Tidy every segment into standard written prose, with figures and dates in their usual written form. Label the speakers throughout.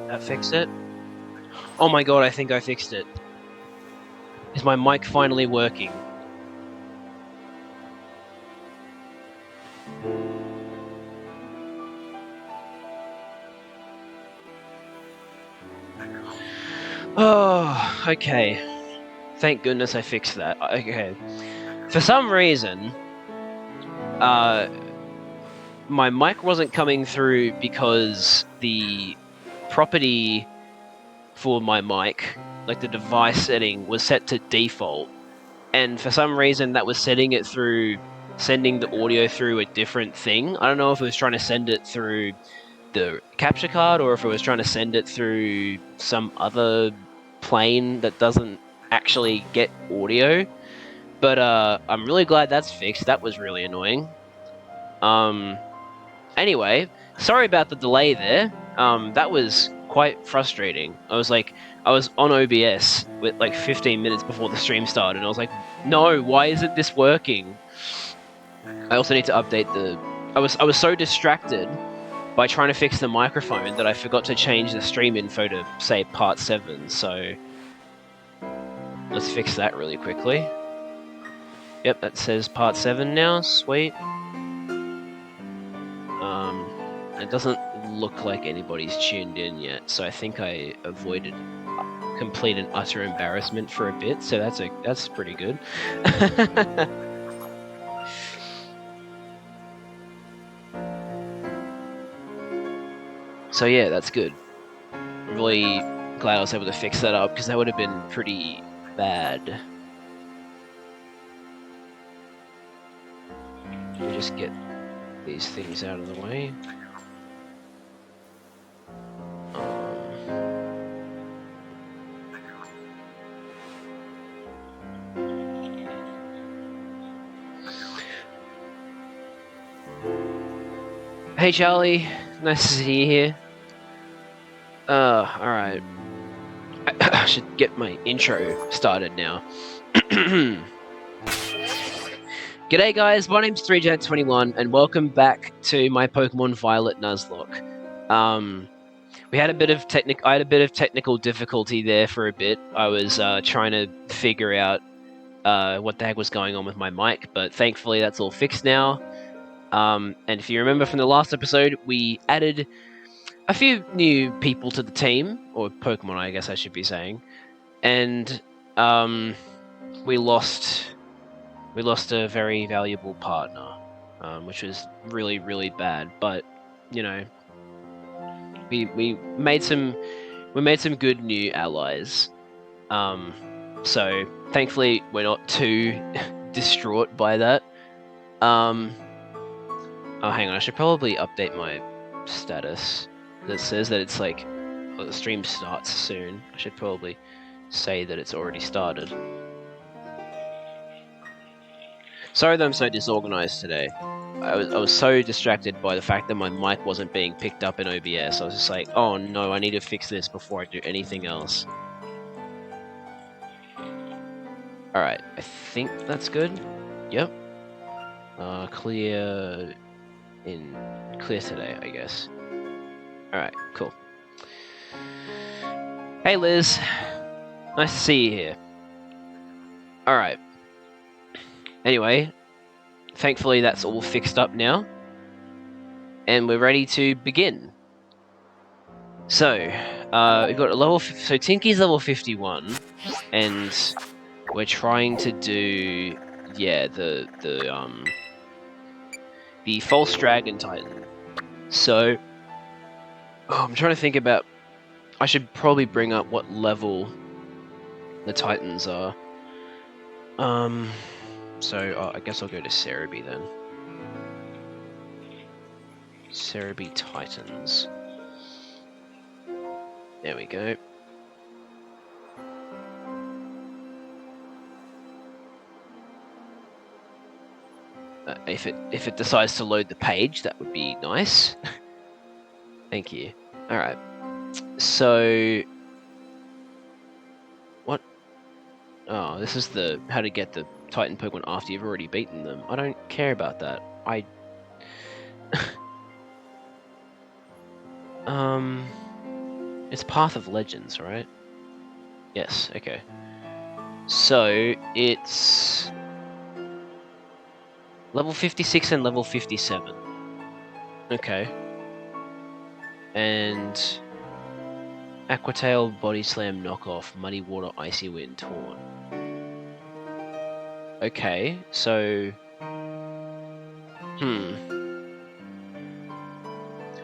Speaker 1: That fixed it? Oh my god, I think I fixed it. Is my mic finally working? Oh, okay. Thank goodness I fixed that. Okay. For some reason, my mic wasn't coming through because the property for my mic, like the device setting, was set to default. And for some reason that was setting it through, sending the audio through a different thing. I don't know if it was trying to send it through the capture card or if it was trying to send it through some other plane that doesn't actually get audio. But I'm really glad that's fixed. That was really annoying. Anyway, sorry about the delay there. That was quite frustrating. I was on OBS with like 15 minutes before the stream started, and I was like, no, why isn't this working? I also need to update the... I was so distracted by trying to fix the microphone that I forgot to change the stream info to say part 7, so let's fix that really quickly. Yep, that says part 7 now, sweet. It doesn't look like anybody's tuned in yet, so I think I avoided complete and utter embarrassment for a bit, so that's pretty good. So yeah, that's good. I'm really glad I was able to fix that up, because that would have been pretty bad. Let me just get these things out of the way. Hey Charlie, nice to see you here. Alright. I should get my intro started now. G'day guys, my name's 3Jet21 and welcome back to my Pokemon Violet Nuzlocke. I had a bit of technical difficulty there for a bit. I was trying to figure out what the heck was going on with my mic, but thankfully that's all fixed now. And if you remember from the last episode, we added a few new people to the team, or Pokemon I guess I should be saying, and we lost a very valuable partner, which was really, really bad, but you know, we made some good new allies. So thankfully we're not too distraught by that. Oh, hang on, I should probably update my status. That says that it's like, well, the stream starts soon. I should probably say that it's already started. Sorry that I'm so disorganized today. I was so distracted by the fact that my mic wasn't being picked up in OBS. I was just like, oh no, I need to fix this before I do anything else. Alright, I think that's good. Yep. Clear today, I guess. Alright, cool. Hey Liz. Nice to see you here. Alright. Anyway, thankfully that's all fixed up now. And we're ready to begin. So, we've got a level... So Tinky's level 51. And we're trying to do... Yeah, the False Dragon Titan. So... Oh, I'm trying to think about... I should probably bring up what level the Titans are. So I guess I'll go to Cerebi then. Cerebi Titans. There we go. If it decides to load the page, that would be nice. Thank you. Alright. So... What? Oh, this is the... How to get the Titan Pokemon after you've already beaten them. I don't care about that. It's Path of Legends, right? Yes, okay. So, it's... Level 56 and level 57. Okay. And... Aquatail, Body Slam, Knockoff, Muddy Water, Icy Wind, Taunt. Okay, so...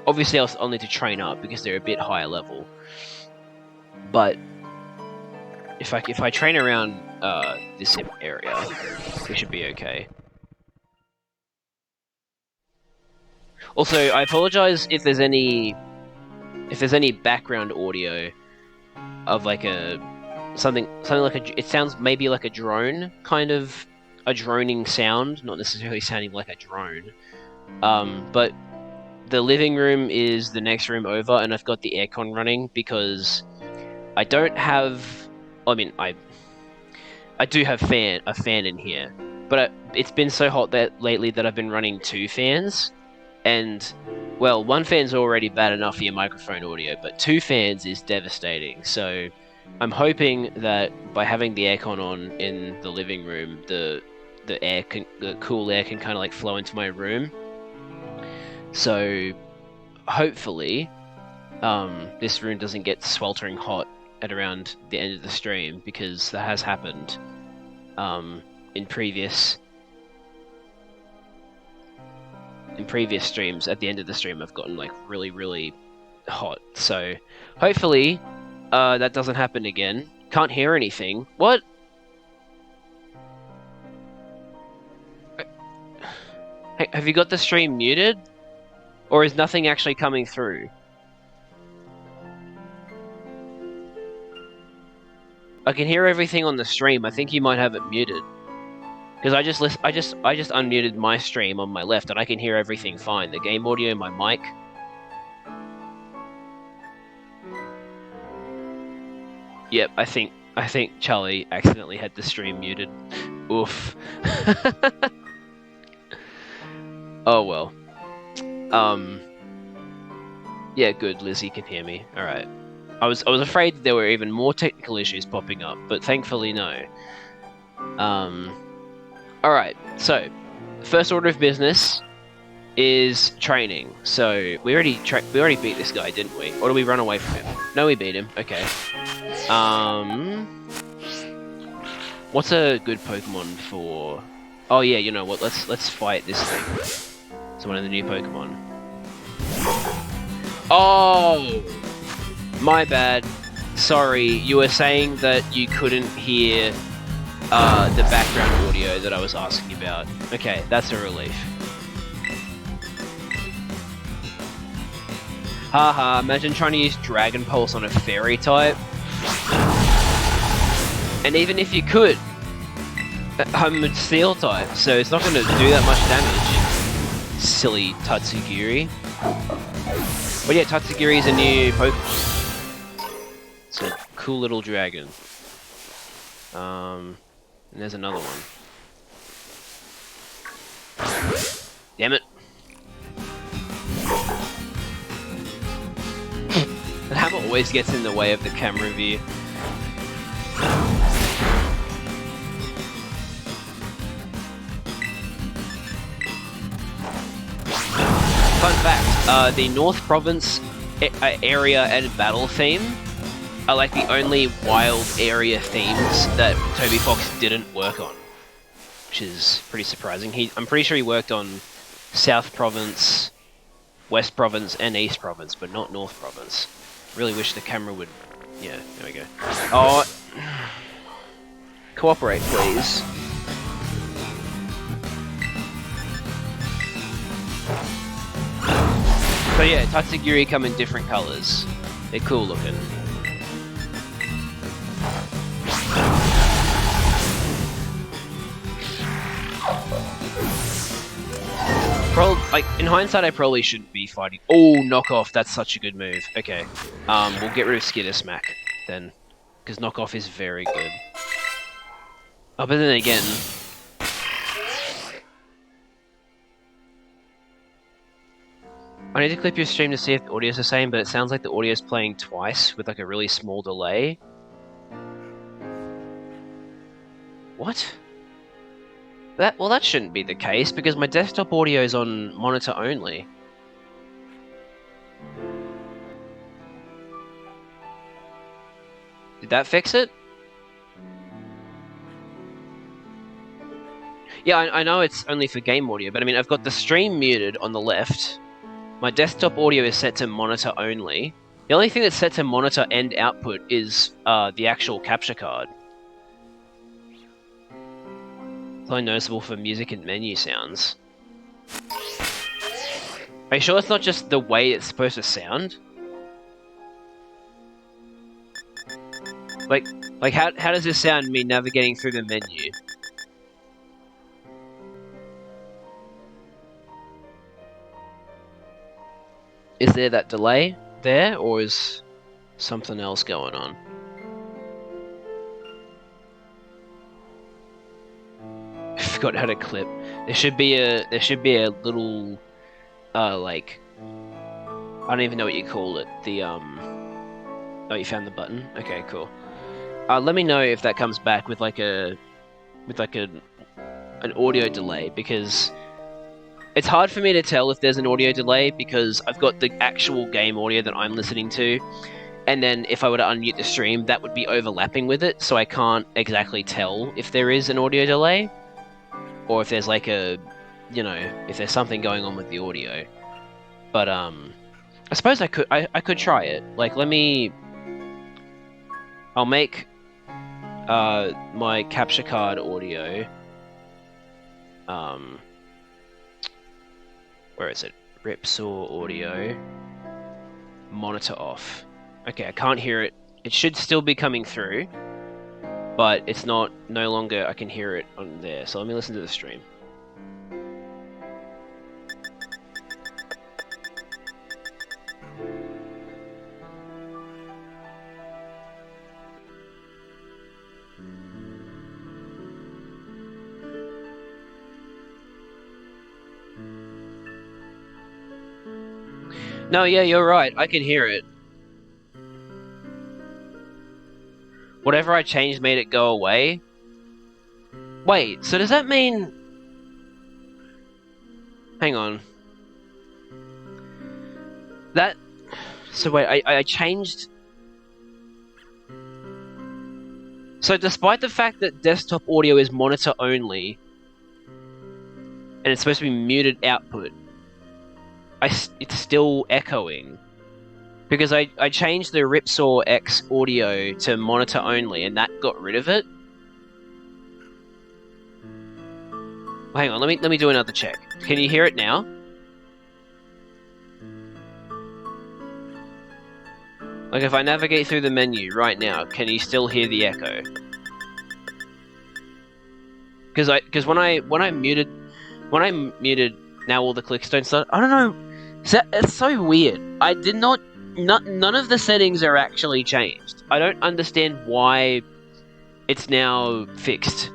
Speaker 1: Obviously I'll need to train up because they're a bit higher level. But... If I train around this area, we should be okay. Also, I apologize if there's any background audio of like something like it sounds maybe like a drone, kind of a droning sound, not necessarily sounding like a drone. But the living room is the next room over, and I've got the aircon running because I don't have. I mean, I do have a fan in here, but it's been so hot lately that I've been running 2 fans. And, well, 1 fan's already bad enough for your microphone audio, but 2 fans is devastating. So, I'm hoping that by having the aircon on in the living room, the cool air can kind of like flow into my room. So, hopefully, this room doesn't get sweltering hot at around the end of the stream, because that has happened in previous streams. At the end of the stream I've gotten like really, really hot, so hopefully that doesn't happen again. Can't hear anything. What? Hey, have you got the stream muted? Or is nothing actually coming through? I can hear everything on the stream. I think you might have it muted. Because I just unmuted my stream on my left, and I can hear everything fine. The game audio, my mic. Yep, I think Charlie accidentally had the stream muted. Oof. Oh well. Yeah, good. Lizzie can hear me. All right. I was afraid that there were even more technical issues popping up, but thankfully no. Alright, so, first order of business is training. So, we already beat this guy, didn't we? Or did we run away from him? No, we beat him. Okay. What's a good Pokemon for... Oh yeah, you know what, let's fight this thing. It's one of the new Pokemon. Oh! My bad. Sorry, you were saying that you couldn't hear the background audio that I was asking about. Okay, that's a relief. Haha, imagine trying to use Dragon Pulse on a Fairy type. And even if you could, I'm a Steel type, so it's not going to do that much damage. silly Tatsugiri. But yeah, Tatsugiri is a new Pokemon. It's a cool little dragon. And there's another one. Damn it. The hammer always gets in the way of the camera view. Fun fact, the North Province area and battle theme are like the only wild area themes that Toby Fox didn't work on. Which is pretty surprising. I'm pretty sure he worked on South Province, West Province, and East Province, but not North Province. Really wish the camera would... Yeah, there we go. Oh... Cooperate, please. So yeah, Tatsugiri come in different colours. They're cool looking. Like, in hindsight, I probably shouldn't be fighting. Oh, knockoff, that's such a good move. Okay, we'll get rid of Skitter Smack, then. Because knockoff is very good. Oh, but then again... I need to clip your stream to see if the audio's the same, but it sounds like the audio's playing twice with like a really small delay. What? Well, that shouldn't be the case, because my desktop audio is on monitor only. Did that fix it? Yeah, I know it's only for game audio, but I mean, I've got the stream muted on the left. My desktop audio is set to monitor only. The only thing that's set to monitor and output is the actual capture card. It's only noticeable for music and menu sounds. Are you sure it's not just the way it's supposed to sound? Like how does this sound, me navigating through the menu? Is there that delay there, or is something else going on? I forgot how to clip. There should be a little like, I don't even know what you call it. The oh, you found the button? Okay, cool. Let me know if that comes back with like an audio delay, because it's hard for me to tell if there's an audio delay because I've got the actual game audio that I'm listening to, and then if I were to unmute the stream, that would be overlapping with it, so I can't exactly tell if there is an audio delay, or if there's like a, you know, if there's something going on with the audio. But I suppose I could try it. Like, I'll make my capture card audio. Where is it? Ripsaw audio. Monitor off. Okay, I can't hear it. It should still be coming through, but it's no longer, I can hear it on there. So let me listen to the stream. No, yeah, you're right. I can hear it. Whatever I changed made it go away. Wait, so does that mean... Hang on. That... So wait, I changed... So despite the fact that desktop audio is monitor only, and it's supposed to be muted output, it's still echoing. Because I changed the Ripsaw X audio to monitor only, and that got rid of it. Hang on, let me do another check. Can you hear it now? Like, if I navigate through the menu right now, can you still hear the echo? Because when I muted now all the clicks don't start. I don't know. It's so weird. I did not. None of the settings are actually changed. I don't understand why it's now fixed.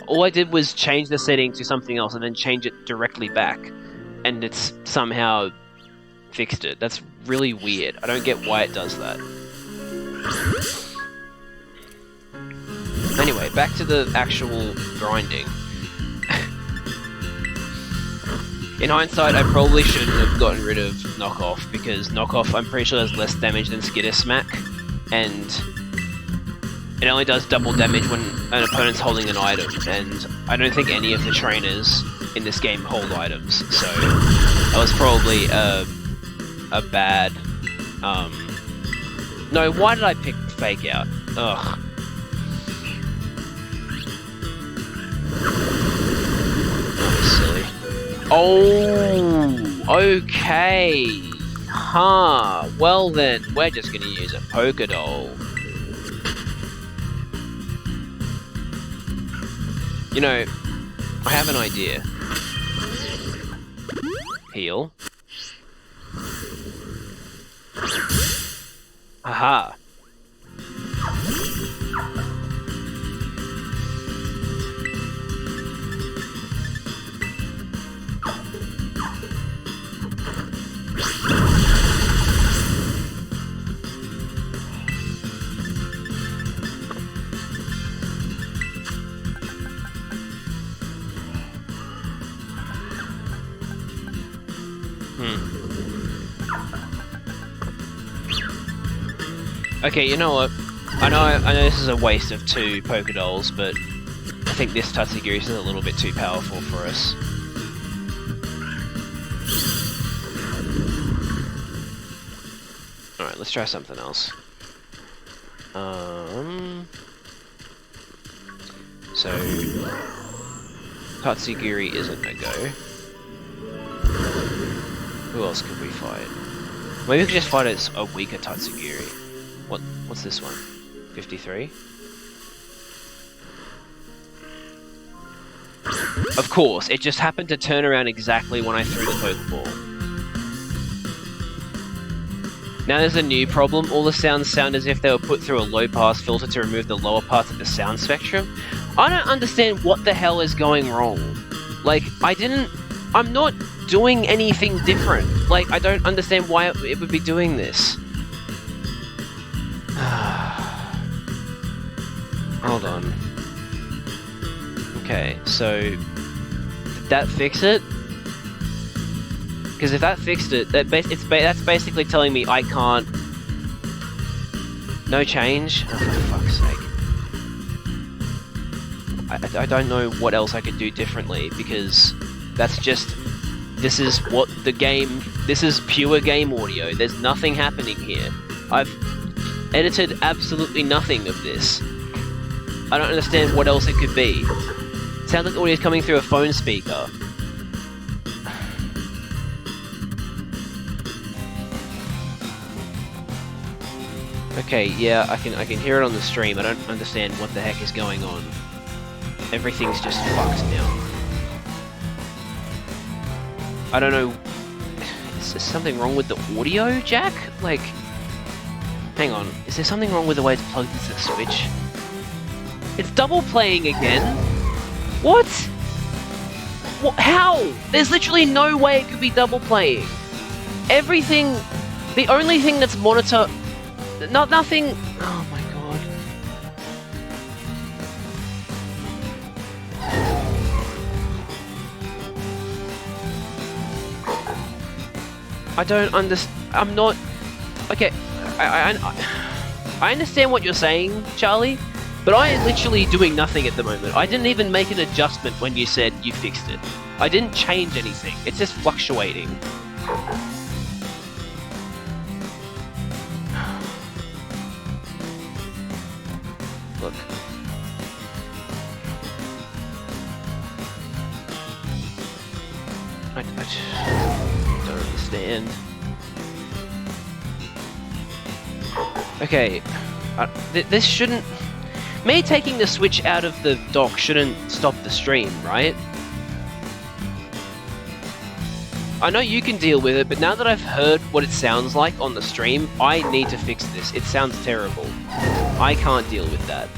Speaker 1: All I did was change the setting to something else and then change it directly back, and it's somehow fixed it. That's really weird. I don't get why it does that. Anyway, back to the actual grinding. In hindsight, I probably shouldn't have gotten rid of Knockoff, because Knockoff, I'm pretty sure, does less damage than Skitter Smack, and it only does double damage when an opponent's holding an item, and I don't think any of the trainers in this game hold items, so that was probably a bad... No, why did I pick Fake Out? Ugh. Silly. Oh, okay. Huh. Well then, we're just gonna use a Pokédoll. You know, I have an idea. Heal. Aha. Okay, you know what? I know this is a waste of 2 Pokédolls, but I think this Tatsugiri is a little bit too powerful for us. Alright, let's try something else. So... Tatsugiri isn't a go. Who else could we fight? Maybe we could just fight a weaker Tatsugiri. What's this one? 53? Of course, it just happened to turn around exactly when I threw the Pokeball. Now there's a new problem. All the sounds sound as if they were put through a low-pass filter to remove the lower parts of the sound spectrum. I don't understand what the hell is going wrong. Like, I'm not doing anything different. Like, I don't understand why it would be doing this. Hold on. Okay, so did that fix it? Because if that fixed it, that's basically telling me I can't. No change. Oh, for fuck's sake! I don't know what else I could do differently, because that's just. This is what the game. This is pure game audio. There's nothing happening here. I've edited absolutely nothing of this. I don't understand what else it could be. It sounds like the audio is coming through a phone speaker. Okay, yeah, I can hear it on the stream. I don't understand what the heck is going on. Everything's just fucked now. I don't know. Is there something wrong with the audio jack? Like, hang on. Is there something wrong with the way it's plugged into the Switch? It's double playing again? What? How? There's literally no way it could be double playing. Everything... The only thing that's monitor... Nothing... Oh my god. I don't understand... I'm not... Okay, I understand what you're saying, Charlie, but I am literally doing nothing at the moment. I didn't even make an adjustment when you said you fixed it. I didn't change anything. It's just fluctuating. Look. I don't understand. Okay, this shouldn't... Me taking the Switch out of the dock shouldn't stop the stream, right? I know you can deal with it, but now that I've heard what it sounds like on the stream, I need to fix this. It sounds terrible. I can't deal with that.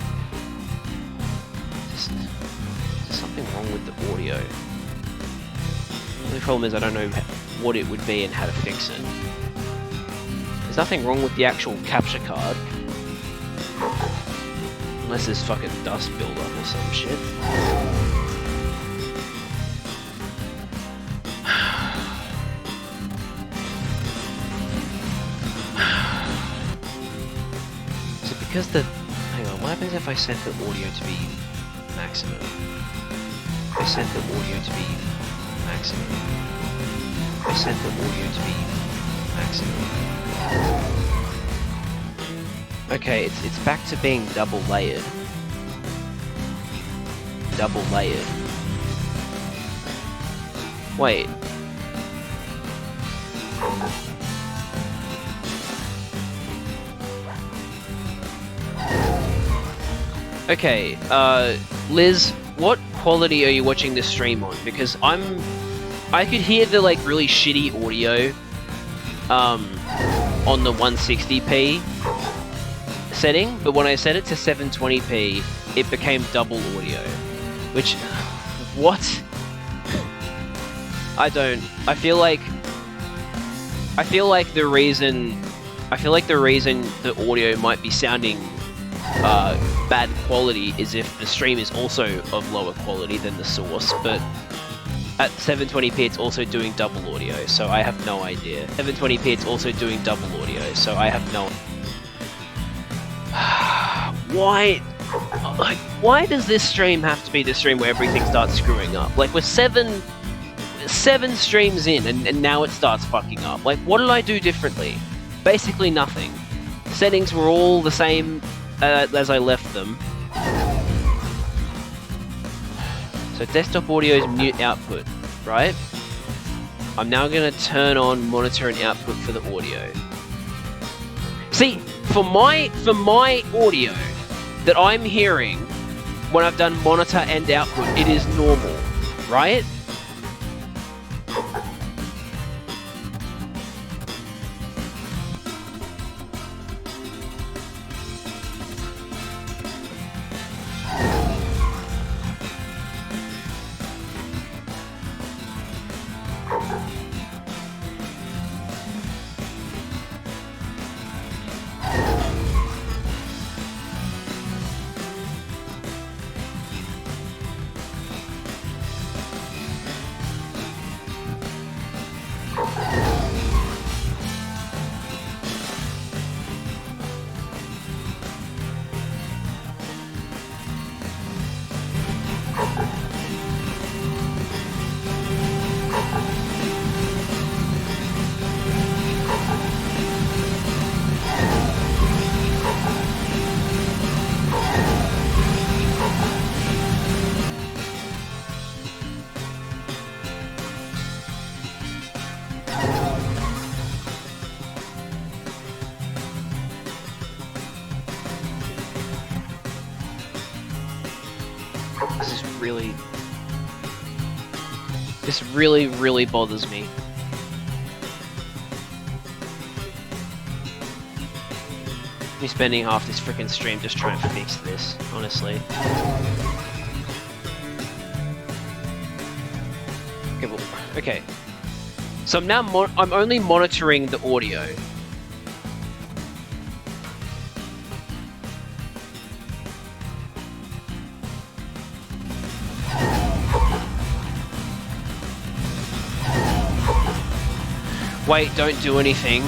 Speaker 1: Is there something wrong with the audio? The only problem is I don't know what it would be and how to fix it. There's nothing wrong with the actual capture card. Unless there's fucking dust buildup or some shit. So because the... Hang on, what happens if I set the audio to be maximum? If I set the audio to be maximum. If I set the audio to be maximum. Okay, it's back to being double layered. Double layered. Wait. Okay, Liz, what quality are you watching this stream on? Because I could hear the like really shitty audio on the 160p setting, but when I set it to 720p, it became double audio. Which, what? I feel like the reason the audio might be sounding bad quality is if the stream is also of lower quality than the source, but at 720p it's also doing double audio, so I have no idea. 720p it's also doing double audio, so I have no... Why does this stream have to be the stream where everything starts screwing up? Like, we're seven streams in, and now it starts fucking up. Like, what did I do differently? Basically nothing. Settings were all the same as I left them. So desktop audio's mute output, right? I'm now going to turn on monitor and output for the audio. See, for my audio that I'm hearing when I've done monitor and output, it is normal, right? This really bothers me. Me spending half this freaking stream just trying to fix this, honestly. Okay, well, okay. So I'm now I'm only monitoring the audio. Wait, don't do anything.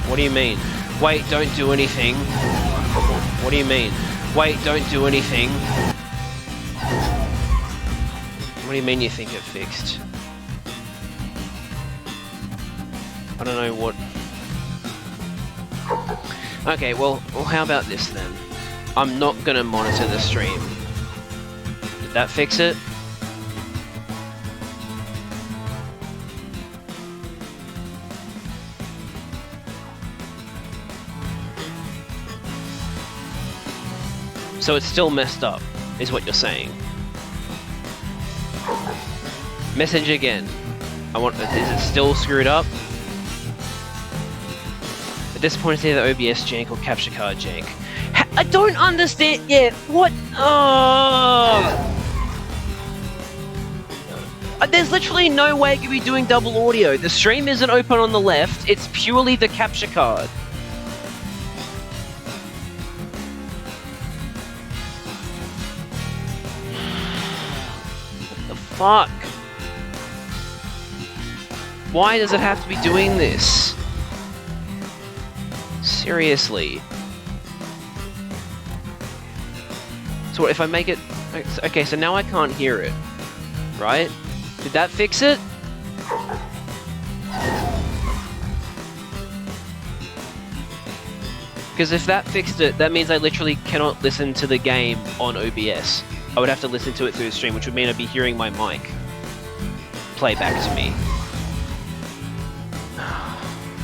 Speaker 1: What do you mean? Wait, don't do anything. What do you mean? Wait, don't do anything. What do you mean you think it fixed? I don't know what... Okay, well, how about this then? I'm not gonna monitor the stream. Did that fix it? So it's still messed up, is what you're saying. Message again. Is it still screwed up? At this point, it's either OBS jank or capture card jank. I don't understand yet. What? Oh. There's literally no way you could be doing double audio. The stream isn't open on the left. It's purely the capture card. What the fuck? Why does it have to be doing this? Seriously. So if I make it... Okay, so now I can't hear it. Right? Did that fix it? Because if that fixed it, that means I literally cannot listen to the game on OBS. I would have to listen to it through the stream, which would mean I'd be hearing my mic play back to me.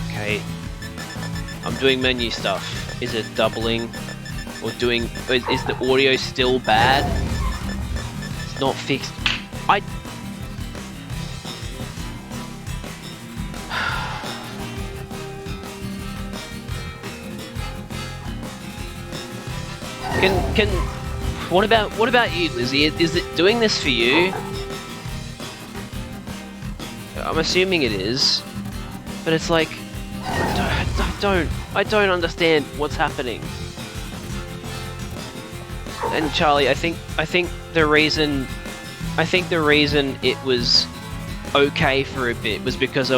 Speaker 1: Okay. I'm doing menu stuff. Is it doubling? Or doing... Is the audio still bad? It's not fixed. What about you, Lizzie? Is it doing this for you? I'm assuming it is, but it's like I don't understand what's happening. And Charlie, I think the reason it was okay for a bit was because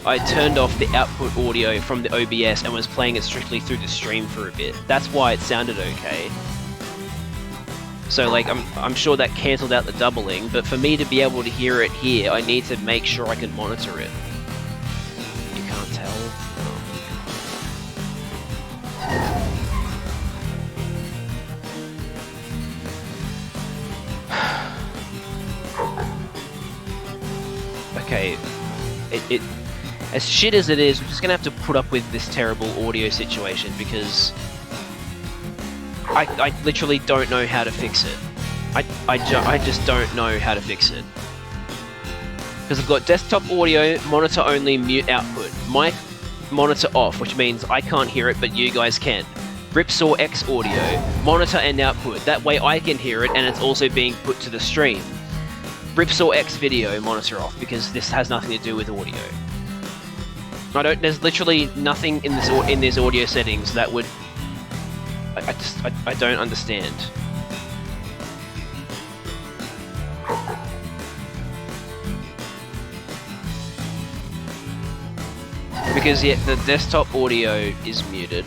Speaker 1: I turned off the output audio from the OBS and was playing it strictly through the stream for a bit. That's why it sounded okay. So like I'm sure that cancelled out the doubling, but for me to be able to hear it here, I need to make sure I can monitor it. You can't tell? Okay, it as shit as it is, we're just gonna have to put up with this terrible audio situation because I literally don't know how to fix it. I just don't know how to fix it. Because I've got desktop audio, monitor only, mute output. Mic monitor off, which means I can't hear it, but you guys can. Ripsaw X audio, monitor and output. That way I can hear it and it's also being put to the stream. Ripsaw X video, monitor off, because this has nothing to do with audio. There's literally nothing in these audio settings that would... I don't understand. Because yeah, the desktop audio is muted,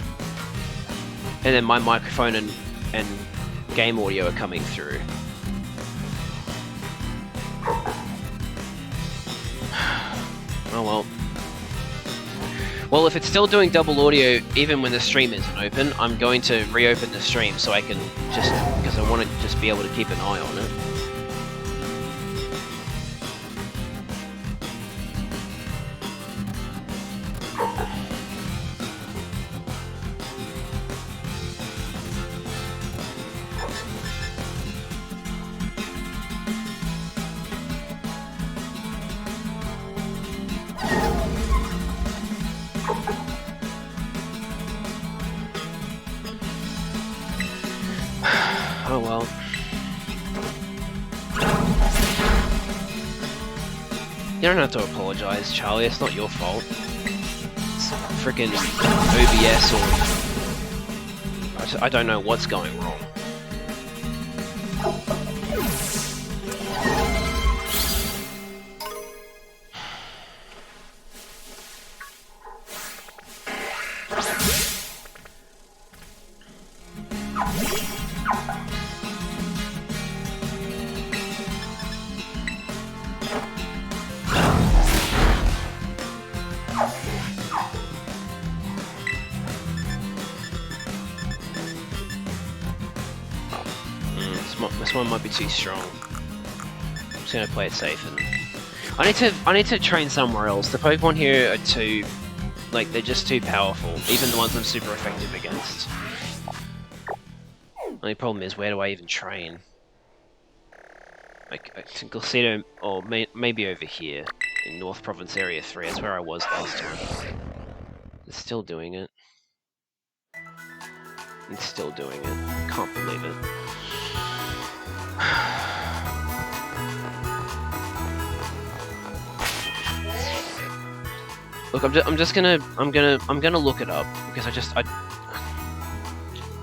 Speaker 1: and then my microphone and game audio are coming through. Oh well. Well, if it's still doing double audio, even when the stream isn't open, I'm going to reopen the stream so I can just... because I want to just be able to keep an eye on it. Oh well. You don't have to apologize, Charlie. It's not your fault. It's freaking OBS or... I don't know what's going wrong. This one might be too strong. I'm just gonna play it safe and... I need to train somewhere else. The Pokemon here are too... like, they're just too powerful. Even the ones I'm super effective against. Only problem is, where do I even train? like to Glacido, or maybe over here in North Province Area 3. That's where I was last time. It's still doing it. It's still doing it. Can't believe it. Look, I'm gonna look it up because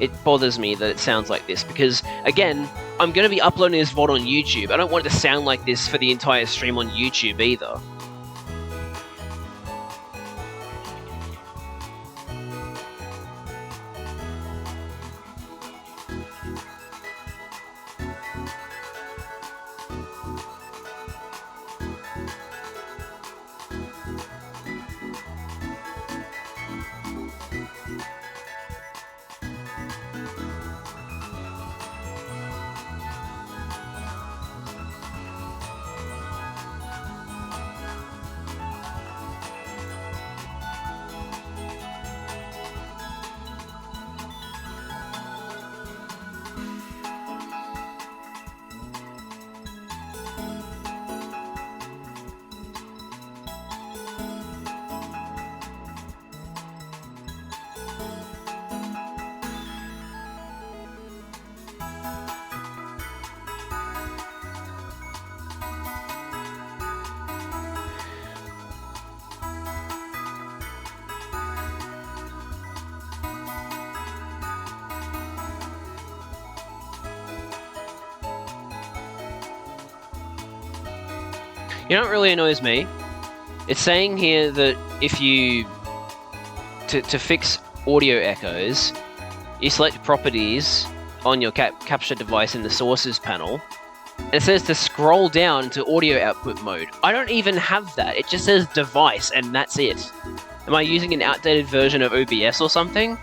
Speaker 1: it bothers me that it sounds like this because again, I'm gonna be uploading this VOD on YouTube. I don't want it to sound like this for the entire stream on YouTube either. You know what really annoys me? It's saying here that if you to fix audio echoes, you select properties on your capture device in the sources panel. And it says to scroll down to audio output mode. I don't even have that. It just says device and that's it. Am I using an outdated version of OBS or something?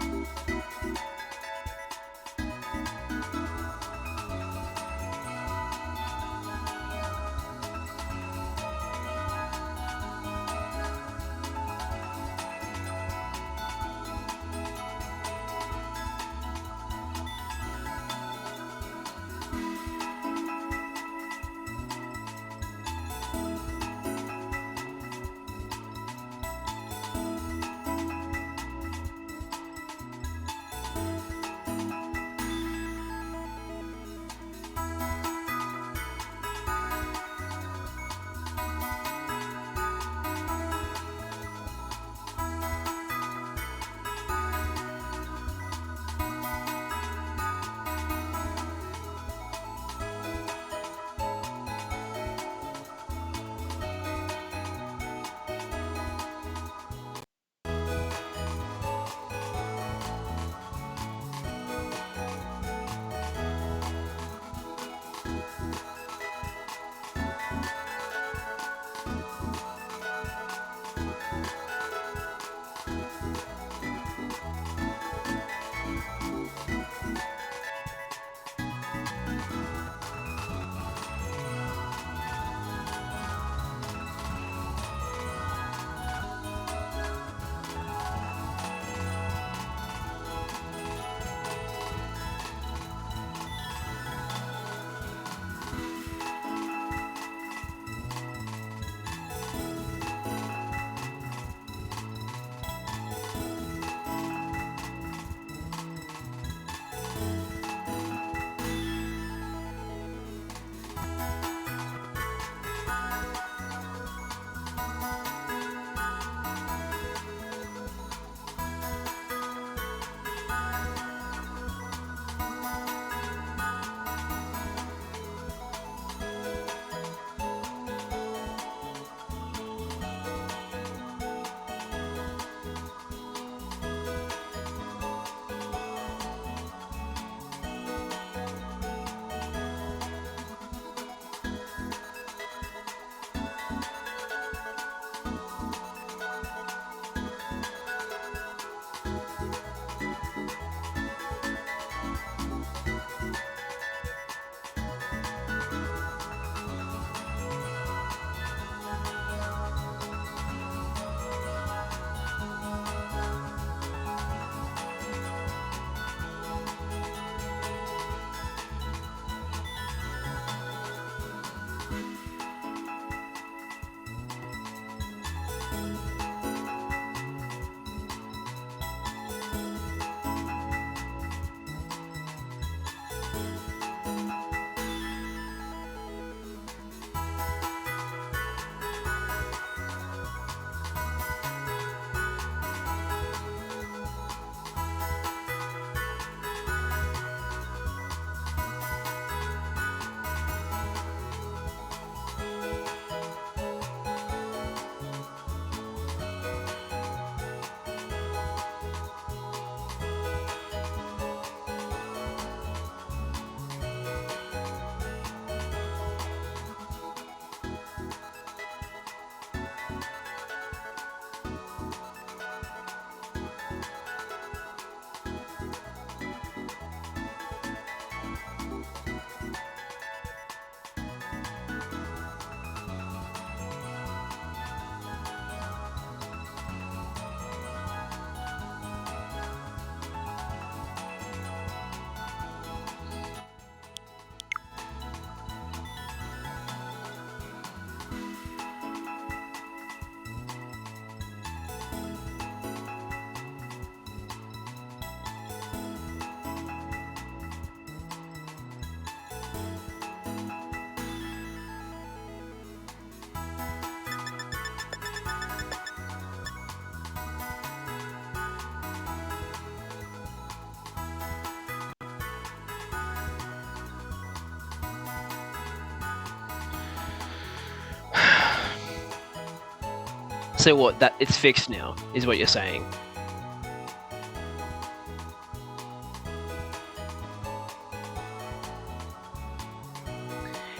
Speaker 1: So what? That it's fixed now, is what you're saying?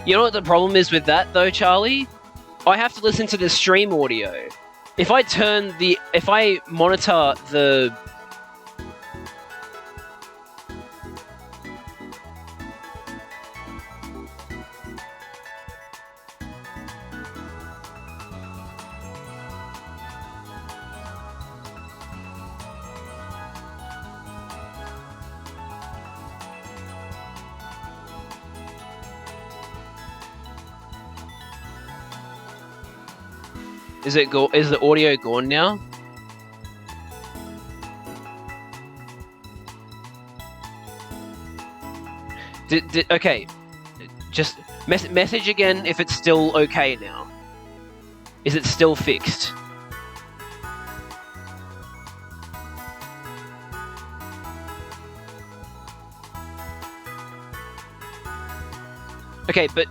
Speaker 1: You know what the problem is with that, though, Charlie? I have to listen to the stream audio. If I monitor the... Is the audio gone now? Okay, just message again if it's still okay now. Is it still fixed?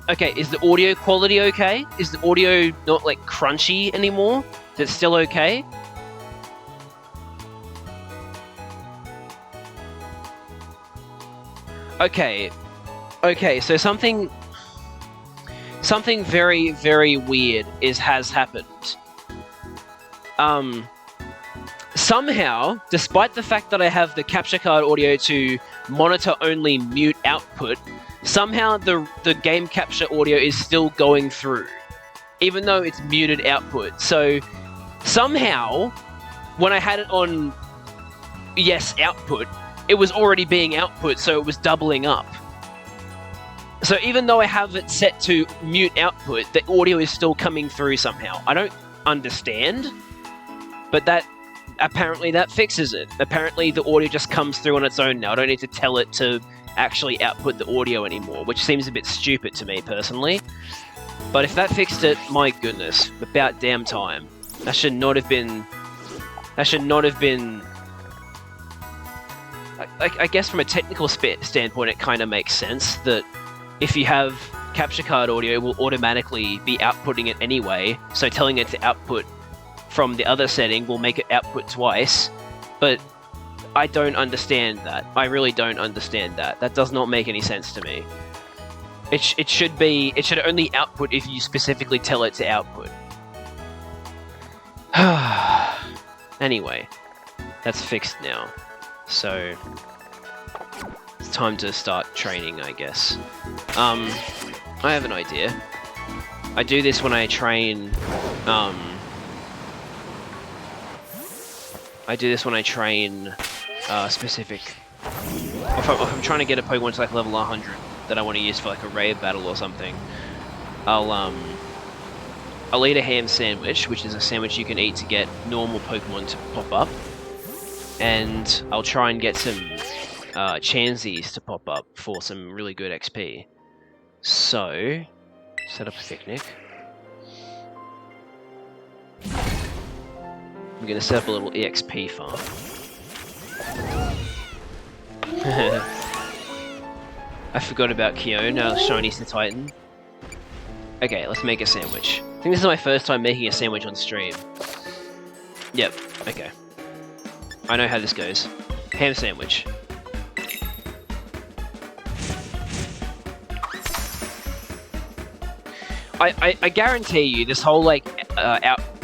Speaker 1: Okay, is the audio quality okay? Is the audio not like crunchy anymore? Is it still okay? Okay, so something very, very weird has happened. Somehow, despite the fact that I have the capture card audio to monitor only mute output, somehow the game capture audio is still going through, even though it's muted output. So somehow, when I had it on yes output, it was already being output, so it was doubling up. So even though I have it set to mute output, the audio is still coming through somehow. I don't understand, but apparently that fixes it. Apparently the audio just comes through on its own now. I don't need to tell it to actually output the audio anymore, which seems a bit stupid to me personally. But if that fixed it, my goodness, about damn time. That should not have been... I guess from a technical standpoint, it kind of makes sense that if you have capture card audio, it will automatically be outputting it anyway, so telling it to output from the other setting will make it output twice. But I don't understand that. I really don't understand that. That does not make any sense to me. It should only output if you specifically tell it to output. Anyway, that's fixed now. So it's time to start training, I guess. I have an idea. I do this when I train, specific... If I'm trying to get a Pokemon to like level 100 that I want to use for like a raid battle or something, I'll eat a ham sandwich, which is a sandwich you can eat to get normal Pokemon to pop up, and I'll try and get some Chanseys to pop up for some really good XP. So, set up a picnic. I'm gonna set up a little EXP farm. I forgot about Kion, Shiny to Titan. Okay, let's make a sandwich. I think this is my first time making a sandwich on stream. Yep, okay. I know how this goes. Ham sandwich. I guarantee you this whole like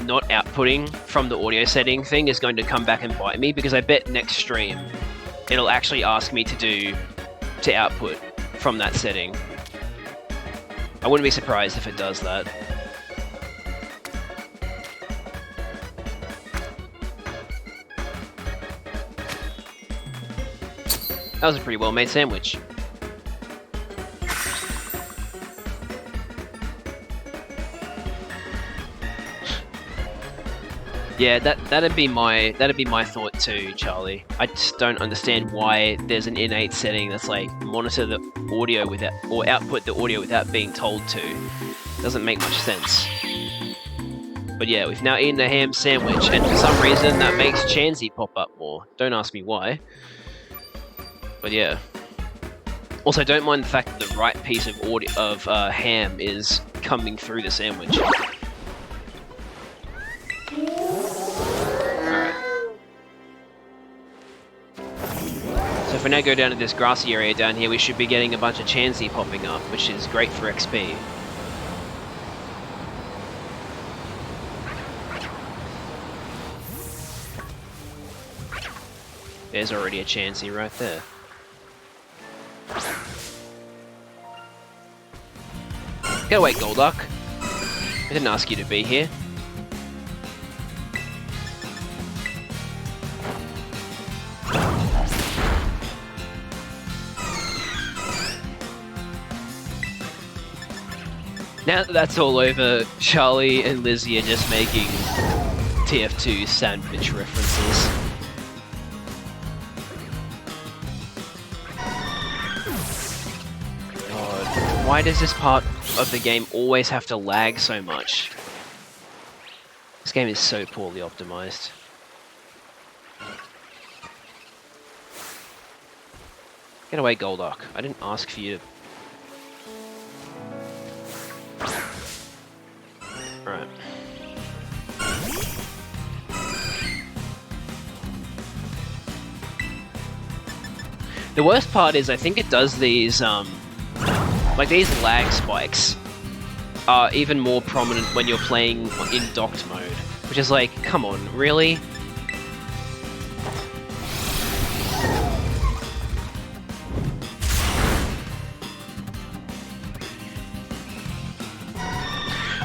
Speaker 1: not outputting from the audio setting thing is going to come back and bite me, because I bet next stream it'll actually ask me to output from that setting. I wouldn't be surprised if it does that. That was a pretty well made sandwich. Yeah, that'd be my thought too, Charlie. I just don't understand why there's an innate setting that's like monitor the audio without, or output the audio without being told to. Doesn't make much sense. But yeah, we've now eaten a ham sandwich, and for some reason that makes Chansey pop up more. Don't ask me why. But yeah. Also, don't mind the fact that the right piece of ham is coming through the sandwich. So if we now go down to this grassy area down here, we should be getting a bunch of Chansey popping up, which is great for XP. There's already a Chansey right there. Go away, Golduck. I didn't ask you to be here. Now that that's all over, Charlie and Lizzie are just making TF2 sandwich references. God, why does this part of the game always have to lag so much? This game is so poorly optimized. Get away, Golduck. I didn't ask for you to... Right. The worst part is I think it does these, like these lag spikes are even more prominent when you're playing in docked mode, which is like, come on, really?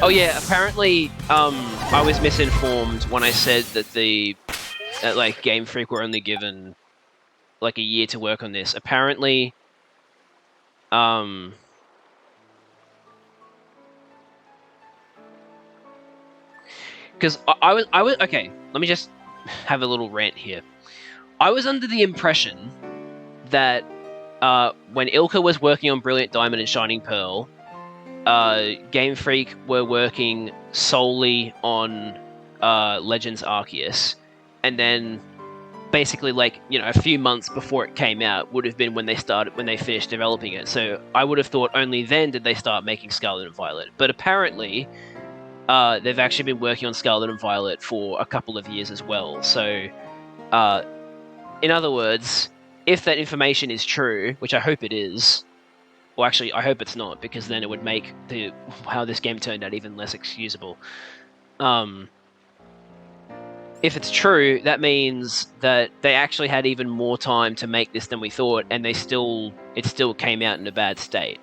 Speaker 1: Oh yeah, apparently, I was misinformed when I said that like Game Freak were only given like a year to work on this. Apparently, because I was okay. Let me just have a little rant here. I was under the impression that when Ilka was working on Brilliant Diamond and Shining Pearl, Game Freak were working solely on Legends Arceus, and then basically, like, you know, a few months before it came out would have been when they finished developing it. So I would have thought only then did they start making Scarlet and Violet. But apparently, they've actually been working on Scarlet and Violet for a couple of years as well. So, in other words, if that information is true, which I hope it is. Well, actually, I hope it's not, because then it would make how this game turned out even less excusable. If it's true, that means that they actually had even more time to make this than we thought, and it still came out in a bad state.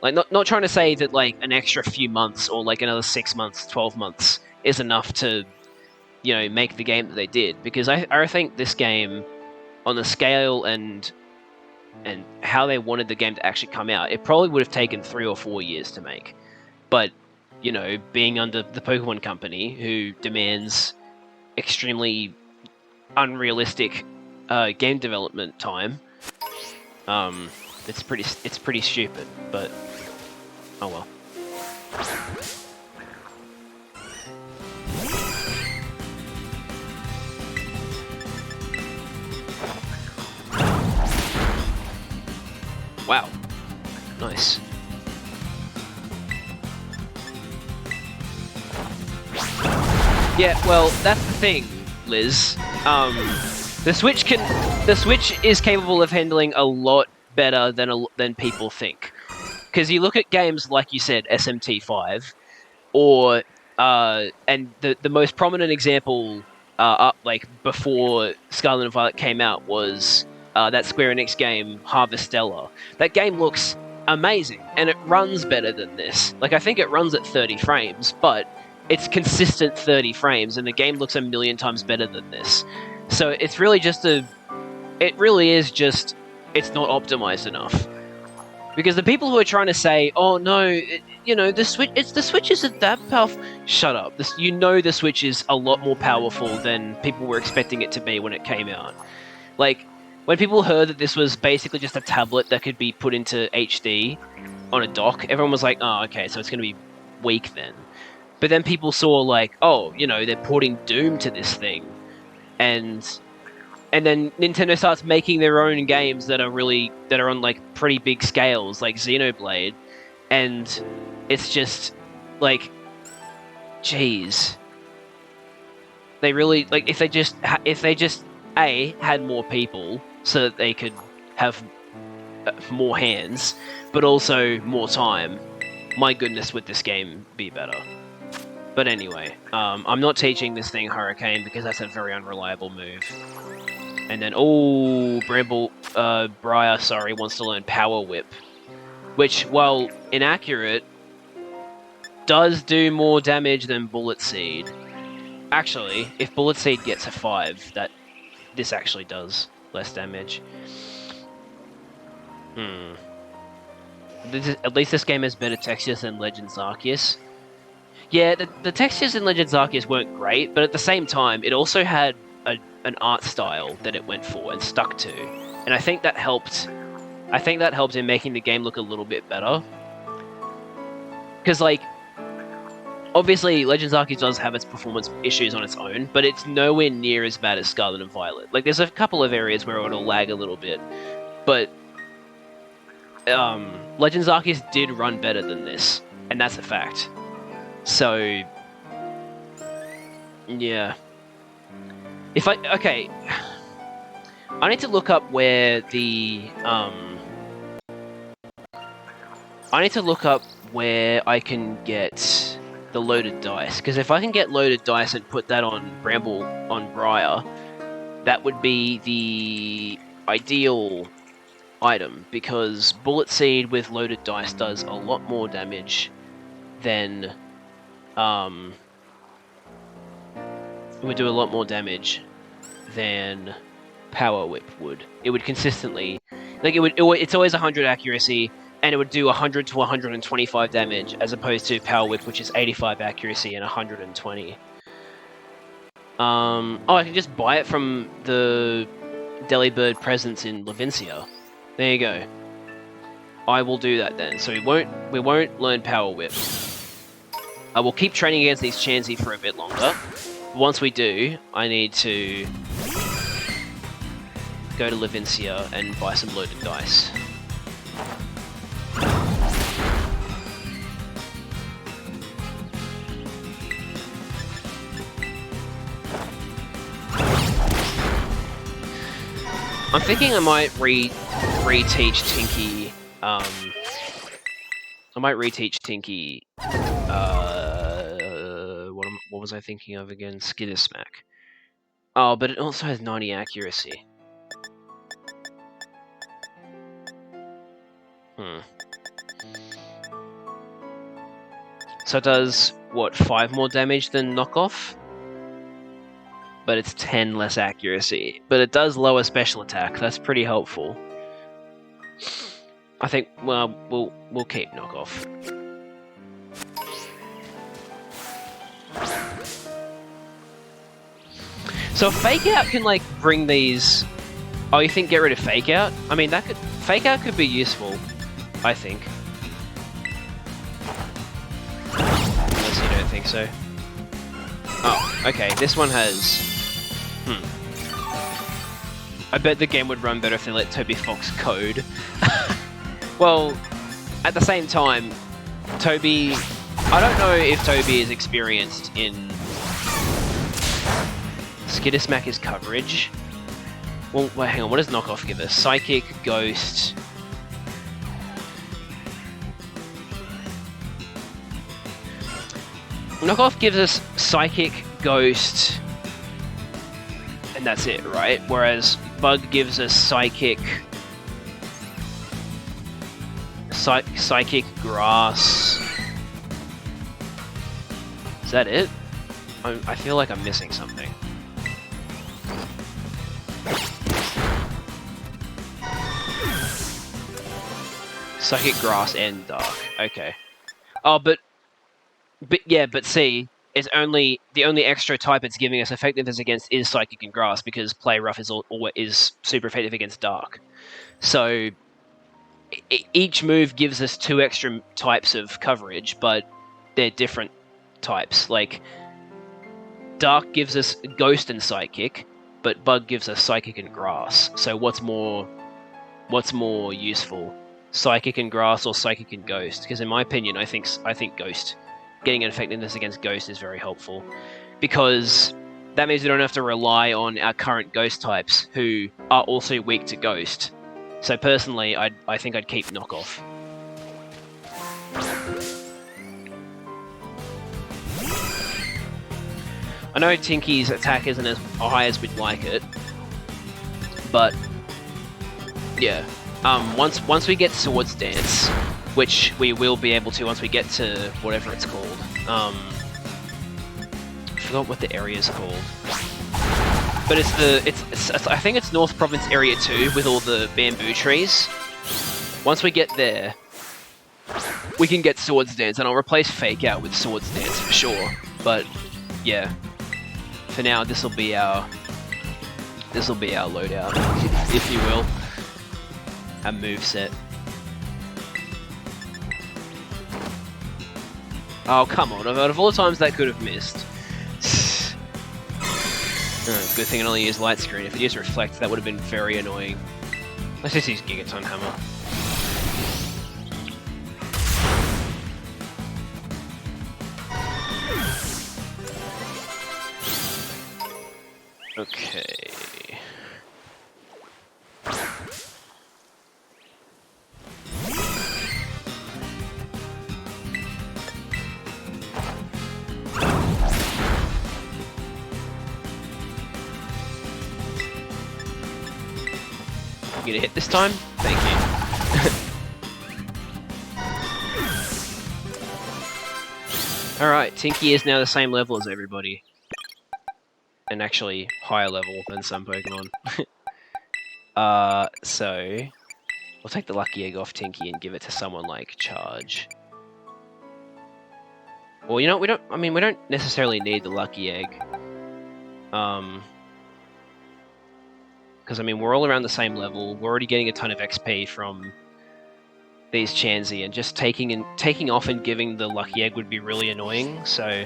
Speaker 1: Like, not trying to say that like an extra few months or like another 6 months, 12 months is enough to, you know, make the game that they did, because I think this game, on the scale and how they wanted the game to actually come out, it probably would have taken 3 or 4 years to make. But, you know, being under the Pokémon Company, who demands extremely unrealistic game development time, it's pretty stupid. But oh well. Wow. Nice. Yeah, well, that's the thing, Liz. The Switch is capable of handling a lot better than people think. Because you look at games like you said, SMT5, or and the most prominent example up like before Scarlet and Violet came out was that Square Enix game, Harvestella. That game looks amazing, and it runs better than this. Like, I think it runs at 30 frames, but it's consistent 30 frames, and the game looks a million times better than this. So it's really just it's not optimized enough. Because the people who are trying to say, oh no, the Switch isn't that powerful. Shut up. The Switch is a lot more powerful than people were expecting it to be when it came out. Like, when people heard that this was basically just a tablet that could be put into HD on a dock, everyone was like, oh, okay, so it's going to be weak then. But then people saw, like, oh, they're porting Doom to this thing. And then Nintendo starts making their own games that are on, like, pretty big scales, like Xenoblade. And it's just, like, jeez. They really, like, if they just, A, had more people, so that they could have more hands, but also more time. My goodness, would this game be better? But anyway, I'm not teaching this thing Hurricane because that's a very unreliable move. And then, Briar, sorry, wants to learn Power Whip, which, while inaccurate, does do more damage than Bullet Seed. Actually, if Bullet Seed gets a 5, this actually does less damage. At least this game has better textures than Legends Arceus. Yeah, the textures in Legends Arceus weren't great, but at the same time, it also had an art style that it went for and stuck to, and I think that helped. I think that helped in making the game look a little bit better. Because, like, obviously, Legends Arceus does have its performance issues on its own, but it's nowhere near as bad as Scarlet and Violet. Like, there's a couple of areas where it'll lag a little bit, but Legends Arceus did run better than this, and that's a fact. So, yeah. Okay, I need to look up where the, I need to look up where I can get the loaded dice, because if I can get loaded dice and put that on Briar, that would be the ideal item, because Bullet Seed with loaded dice does a lot more damage than, it would do a lot more damage than Power Whip would. It would consistently, like, it's always 100 accuracy, and it would do 100 to 125 damage, as opposed to Power Whip, which is 85 accuracy and 120. I can just buy it from the Delibird presence in Levincia. There you go. I will do that then. So we won't learn Power Whip. I will keep training against these Chansey for a bit longer. Once we do, I need to go to Levincia and buy some loaded dice. I'm thinking I might reteach Tinky. I might reteach Tinky. What was I thinking of again? Skittersmack. Oh, but it also has 90 accuracy. So it does, what, 5 more damage than Knockoff? But it's 10 less accuracy. But it does lower special attack. That's pretty helpful. I think, well, we'll keep Knockoff. So Fake Out can, like, bring these... Oh, you think get rid of Fake Out? I mean, Fake Out could be useful, I think. Unless you don't think so. Oh, okay, this one has... I bet the game would run better if they let Toby Fox code. Well, at the same time, Toby... I don't know if Toby is experienced in... Skittersmack is coverage. Well, wait, hang on, what does Knockoff give us? Psychic, Ghost... Knockoff gives us Psychic, Ghost... and that's it, right? Whereas Bug gives us Psychic... Psychic, Grass... Is that it? I feel like I'm missing something. Psychic, Grass, and Dark. Okay. Oh, but see, it's only the only extra type it's giving us effectiveness against is Psychic and Grass, because Play Rough is super effective against Dark. So each move gives us 2 extra types of coverage, but they're different types. Like Dark gives us Ghost and Psychic, but Bug gives us Psychic and Grass. So what's more useful? Psychic and Grass or Psychic and Ghost? Because in my opinion, I think Ghost. Getting an effectiveness against Ghost is very helpful, because that means we don't have to rely on our current ghost types, who are also weak to ghost. So personally, I think I'd keep knockoff. I know Tinky's attack isn't as high as we'd like it, but yeah. Once we get Swords Dance, which we will be able to once we get to whatever it's called. I forgot what the area's called. But it's I think it's North Province Area 2 with all the bamboo trees. Once we get there, we can get Swords Dance, and I'll replace Fake Out with Swords Dance for sure. But yeah, for now this will be our loadout, if you will, our moveset. Oh come on! Out of all the times that could have missed. Good thing I only use light screen. If it used reflect, that would have been very annoying. Let's just use Gigaton Hammer. Okay. Get a hit this time? Thank you. Alright, Tinky is now the same level as everybody. And actually higher level than some Pokemon. So we'll take the Lucky Egg off Tinky and give it to someone like Charge. Well, you know, we don't necessarily need the Lucky Egg. Because, I mean, we're all around the same level, we're already getting a ton of XP from these Chansey, and just taking off and giving the Lucky Egg would be really annoying, so...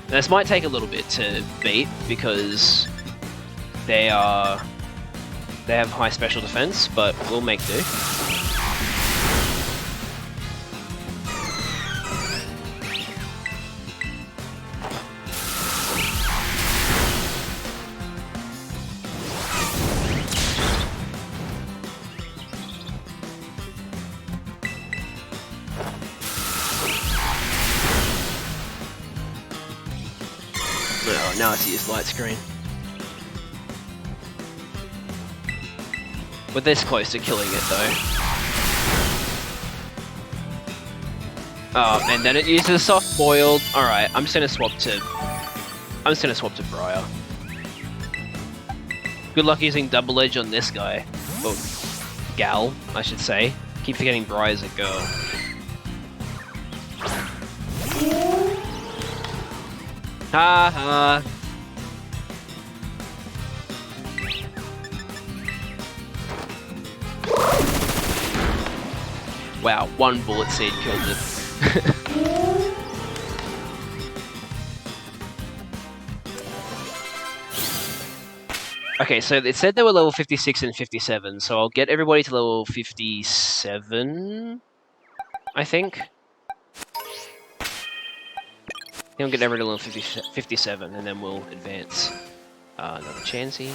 Speaker 1: This might take a little bit to beat, because they have high special defense, but we'll make do. Oh, now I see his light screen. We're this close to killing it, though. Oh, and then it uses soft boiled. All right, I'm just gonna swap to Briar. Good luck using double edge on this guy, or gal, I should say. Keep forgetting Briar's a girl. Ha ha. Wow, one bullet seed killed it. Okay, so it said they were level 56 and 57, so I'll get everybody to level 57, I think. I'll get everybody to level 57, and then we'll advance. Another Chansey.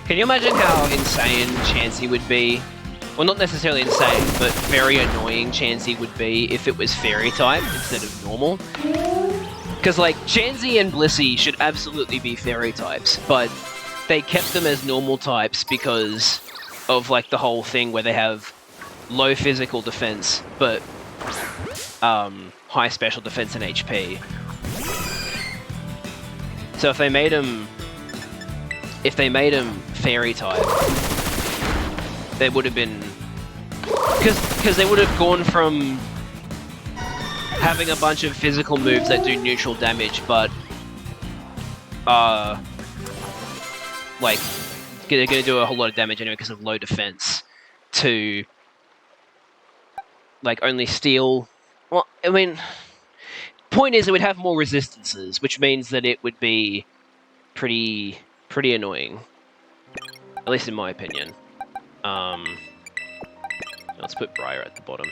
Speaker 1: Can you imagine how insane Chansey would be? Well, not necessarily insane, but very annoying Chansey would be if it was Fairy type instead of normal. Because, like, Chansey and Blissey should absolutely be Fairy types, but they kept them as normal types because of, like, the whole thing where they have low physical defense, but high special defense and HP. So if they made him fairy type, they would have been, because they would have gone from having a bunch of physical moves that do neutral damage, but like they're gonna do a whole lot of damage anyway because of low defense, to like only steel. Well, I mean, point is it would have more resistances, which means that it would be pretty annoying, at least in my opinion. Let's put Briar at the bottom.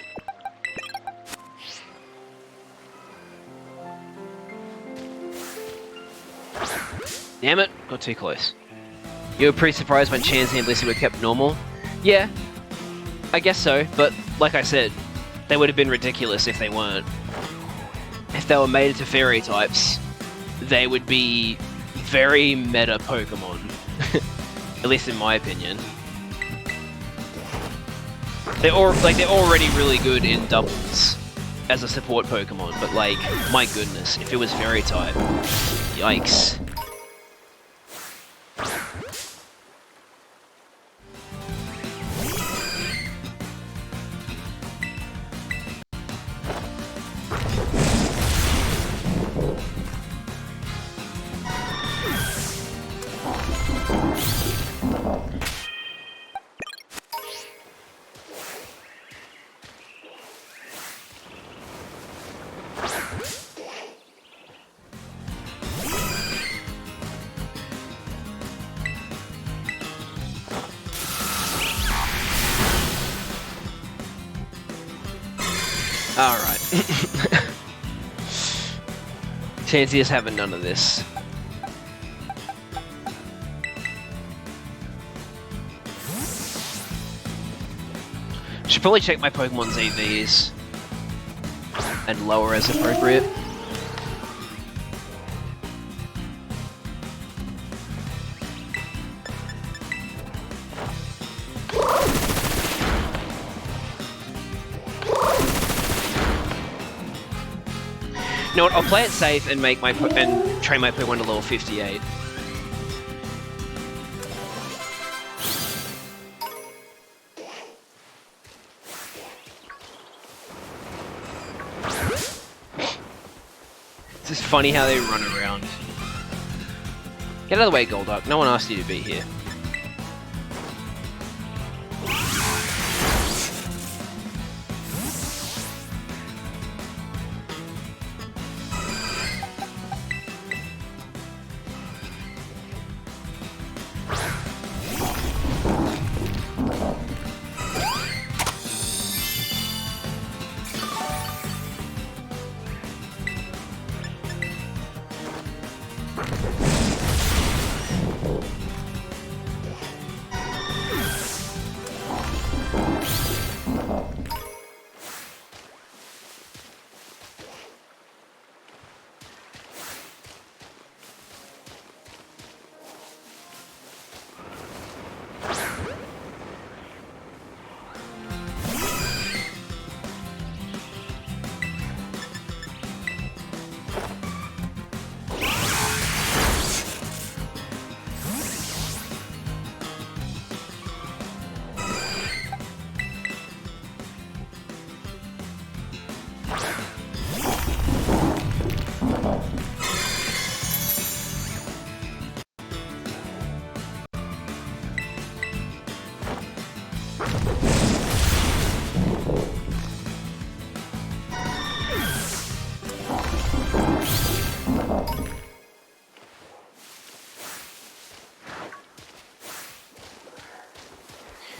Speaker 1: Damn it, got too close. You were pretty surprised when Chansey and Blissey were kept normal? Yeah, I guess so, but like I said, they would have been ridiculous if they weren't. If they were made into fairy types, they would be very meta Pokemon. At least in my opinion. They're already really good in doubles as a support Pokemon, but like, my goodness, if it was fairy type, yikes. Alright. Chansey is having none of this. Should probably check my Pokemon's EVs and lower as appropriate. You know what, I'll play it safe and make train my Pokemon to level 58. It's just funny how they run around. Get out of the way, Golduck. No one asked you to be here.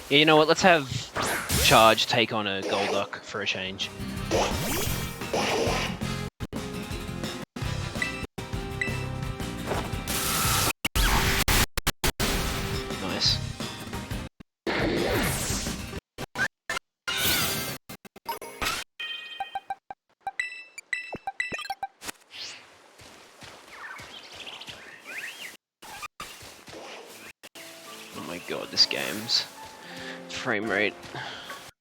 Speaker 1: Yeah, you know what, let's have Charge take on a Golduck for a change. Nice. Oh my god, this game's frame rate.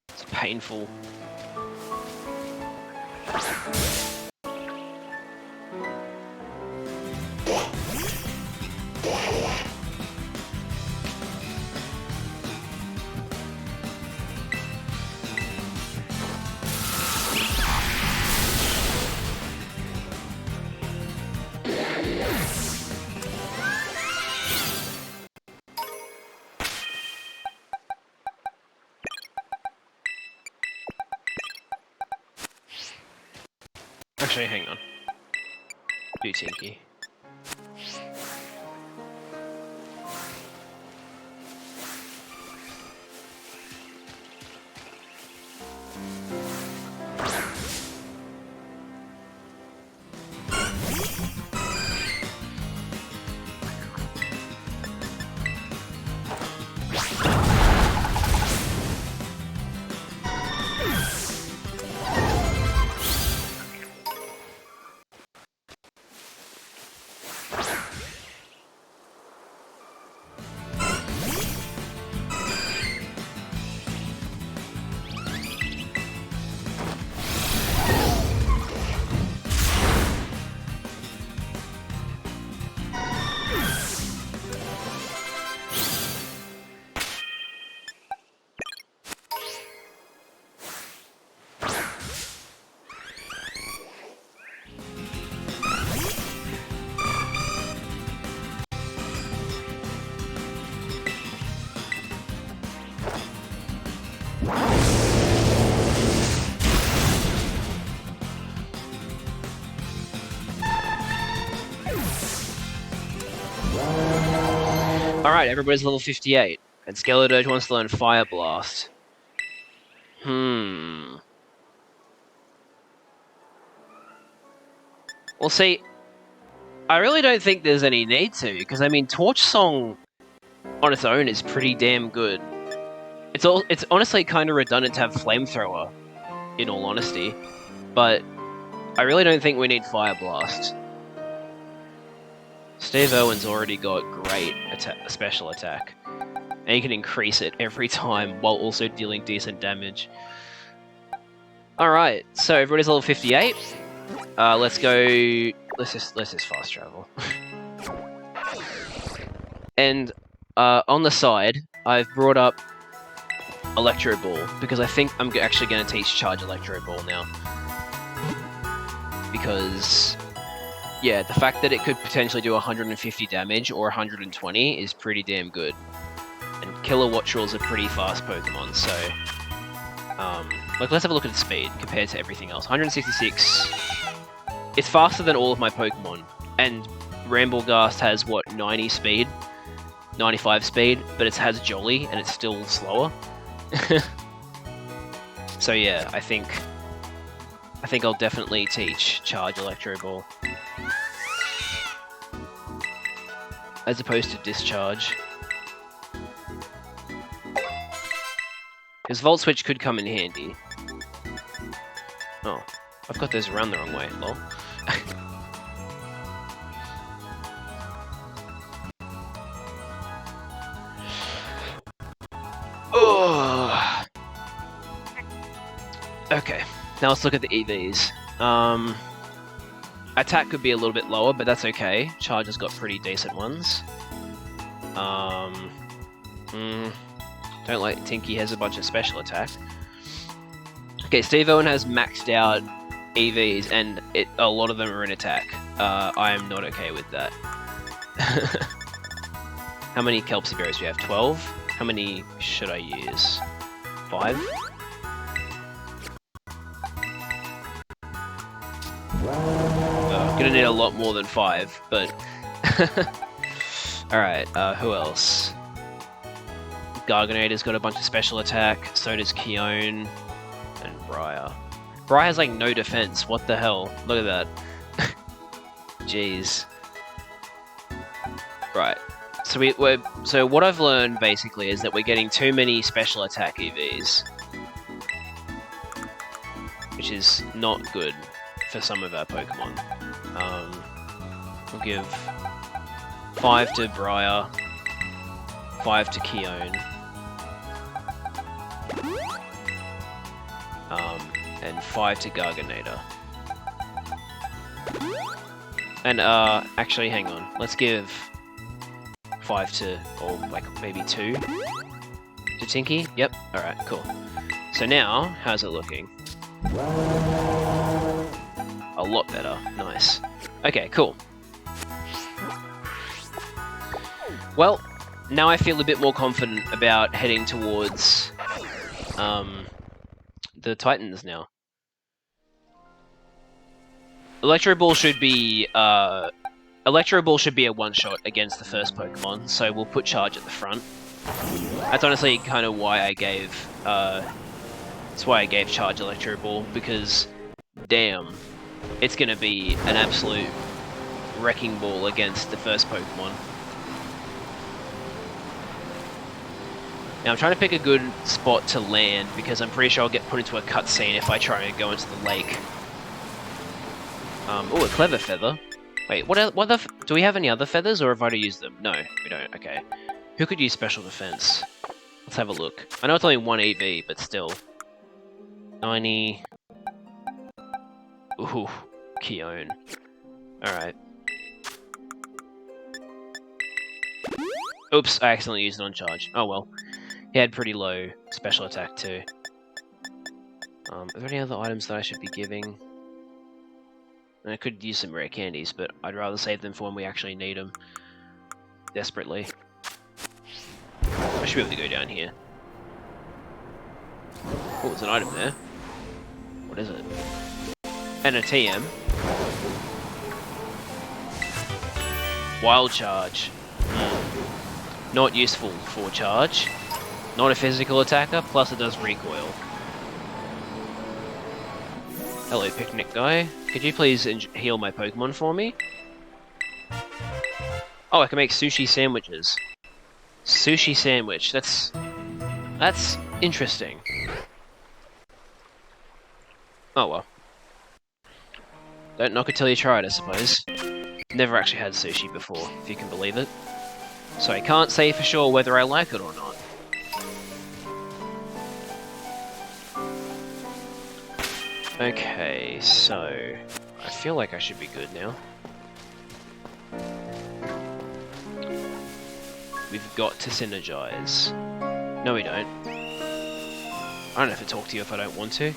Speaker 1: It's painful. Actually, hang on. Do Tinky. Alright, everybody's level 58, and Skeledirge wants to learn Fire Blast. Well, see, I really don't think there's any need to, because I mean, Torch Song on its own is pretty damn good. It's honestly kind of redundant to have Flamethrower, in all honesty, but I really don't think we need Fire Blast. Steve Irwin's already got great special attack, and he can increase it every time while also dealing decent damage. Alright, so everybody's level 58. Let's go. Let's just fast travel. And on the side, I've brought up Electro Ball because I think I'm actually going to teach Charge Electro Ball now. Because yeah, the fact that it could potentially do 150 damage or 120 is pretty damn good. And Killer Wattrel's a pretty fast Pokemon, so like let's have a look at its speed compared to everything else. 166. It's faster than all of my Pokemon, and Ramblegast has what, 90 speed, 95 speed, but it has Jolly and it's still slower. So yeah, I think I'll definitely teach Charge Electro Ball as opposed to Discharge. Because Volt Switch could come in handy. Oh, I've got those around the wrong way, lol. Oh. Okay, now let's look at the EVs. Attack could be a little bit lower, but that's okay. Charge has got pretty decent ones. Don't like Tinky has a bunch of special attack. Okay, Steve Owen has maxed out EVs, and a lot of them are in attack. I am not okay with that. How many Kelpsy Berries do you have? 12? How many should I use? 5? Gonna need a lot more than 5, but... Alright, who else? Garganator's got a bunch of special attack, so does Keone, and Briar. Briar has like no defense, what the hell? Look at that. Jeez. Right. So what I've learned basically is that we're getting too many special attack EVs, which is not good for some of our Pokemon. We'll give 5 to Briar, 5 to Keone, and 5 to Garganator. And actually, hang on. Let's give 5 to, or like maybe 2 to Tinky. Yep. All right. Cool. So now, how's it looking? A lot better. Nice. Okay. Cool. Well, now I feel a bit more confident about heading towards the Titans now. Electro Ball should be a one-shot against the first Pokemon, so we'll put Charge at the front. That's honestly kind of why I gave Charge Electro Ball, because damn, it's gonna be an absolute wrecking ball against the first Pokemon. Now I'm trying to pick a good spot to land, because I'm pretty sure I'll get put into a cutscene if I try and go into the lake. Oh, a Clever Feather. Wait, do we have any other feathers, or have I already used them? No, we don't. Okay. Who could use Special Defense? Let's have a look. I know it's only 1 EV, but still. 90... Ooh, Keone. Alright. Oops, I accidentally used it on Charge. Oh well. He had pretty low special attack too. Are there any other items that I should be giving? I could use some rare candies, but I'd rather save them for when we actually need them. Desperately. I should be able to go down here. Oh, there's an item there. What is it? And a TM. Wild Charge. Not useful for Charge. Not a physical attacker, plus it does recoil. Hello, picnic guy. Could you please heal my Pokemon for me? Oh, I can make sushi sandwiches. Sushi sandwich. That's interesting. Oh well. Don't knock it till you try it, I suppose. Never actually had sushi before, if you can believe it. So I can't say for sure whether I like it or not. Okay, so I feel like I should be good now. We've got to synergize. No, we don't. I don't have to talk to you if I don't want to.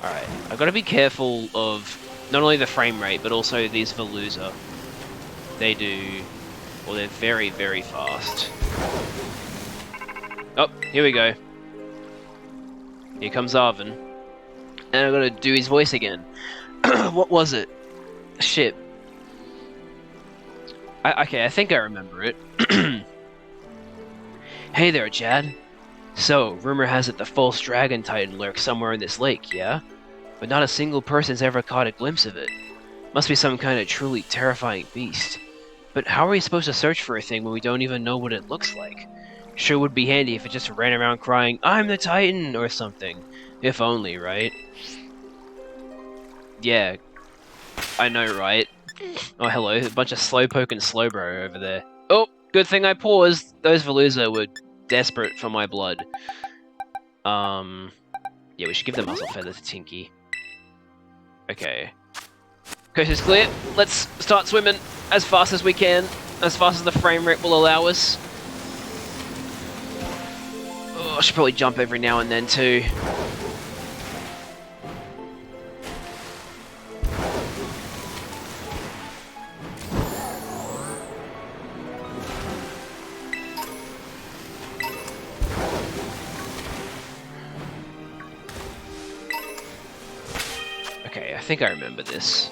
Speaker 1: Alright, I've got to be careful of not only the frame rate, but also these Veluza. They're very, very fast. Oh, here we go. Here comes Arvin. And I've got to do his voice again. What was it? Shit. Okay, I think I remember it. Hey there, Chad. So, rumor has it the false dragon titan lurks somewhere in this lake, yeah? But not a single person's ever caught a glimpse of it. Must be some kind of truly terrifying beast. But how are we supposed to search for a thing when we don't even know what it looks like? Sure would be handy if it just ran around crying, "I'm the Titan!" or something. If only, right? Yeah. I know, right? Oh, hello. A bunch of Slowpoke and Slowbro over there. Oh, good thing I paused. Those Veluza were desperate for my blood. Yeah, we should give the Muscle Feather to Tinky. Okay. Coast is clear. Let's start swimming as fast as we can. As fast as the frame rate will allow us. Oh, I should probably jump every now and then too. Okay, I think I remember this.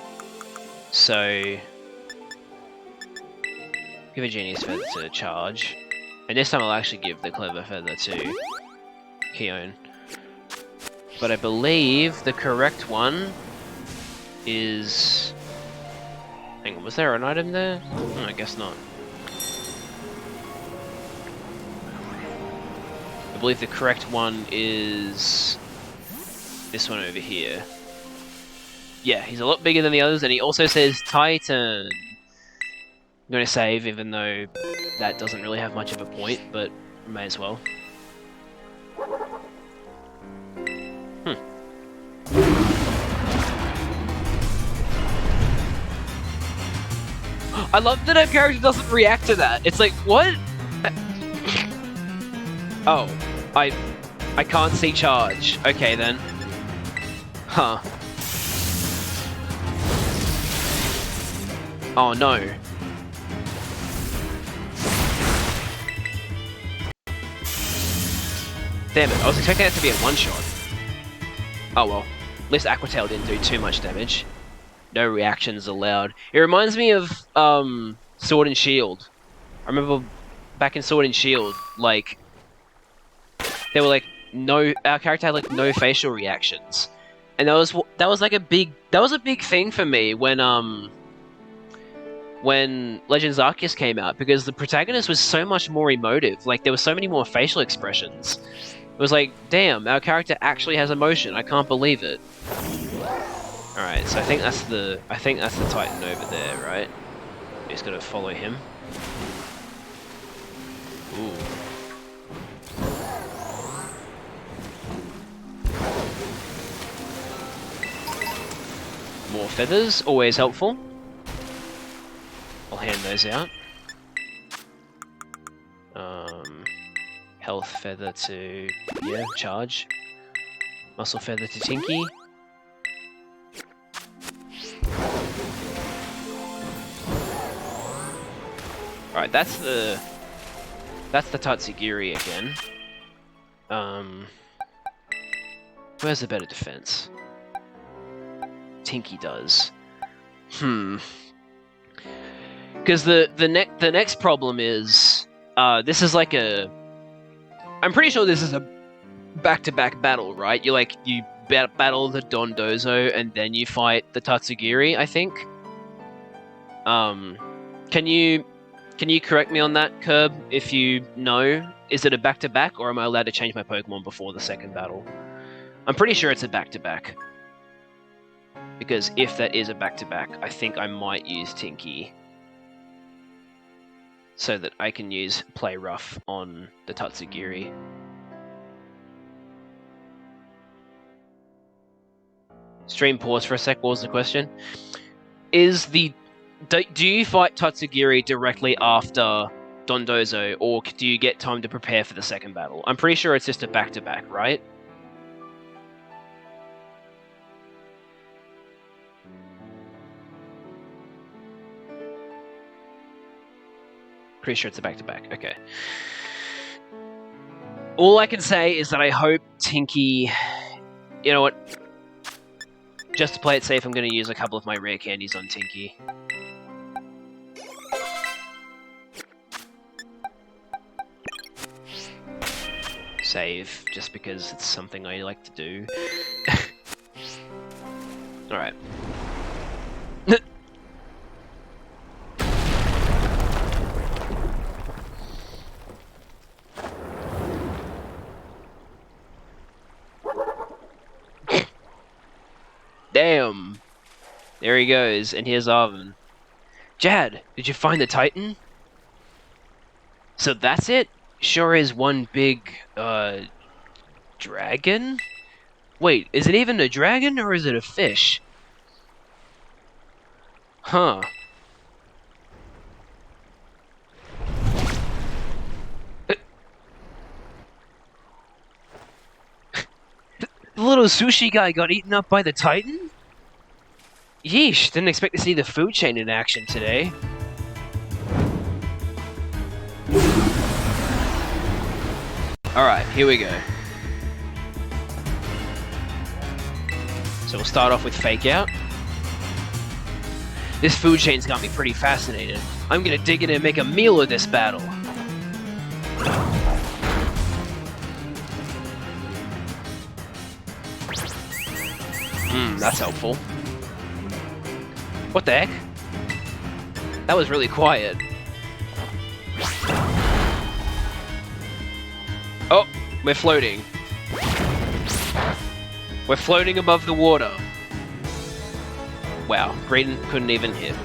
Speaker 1: So, give a Genius Feather to Charge. And this time I'll actually give the Clever Feather to Keone. But I believe the correct one is... Hang on, was there an item there? I guess not. I believe the correct one is... this one over here. Yeah, he's a lot bigger than the others, and he also says Titan. I'm going to save, even though that doesn't really have much of a point, but may as well. I love that our character doesn't react to that. It's like, what? Oh, I can't see Charge. Okay then. Huh. Oh no. Damn it, I was expecting that to be a one-shot. Oh well. least Aqua Tail didn't do too much damage. No reactions allowed. It reminds me of Sword and Shield. I remember back in Sword and Shield, like there were like our character had like no facial reactions, and that was like a big thing for me when Legends Arceus came out, because the protagonist was so much more emotive. Like there were so many more facial expressions. It was like, damn, our character actually has emotion. I can't believe it. All right, so I think that's the Titan over there, right? Just gotta follow him. Ooh. More feathers, always helpful. I'll hand those out. Health feather to, yeah, charge. Muscle feather to Tinky. Alright, that's the Tatsugiri again. Who has a better defense? Tinky does. Because the next problem is this is like a. I'm pretty sure this is a back-to-back battle, right? You battle the Dondozo and then you fight the Tatsugiri, I think. Can you correct me on that, Curb, if you know? Is it a back-to-back, or am I allowed to change my Pokemon before the second battle? I'm pretty sure it's a back-to-back. Because if that is a back-to-back, I think I might use Tinky. So that I can use Play Rough on the Tatsugiri. Stream pause for a sec, what was the question? Do you fight Tatsugiri directly after Dondozo, or do you get time to prepare for the second battle? I'm pretty sure it's just a back-to-back, right? Pretty sure it's a back-to-back, okay. All I can say is that I hope Tinky... You know what? Just to play it safe, I'm going to use a couple of my rare candies on Tinky. Save, just because it's something I like to do. Alright. Damn! There he goes, and here's Arvin. Jad, did you find the Titan? So that's it? Sure is one big, dragon? Wait, is it even a dragon, or is it a fish? Huh. The little sushi guy got eaten up by the Titan? Yeesh, didn't expect to see the food chain in action today. Alright, here we go. So we'll start off with Fake Out. This food chain's got me pretty fascinated. I'm gonna dig in and make a meal of this battle. That's helpful. What the heck? That was really quiet. Oh, we're floating. We're floating above the water. Wow, Green couldn't even hit.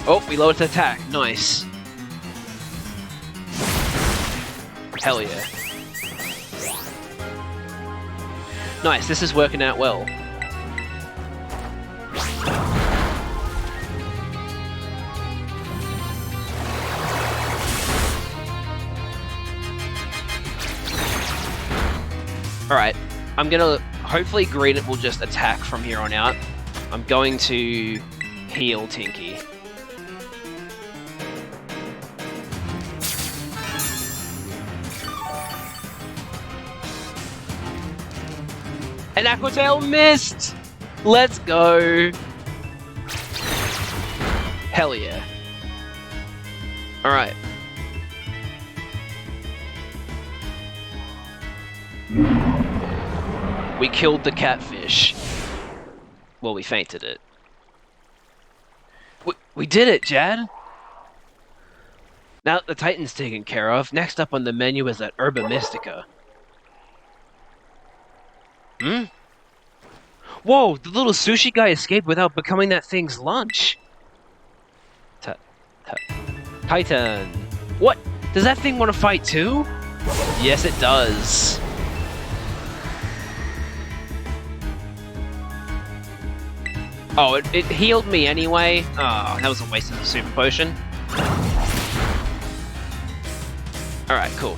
Speaker 1: Oh, we lowered the attack. Nice. Hell yeah. Nice, this is working out well. Alright, I'm gonna... Hopefully Green will just attack from here on out. I'm going to heal Tinky. An Aqua Tail missed! Let's go! Hell yeah. Alright. We killed the catfish. Well, we fainted it. We did it, Jad! Now that the Titan's taken care of, next up on the menu is that Herba Mystica. Hmm? Whoa, the little sushi guy escaped without becoming that thing's lunch. Titan. What? Does that thing want to fight too? Yes, it does. Oh, it healed me anyway. Oh, that was a waste of the super potion. Alright, cool.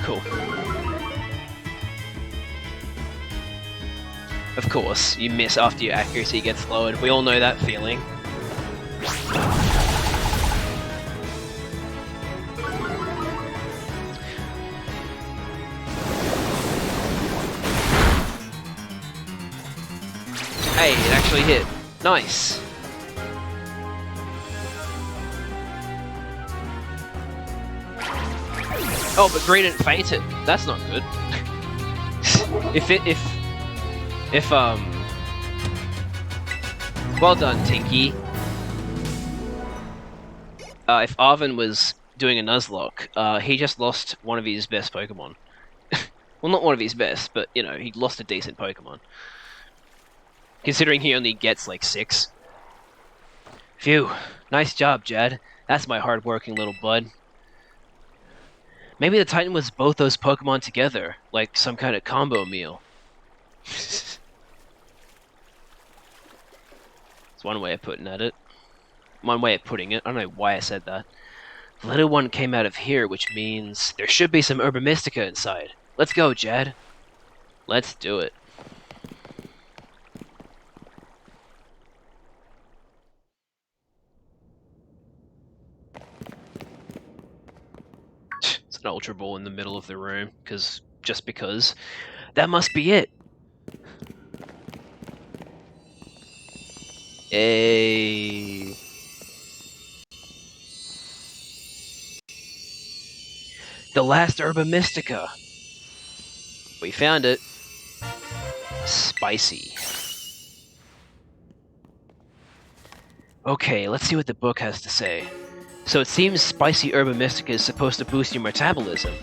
Speaker 1: Cool. Of course, you miss after your accuracy gets lowered. We all know that feeling. Hey, it actually hit. Nice. Oh, but Green didn't faint it. That's not good. Well done, Tinky. If Arvin was doing a Nuzlocke, he just lost one of his best Pokemon. Well, not one of his best, but, you know, he lost a decent Pokemon. Considering he only gets, like, 6. Phew. Nice job, Jad. That's my hard-working little bud. Maybe the Titan was both those Pokemon together, like some kind of combo meal. It's one way of putting it. One way of putting it. I don't know why I said that. The little one came out of here, which means there should be some Herba Mystica inside. Let's go, Jad. Let's do it. It's an Ultra Ball in the middle of the room, just because. That must be it. Hey. The last Herba Mystica. We found it. Spicy. Okay, let's see what the book has to say. So it seems spicy Herba Mystica is supposed to boost your metabolism.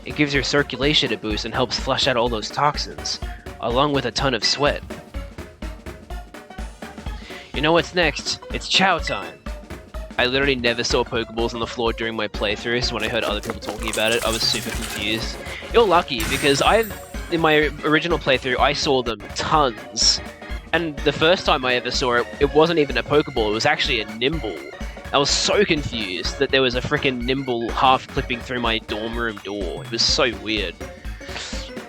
Speaker 1: It gives your circulation a boost and helps flush out all those toxins, along with a ton of sweat. You know what's next? It's chow time. I literally never saw Pokeballs on the floor during my playthroughs, so when I heard other people talking about it, I was super confused. You're lucky, because in my original playthrough, I saw them tons. And the first time I ever saw it, it wasn't even a Pokeball, it was actually a Nimble. I was so confused that there was a freaking Nimble half clipping through my dorm room door. It was so weird.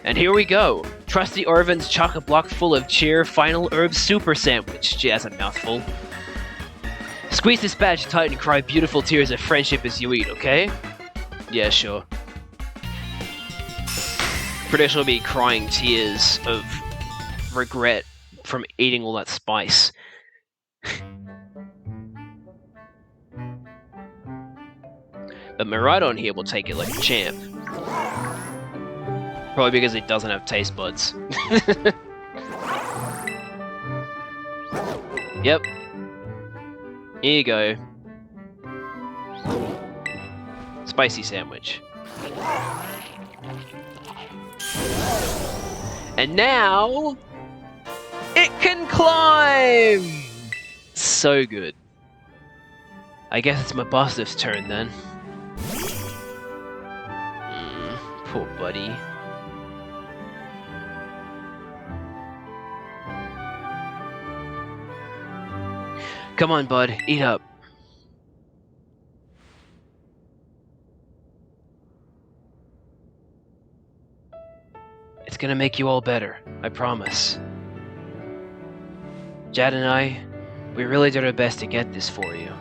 Speaker 1: And here we go. Trusty Orvin's chock-a-block full of cheer final herb super sandwich. Gee, that's a mouthful. Squeeze this badge tight and cry beautiful tears of friendship as you eat, okay? Yeah, sure. Pretty sure I'll be crying tears of regret from eating all that spice. But Miraidon here will take it like a champ. Probably because it doesn't have taste buds. Yep. Here you go. Spicy sandwich. And now... it can climb! So good. I guess it's my boss's turn then. Poor buddy. Come on, bud. Eat up. It's gonna make you all better, I promise. Jad and I, we really did our best to get this for you.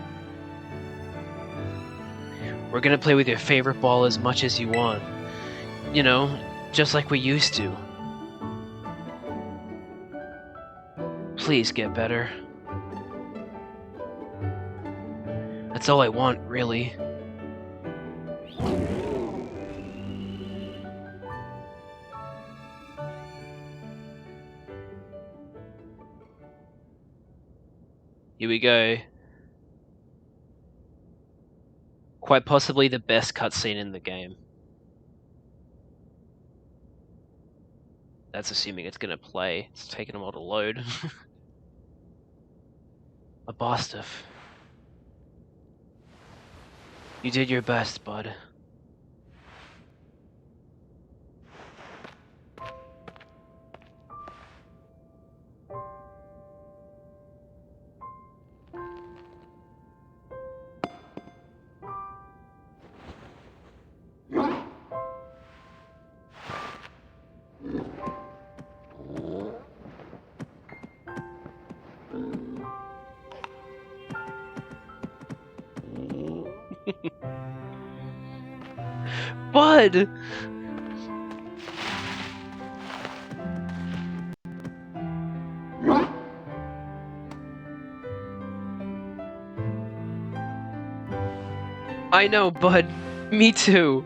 Speaker 1: We're gonna play with your favorite ball as much as you want. You know, just like we used to. Please get better. That's all I want, really. Here we go. Quite possibly the best cutscene in the game. That's assuming it's gonna play. It's taking a while to load. A Bostaf. You did your best, bud. Bud! I know, Bud. Me too.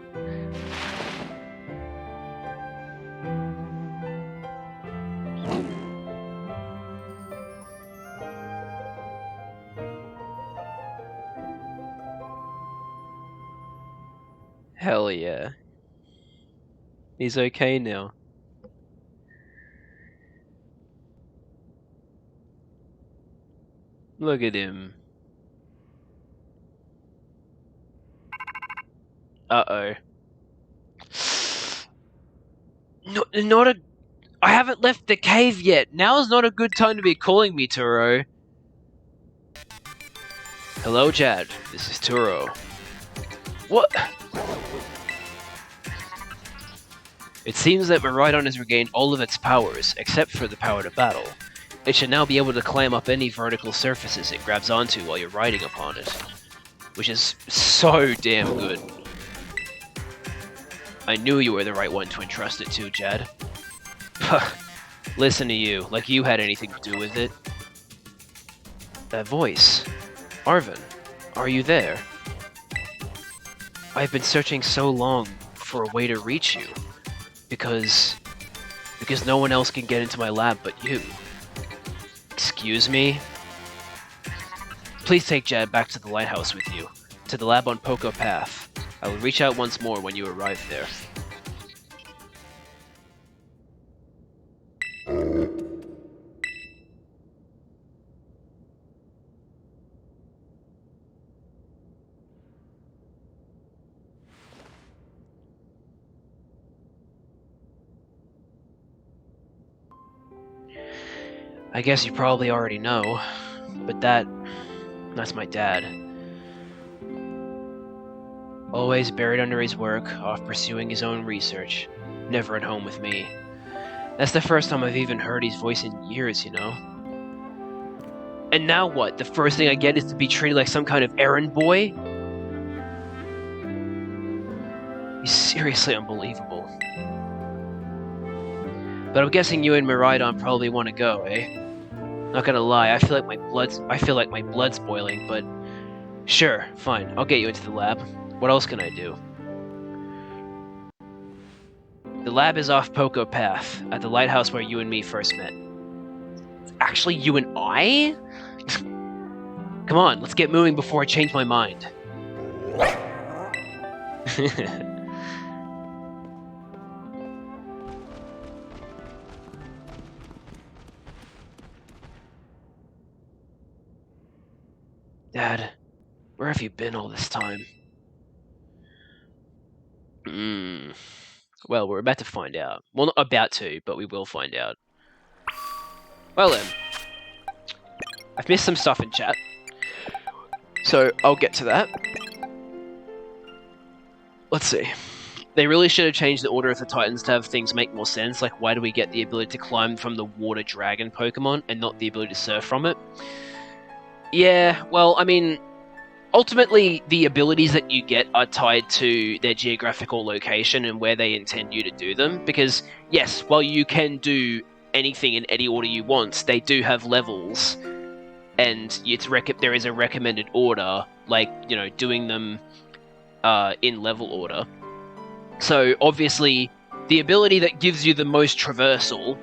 Speaker 1: Hell yeah. He's okay now. Look at him. Uh-oh. No, not a... I haven't left the cave yet. Now is not a good time to be calling me, Turo. Hello, Jad. This is Turo. What? It seems that Miraidon has regained all of its powers, except for the power to battle. It should now be able to climb up any vertical surfaces it grabs onto while you're riding upon it. Which is so damn good. I knew you were the right one to entrust it to, Jad. Listen to you, like you had anything to do with it. That voice. Arven, are you there? I've been searching so long for a way to reach you. Because no one else can get into my lab but you. Excuse me? Please take Jad back to the lighthouse with you, to the lab on Poco Path. I will reach out once more when you arrive there. I guess you probably already know, but that's my dad. Always buried under his work, off pursuing his own research, never at home with me. That's the first time I've even heard his voice in years, you know? And now what? The first thing I get is to be treated like some kind of errand boy? He's seriously unbelievable. But I'm guessing you and Miraidon probably want to go, eh? Not gonna lie, I feel like my blood's boiling, but sure, fine. I'll get you into the lab. What else can I do? The lab is off Poco Path, at the lighthouse where you and me first met. Actually, you and I? Come on, let's get moving before I change my mind. Dad, where have you been all this time? Well, we're about to find out. Well, not about to, but we will find out. Well then. I've missed some stuff in chat. So, I'll get to that. Let's see. They really should have changed the order of the Titans to have things make more sense. Like, why do we get the ability to climb from the water dragon Pokemon and not the ability to surf from it? Yeah, well, I mean, ultimately, the abilities that you get are tied to their geographical location and where they intend you to do them. Because, yes, while you can do anything in any order you want, they do have levels, and there is a recommended order, like, you know, doing them in level order. So, obviously, the ability that gives you the most traversal,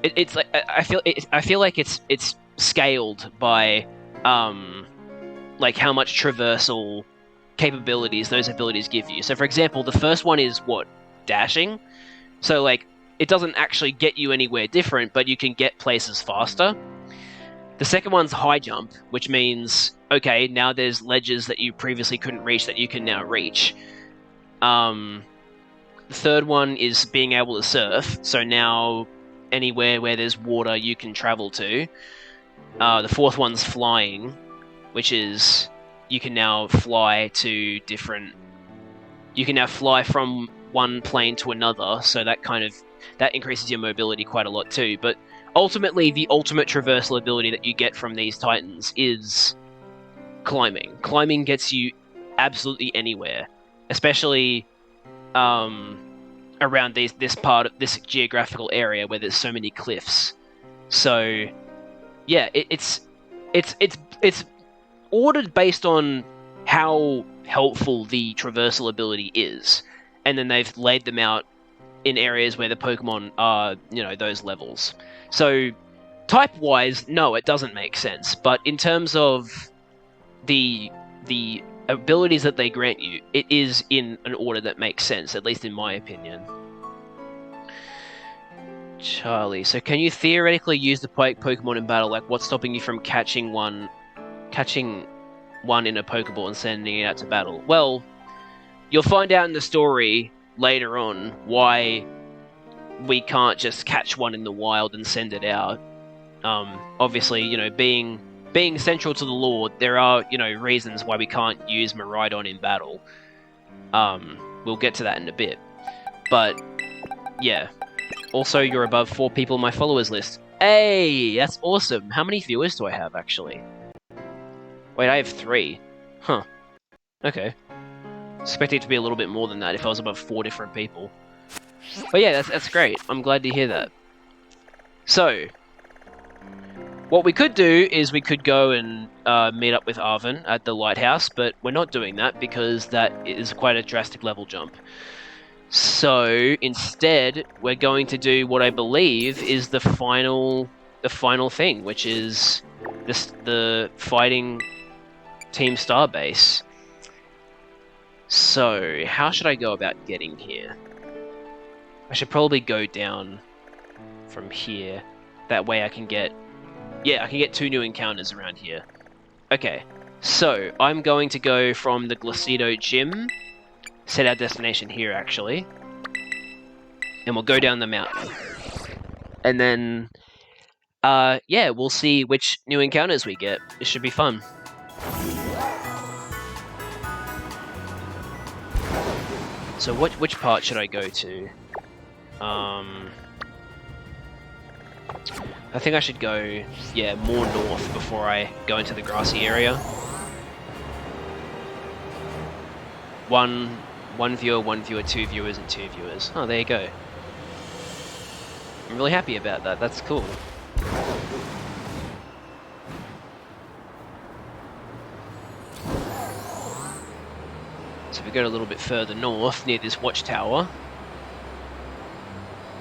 Speaker 1: it's like I feel like it's scaled by like how much traversal capabilities those abilities give you. So, for example, the first one is what? Dashing. So, like, it doesn't actually get you anywhere different, but you can get places faster. The second one's high jump, which means, okay, now there's ledges that you previously couldn't reach that you can now reach. The third one is being able to surf, so now anywhere where there's water you can travel to. The fourth one's flying, which is you can now fly to different... You can now fly from one plane to another, so that increases your mobility quite a lot too. But ultimately, the ultimate traversal ability that you get from these Titans is climbing. Climbing gets you absolutely anywhere, especially around this geographical area where there's so many cliffs. So, yeah, it's ordered based on how helpful the traversal ability is, and then they've laid them out in areas where the Pokemon are, you know, those levels. So, type-wise, no, it doesn't make sense. But in terms of the abilities that they grant you, it is in an order that makes sense, at least in my opinion. Charlie, so can you theoretically use the Pokemon in battle? Like, what's stopping you from catching one in a Pokeball and sending it out to battle? Well, you'll find out in the story later on why we can't just catch one in the wild and send it out. Obviously, you know, being central to the lore, there are, you know, reasons why we can't use Miraidon in battle. We'll get to that in a bit. But, yeah. Also, you're above 4 people on my followers list. Hey, that's awesome. How many viewers do I have, actually? Wait, I have 3. Huh. Okay. Expecting it to be a little bit more than that if I was above 4 different people. But yeah, that's great. I'm glad to hear that. So, what we could do is we could go and meet up with Arvin at the lighthouse, but we're not doing that because that is quite a drastic level jump. So, instead, we're going to do what I believe is the final thing, which is the fighting Team Starbase. So, how should I go about getting here? I should probably go down from here. That way I can get... Yeah, I can get 2 new encounters around here. Okay, so I'm going to go from the Glacido Gym. Set our destination here, actually. And we'll go down the mountain. And then, yeah, we'll see which new encounters we get. It should be fun. So which part should I go to? I think I should go, yeah, more north before I go into the grassy area. One viewer, 2 viewers, and 2 viewers. Oh, there you go. I'm really happy about that. That's cool. So if we go a little bit further north, near this watchtower,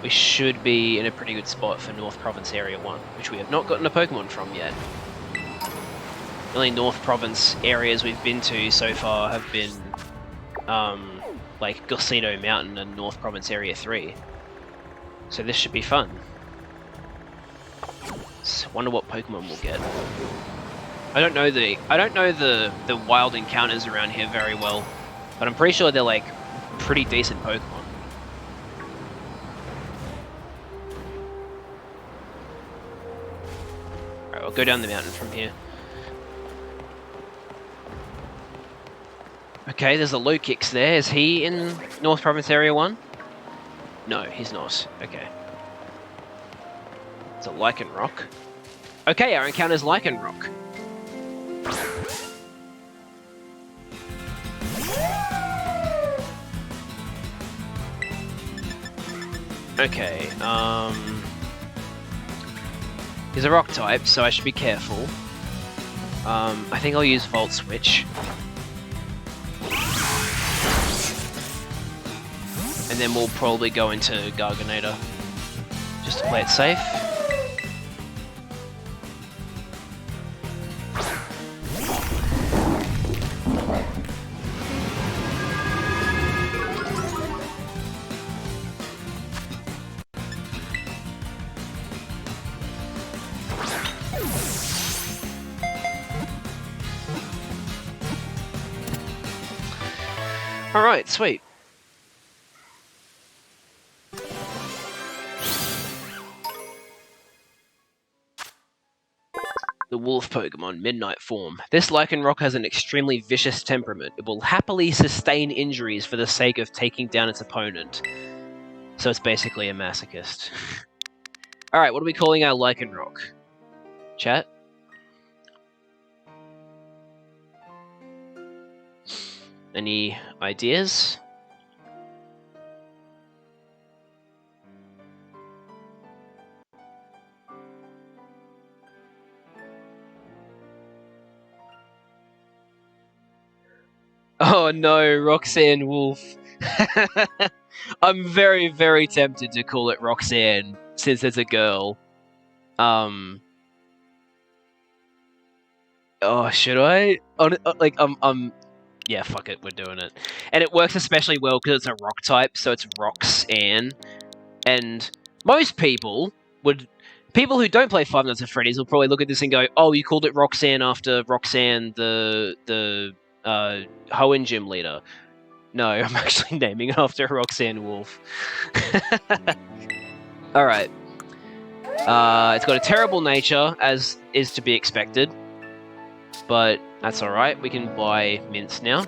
Speaker 1: we should be in a pretty good spot for North Province Area 1, which we have not gotten a Pokemon from yet. The only North Province areas we've been to so far have been, like Glacido Mountain and North Province Area 3. So this should be fun. So wonder what Pokemon we'll get. I don't know the wild encounters around here very well, but I'm pretty sure they're like pretty decent Pokemon. Alright, I'll go down the mountain from here. Okay, there's a low kicks there. Is he in North Province Area 1? No, he's not. Okay. It's a Lichen Rock. Okay, our encounter's Lichen Rock. Okay, he's a rock type, so I should be careful. I think I'll use Volt Switch. And then we'll probably go into Garganator, just to play it safe. Alright, sweet. The wolf Pokemon, Midnight Form. This Lycanroc has an extremely vicious temperament. It will happily sustain injuries for the sake of taking down its opponent. So it's basically a masochist. Alright, what are we calling our Lycanroc? Chat? Any ideas? Oh no, Roxanne Wolf. I'm very, very tempted to call it Roxanne, since it's a girl. Oh, should I? Yeah, fuck it, we're doing it. And it works especially well because it's a rock type, so it's Roxanne. And most people who don't play Five Nights at Freddy's will probably look at this and go, oh, you called it Roxanne after Roxanne, the Hoenn gym leader. No, I'm actually naming it after Roxanne Wolf. Alright. It's got a terrible nature, as is to be expected. But that's alright, we can buy mints now.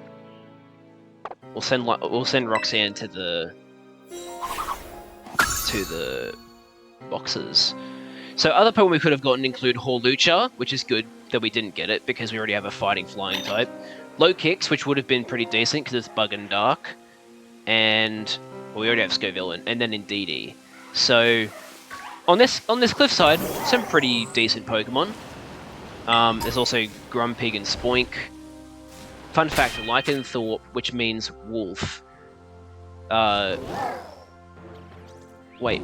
Speaker 1: We'll send Roxanne to the boxes. So other Pokemon we could have gotten include Hawlucha, which is good that we didn't get it because we already have a fighting flying type. Low Kicks, which would have been pretty decent because it's Bug and Dark. And well, we already have Scoville, and then Indeedee. So on this cliffside, some pretty decent Pokemon. There's also Grumpig and Spoink. Fun fact, Lycanthorpe, which means wolf. Wait.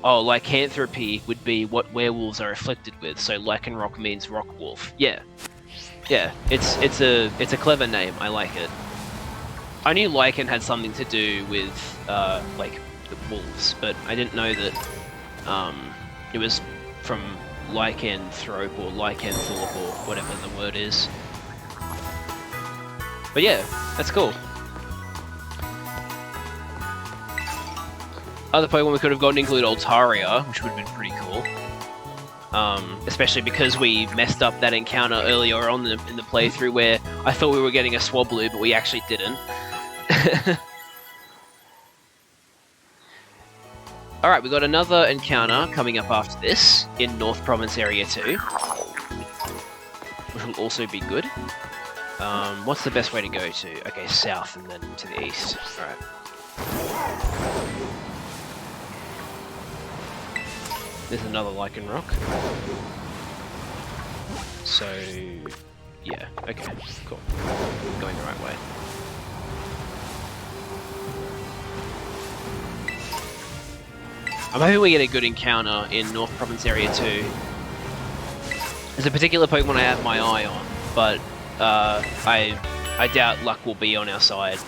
Speaker 1: Oh, lycanthropy would be what werewolves are afflicted with, so Lycanroc means rock wolf. Yeah. Yeah, it's a clever name, I like it. I knew Lycan had something to do with, like, the wolves, but I didn't know that, it was from lycanthrope or lycanthorpe or whatever the word is. But yeah, that's cool. Other Pokemon we could have gotten include Altaria, which would have been pretty cool. Especially because we messed up that encounter earlier on in the playthrough where I thought we were getting a Swablu, but we actually didn't. Alright, we got another encounter coming up after this in North Province Area 2, which will also be good. What's the best way to go to? Okay, south and then to the east. Alright. There's another Lycanroc. So, yeah, okay, cool. Going the right way. I'm hoping we get a good encounter in North Province Area 2. There's a particular Pokemon I have my eye on, but I doubt luck will be on our side.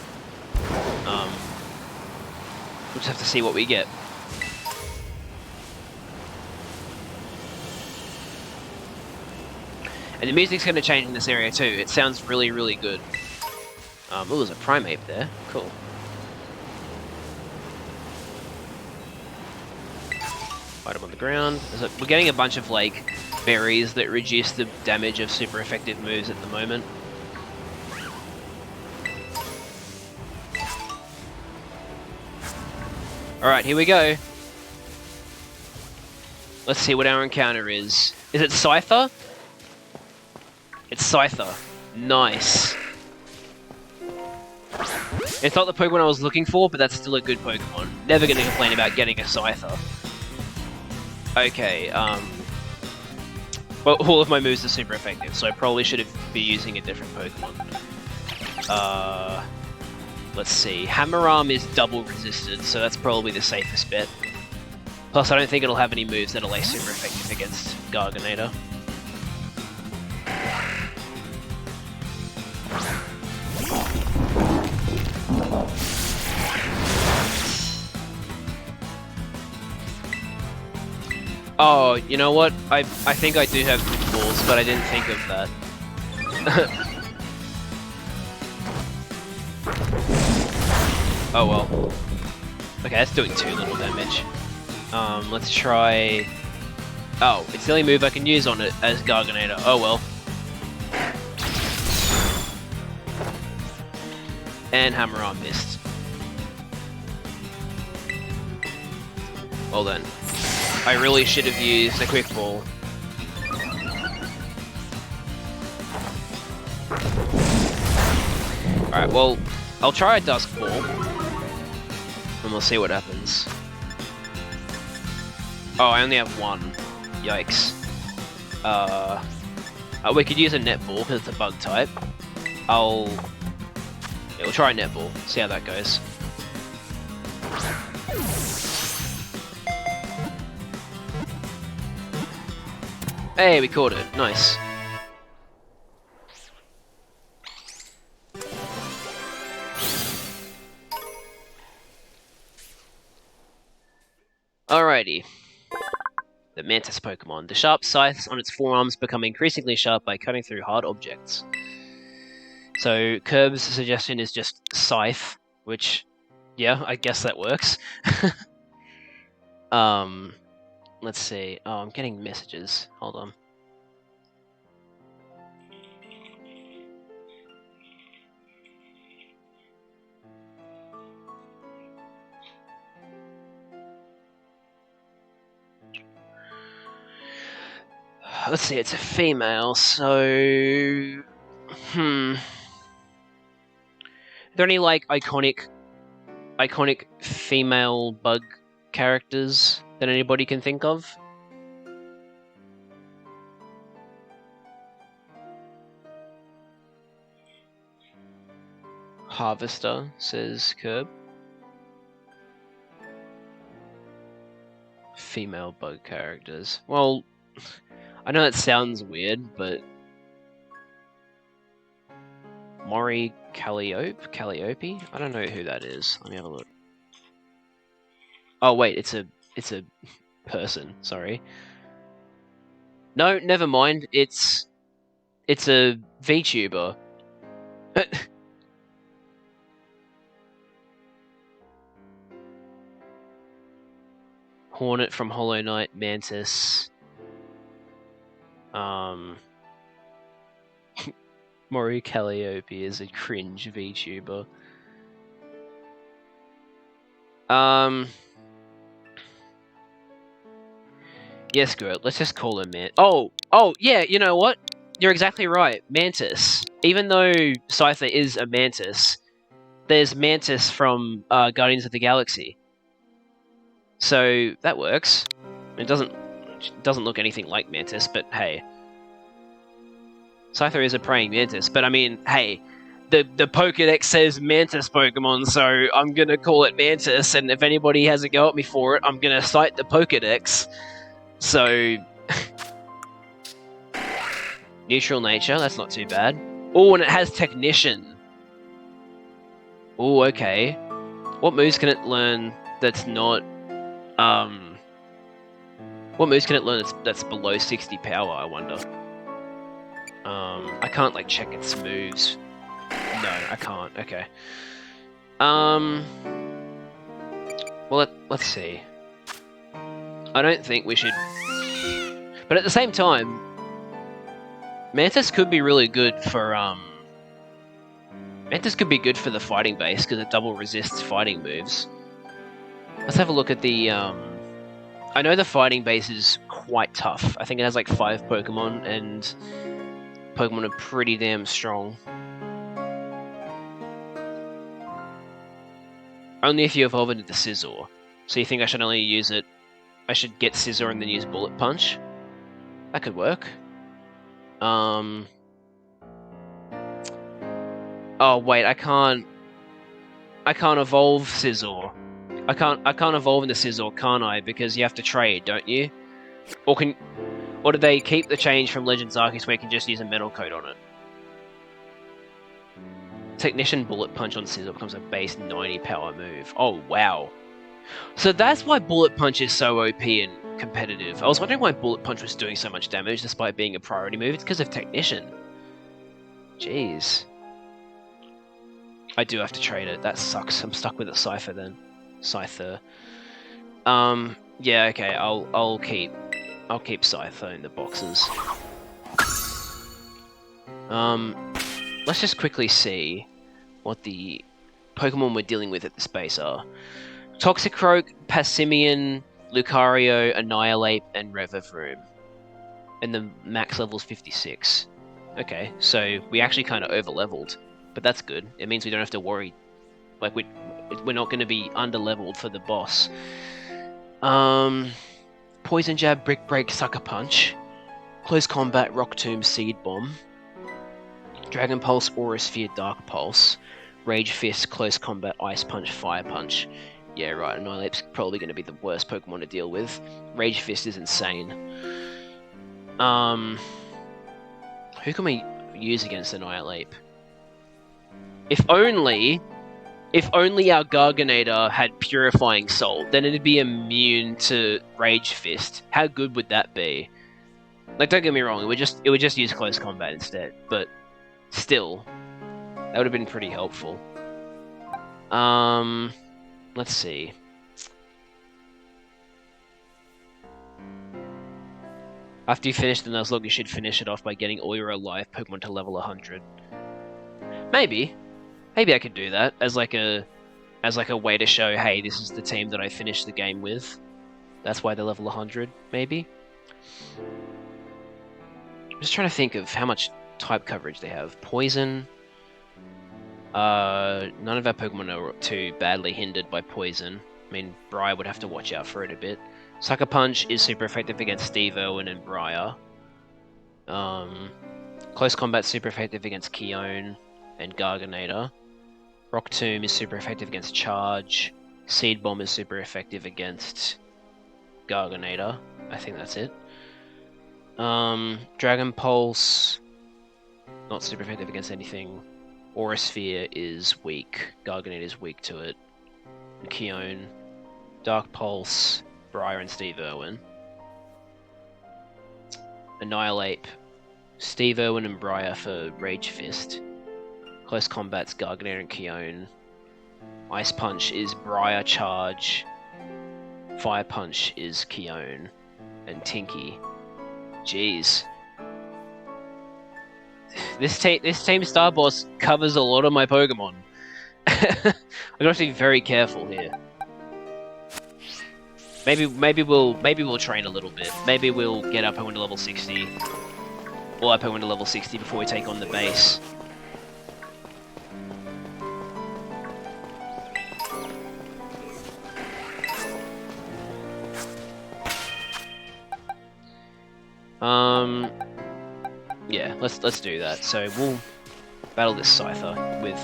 Speaker 1: We'll just have to see what we get. And the music's going to change in this area too. It sounds really, really good. Oh, there's a Primeape there. Cool. Item on the ground. We're getting a bunch of, like, berries that reduce the damage of super effective moves at the moment. Alright, here we go. Let's see what our encounter is. Is it Scyther? It's Scyther. Nice. It's not the Pokemon I was looking for, but that's still a good Pokemon. Never gonna complain about getting a Scyther. Okay, well, all of my moves are super effective, so I probably should be using a different Pokemon. Let's see. Hammer Arm is double resisted, so that's probably the safest bet. Plus, I don't think it'll have any moves that are like super effective against Garganata. Oh, you know what? I think I do have good balls, but I didn't think of that. Oh well. Okay, that's doing too little damage. Let's try... Oh, it's the only move I can use on it as Garganata. Oh well. And Hammer Arm missed. Well then. I really should have used a Quick Ball. Alright, well, I'll try a Dusk Ball. And we'll see what happens. Oh, I only have one. Yikes. We could use a Netball because it's a bug type. We'll try a Netball, see how that goes. Hey, we caught it. Nice. Alrighty. The Mantis Pokemon. The sharp scythes on its forearms become increasingly sharp by cutting through hard objects. So, Curb's suggestion is just Scythe, which, yeah, I guess that works. Let's see. Oh, I'm getting messages. Hold on. Let's see, it's a female, so... Are there any, like, iconic female bug characters that anybody can think of? Harvester, says Curb. Female bug characters. Well, I know that sounds weird, but... Mori Calliope? I don't know who that is. Let me have a look. Oh wait, it's a person, sorry. No, never mind. It's a VTuber. Hornet from Hollow Knight, Mantis. Mori Calliope is a cringe VTuber. Yes, Gert, let's just call him Oh, yeah, you know what? You're exactly right. Mantis. Even though Scyther is a Mantis, there's Mantis from Guardians of the Galaxy. So, that works. It doesn't look anything like Mantis, but hey. Scyther is a praying Mantis, but I mean, hey, the Pokédex says Mantis Pokemon, so I'm gonna call it Mantis, and if anybody has a go at me for it, I'm gonna cite the Pokédex. So... Neutral nature, that's not too bad. Oh, and it has Technician. Oh, okay. What moves can it learn that's not... What moves can it learn that's below 60 power, I wonder? I can't, like, check its moves. No, I can't. Okay. Well, let's see. I don't think we should... But at the same time, Mantis could be really good for, Mantis could be good for the fighting base, because it double resists fighting moves. Let's have a look at the, I know the fighting base is quite tough. I think it has like 5 Pokemon, and Pokemon are pretty damn strong. Only if you evolve into the Scizor. So you think I should only use it... I should get Scizor and then use Bullet Punch? That could work. Oh wait, I can't evolve Scizor. I can't evolve into Scizor, can't I? Because you have to trade, don't you? Or do they keep the change from Legends Arceus where you can just use a Metal Coat on it? Technician Bullet Punch on Scizor becomes a base 90 power move. Oh wow. So that's why Bullet Punch is so OP and competitive. I was wondering why Bullet Punch was doing so much damage despite being a priority move. It's because of Technician. Jeez. I do have to trade it. That sucks. I'm stuck with a Scyther then. Scyther. Yeah, okay. I'll keep Scyther in the boxes. Let's just quickly see what the Pokemon we're dealing with at this base are. Toxicroak, Passimian, Lucario, Annihilate, and Revavroom. And the max level's 56. Okay, so we actually kind of over-leveled. But that's good. It means we don't have to worry. Like, we're not going to be under-leveled for the boss. Poison Jab, Brick Break, Sucker Punch. Close Combat, Rock Tomb, Seed Bomb. Dragon Pulse, Aura Sphere, Dark Pulse. Rage Fist, Close Combat, Ice Punch, Fire Punch. Yeah, right, Annihilate's probably going to be the worst Pokemon to deal with. Rage Fist is insane. Who can we use against Annihilate? If only our Garganator had Purifying Salt, then it'd be immune to Rage Fist. How good would that be? Like, don't get me wrong, it would just use Close Combat instead, but still, that would have been pretty helpful. Let's see. After you finish the Nuzlocke, you should finish it off by getting all your alive Pokemon to level 100. Maybe I could do that as like a way to show, hey, this is the team that I finished the game with. That's why they're level 100, maybe? I'm just trying to think of how much type coverage they have. Poison. None of our Pokemon are too badly hindered by poison. I mean, Briar would have to watch out for it a bit. Sucker Punch is super effective against Steve Irwin and Briar. Close Combat super effective against Keone and Garganator. Rock Tomb is super effective against Charge. Seed Bomb is super effective against Garganator. I think that's it. Dragon Pulse, not super effective against anything. Aura Sphere is weak. Garganator is weak to it. And Keone. Dark Pulse, Briar and Steve Irwin. Annihilate, Steve Irwin and Briar for Rage Fist. Close Combat's Garganator and Keone. Ice Punch is Briar Charge. Fire Punch is Keone. And Tinky. Jeez. This team Star Boss covers a lot of my Pokemon. I'm gonna have to be very careful here. Maybe we'll train a little bit. Maybe we'll get our Pokemon to level 60. Or our Pokemon to level 60 before we take on the base. Yeah, let's do that. So we'll battle this Scyther with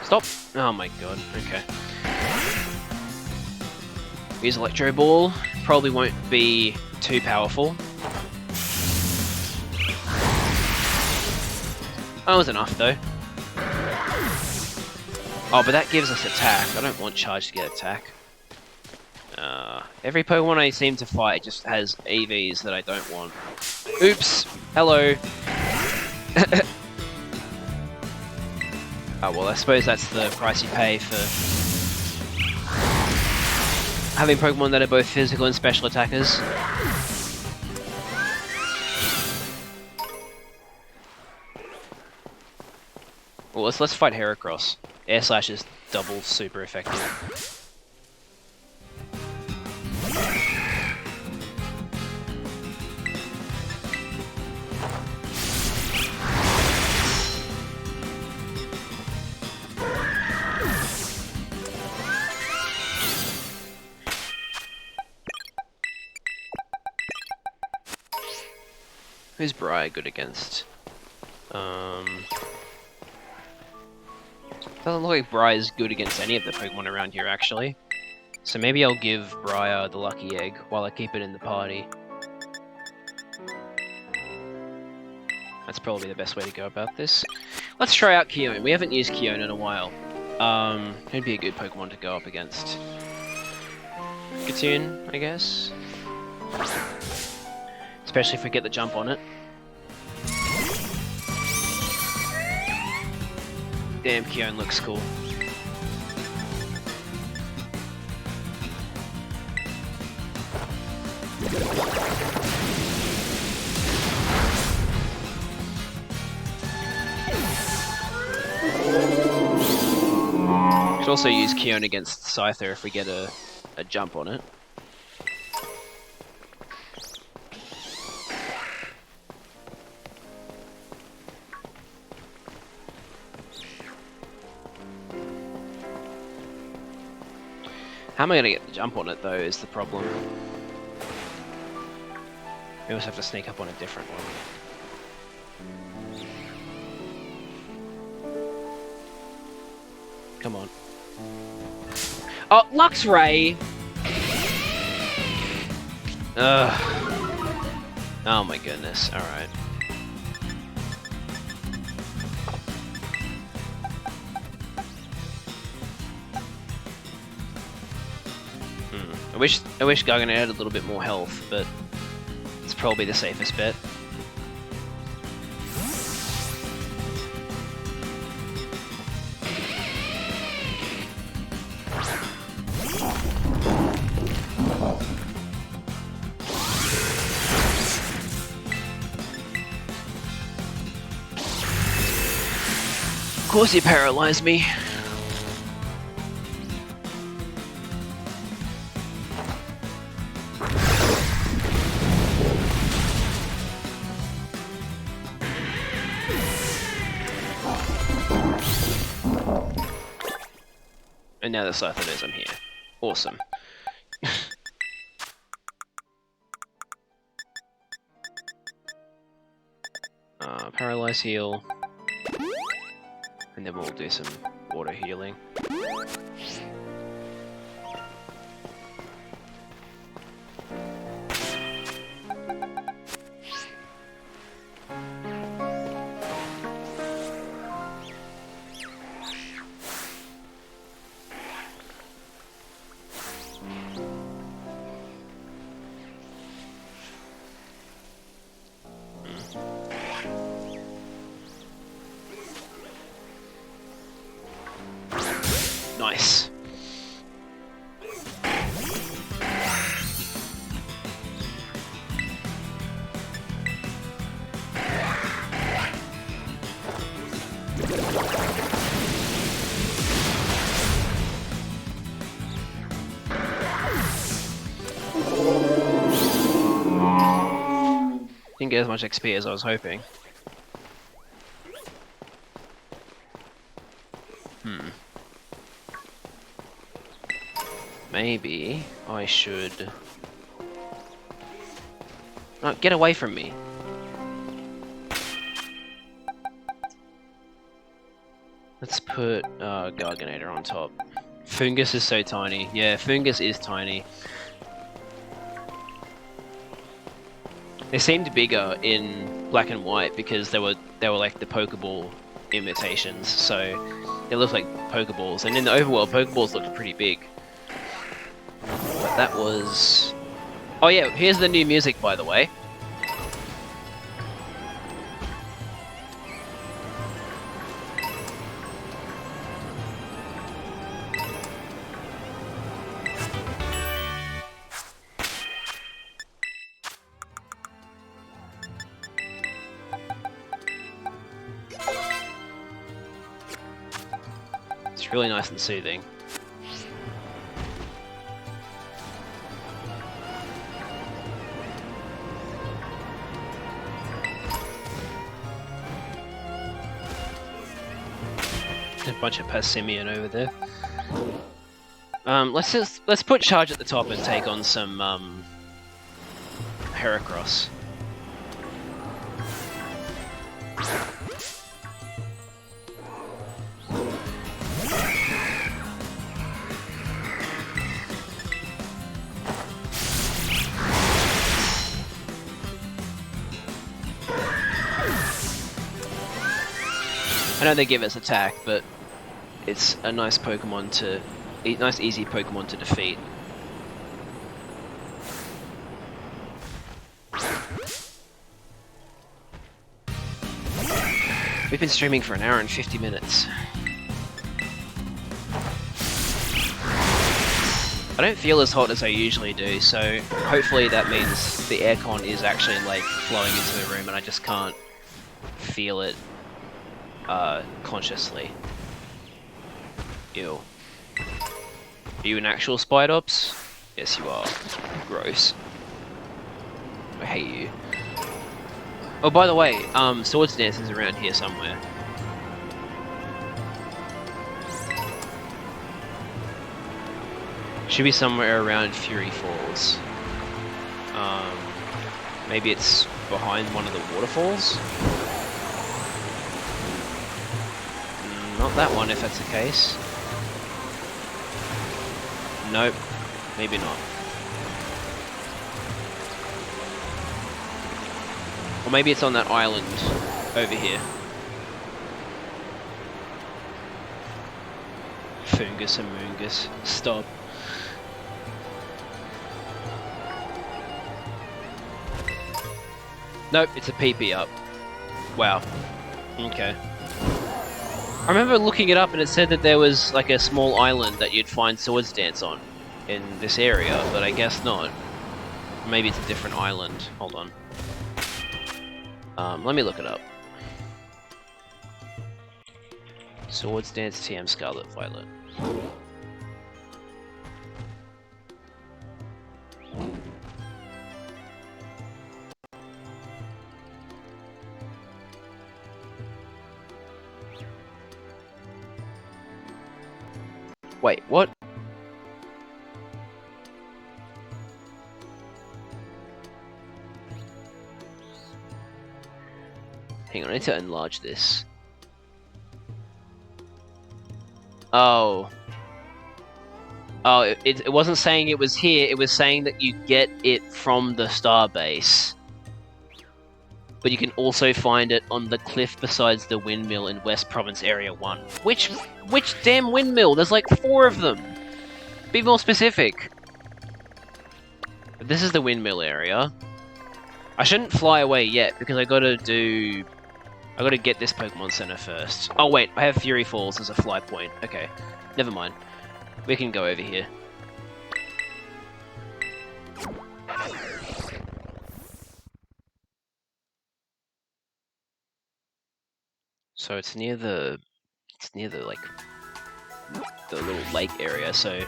Speaker 1: Stop! Oh my god, okay. Use Electro Ball. Probably won't be too powerful. That was enough though. Oh, but that gives us attack. I don't want Charge to get attack. Every Pokemon I seem to fight just has EVs that I don't want. Oops! Hello! Oh well, I suppose that's the price you pay for having Pokemon that are both physical and special attackers. Well, let's fight Heracross. Air Slash is double super effective. Who's Briar good against? Doesn't look like Briar's good against any of the Pokemon around here, actually. So maybe I'll give Briar the Lucky Egg while I keep it in the party. That's probably the best way to go about this. Let's try out Keone. We haven't used Keone in a while. Who'd be a good Pokemon to go up against? Gatune, I guess? Especially if we get the jump on it. Damn, Keone looks cool. Could also use Keone against Scyther if we get a jump on it. How am I going to get the jump on it, though, is the problem. We also have to sneak up on a different one. Come on. Oh, Luxray! Ugh. Oh my goodness, alright. I wish Garganade had a little bit more health, but it's probably the safest bet. Of course he paralyzed me. And now the Scyther knows I'm here. Awesome. Paralyze heal. And then we'll do some water healing. Nice. Didn't get as much XP as I was hoping. Maybe I should... Oh, get away from me. Let's put Garganator on top. Fungus is so tiny. Yeah, Fungus is tiny. They seemed bigger in black and white because they were like the Pokeball imitations, so they looked like Pokeballs. And in the overworld, Pokeballs looked pretty big. But that was... Oh yeah, here's the new music, by the way. It's really nice and soothing. A bunch of Passimian over there. Let's put charge at the top and take on some Heracross. I know they give us attack, but it's a nice Pokemon to, nice easy Pokemon to defeat. We've been streaming for an hour and 50 minutes. I don't feel as hot as I usually do, so hopefully that means the aircon is actually like flowing into the room and I just can't feel it consciously. Ew. Are you an actual Spidops? Yes, you are. Gross. I hate you. Oh, by the way, Swords Dance is around here somewhere. Should be somewhere around Fury Falls. Maybe it's behind one of the waterfalls? Not that one, if that's the case. Nope, maybe not. Or maybe it's on that island over here. Fungus and Moongus, stop. Nope, it's a PP up. Wow. Okay. I remember looking it up and it said that there was like a small island that you'd find Swords Dance on in this area, but I guess not. Maybe it's a different island. Hold on. Let me look it up. Swords Dance TM Scarlet Violet. Wait, what? Hang on, I need to enlarge this. Oh. Oh, it wasn't saying it was here, it was saying that you get it from the starbase. But you can also find it on the cliff besides the windmill in West Province Area 1. Which damn windmill? There's like 4 of them! Be more specific! But this is the windmill area. I shouldn't fly away yet, because I gotta get this Pokemon Center first. Oh wait, I have Fury Falls as a fly point. Okay, never mind. We can go over here. So it's near the like the little lake area. So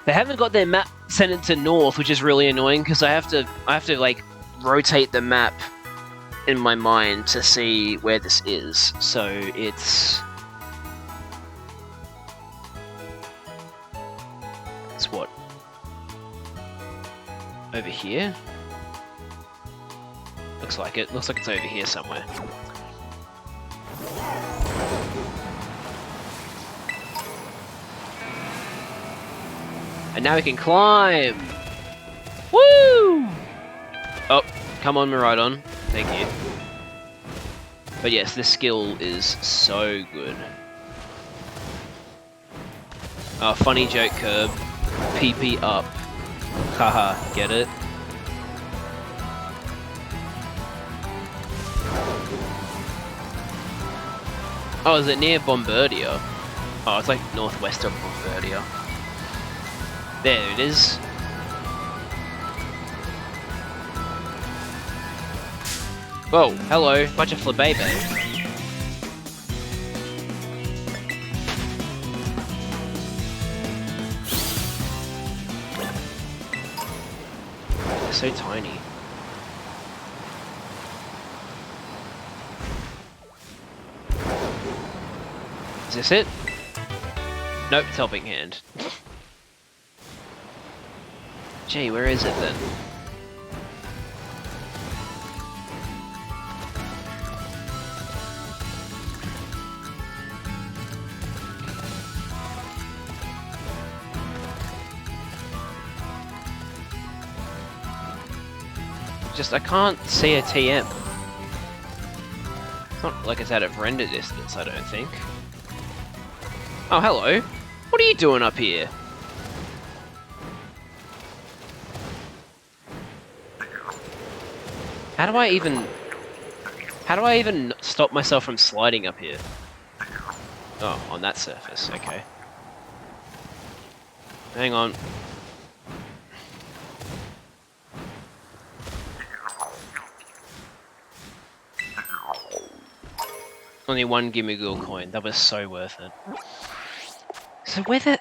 Speaker 1: they haven't got their map centered to north, which is really annoying because I have to like rotate the map in my mind to see where this is. So it's what? Over here? Looks like it. Looks like it's over here somewhere. And now we can climb! Woo! Oh, come on, Miraidon. Thank you. But yes, this skill is so good. Oh, funny joke, Curb. PP up. Haha, get it? Oh, is it near Bombardier? Oh, it's like northwest of Bombardier. There it is. Whoa, hello, bunch of Flabébé. They're so tiny. Is this it? Nope, it's Helping Hand. Gee, where is it then? Just, I can't see a TM. It's not like it's out of render distance, I don't think. Oh, hello. What are you doing up here? How do I even stop myself from sliding up here? Oh, on that surface, okay. Hang on. Only one Gimmighoul coin. That was so worth it. So with it...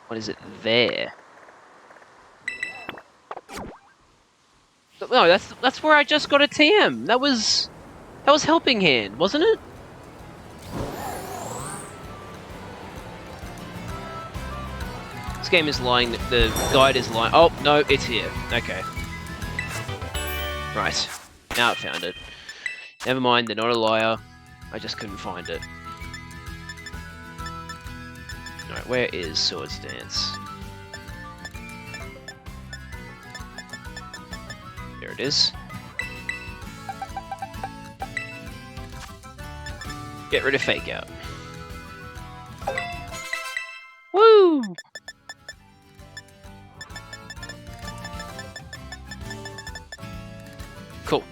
Speaker 1: What is it there? No, that's where I just got a TM. That was Helping Hand, wasn't it? This game is lying. The guide is lying. Oh no, it's here. Okay. Right. Now I found it. Never mind. They're not a liar. I just couldn't find it. Alright, where is Swords Dance? There it is. Get rid of Fake Out. Woo! Cool.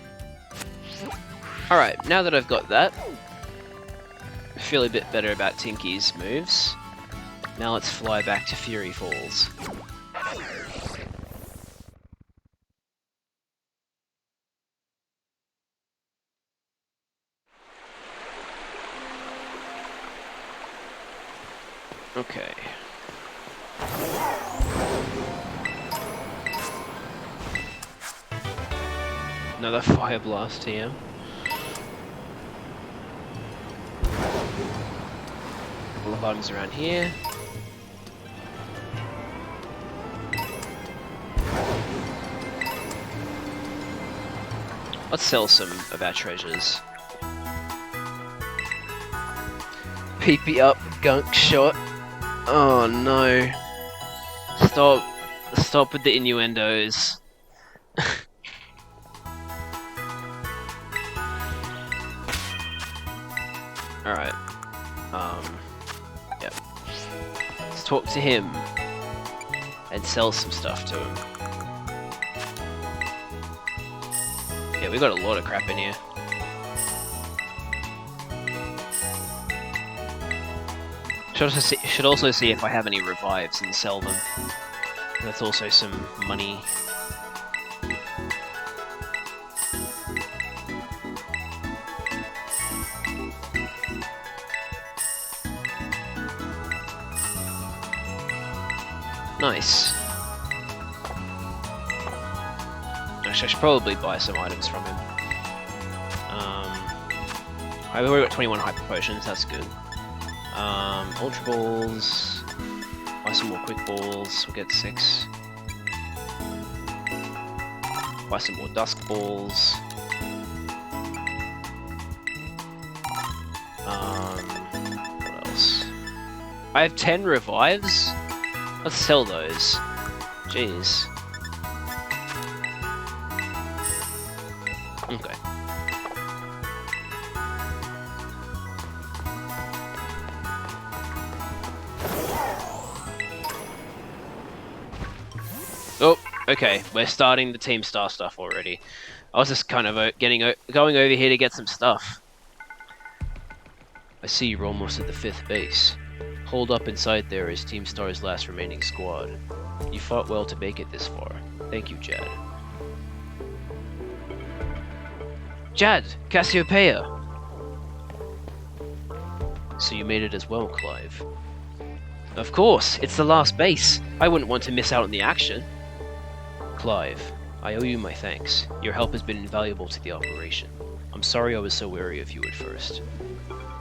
Speaker 1: Alright, now that I've got that, I feel a bit better about Tinky's moves. Now let's fly back to Fury Falls. Okay. Another Fire Blast TM. All the items around here. Let's sell some of our treasures. PP up, gunk shot. Oh no. Stop with the innuendos. Alright. Yep. Let's talk to him and sell some stuff to him. Yeah, we got a lot of crap in here. Should also see if I have any revives and sell them. That's also some money. Nice. Actually, I should probably buy some items from him. I've already got 21 Hyper Potions, that's good. Ultra Balls. Buy some more Quick Balls, we'll get 6. Buy some more Dusk Balls. What else? I have 10 revives? Let's sell those. Jeez. Okay. Oh, okay. We're starting the Team Star stuff already. I was just kind of going over here to get some stuff. I see you're almost at the 5th base. Holed up inside there is Team Star's last remaining squad. You fought well to make it this far. Thank you, Jad. Jad! Cassiopeia! So you made it as well, Clive. Of course, it's the last base. I wouldn't want to miss out on the action. Clive, I owe you my thanks. Your help has been invaluable to the operation. I'm sorry I was so wary of you at first.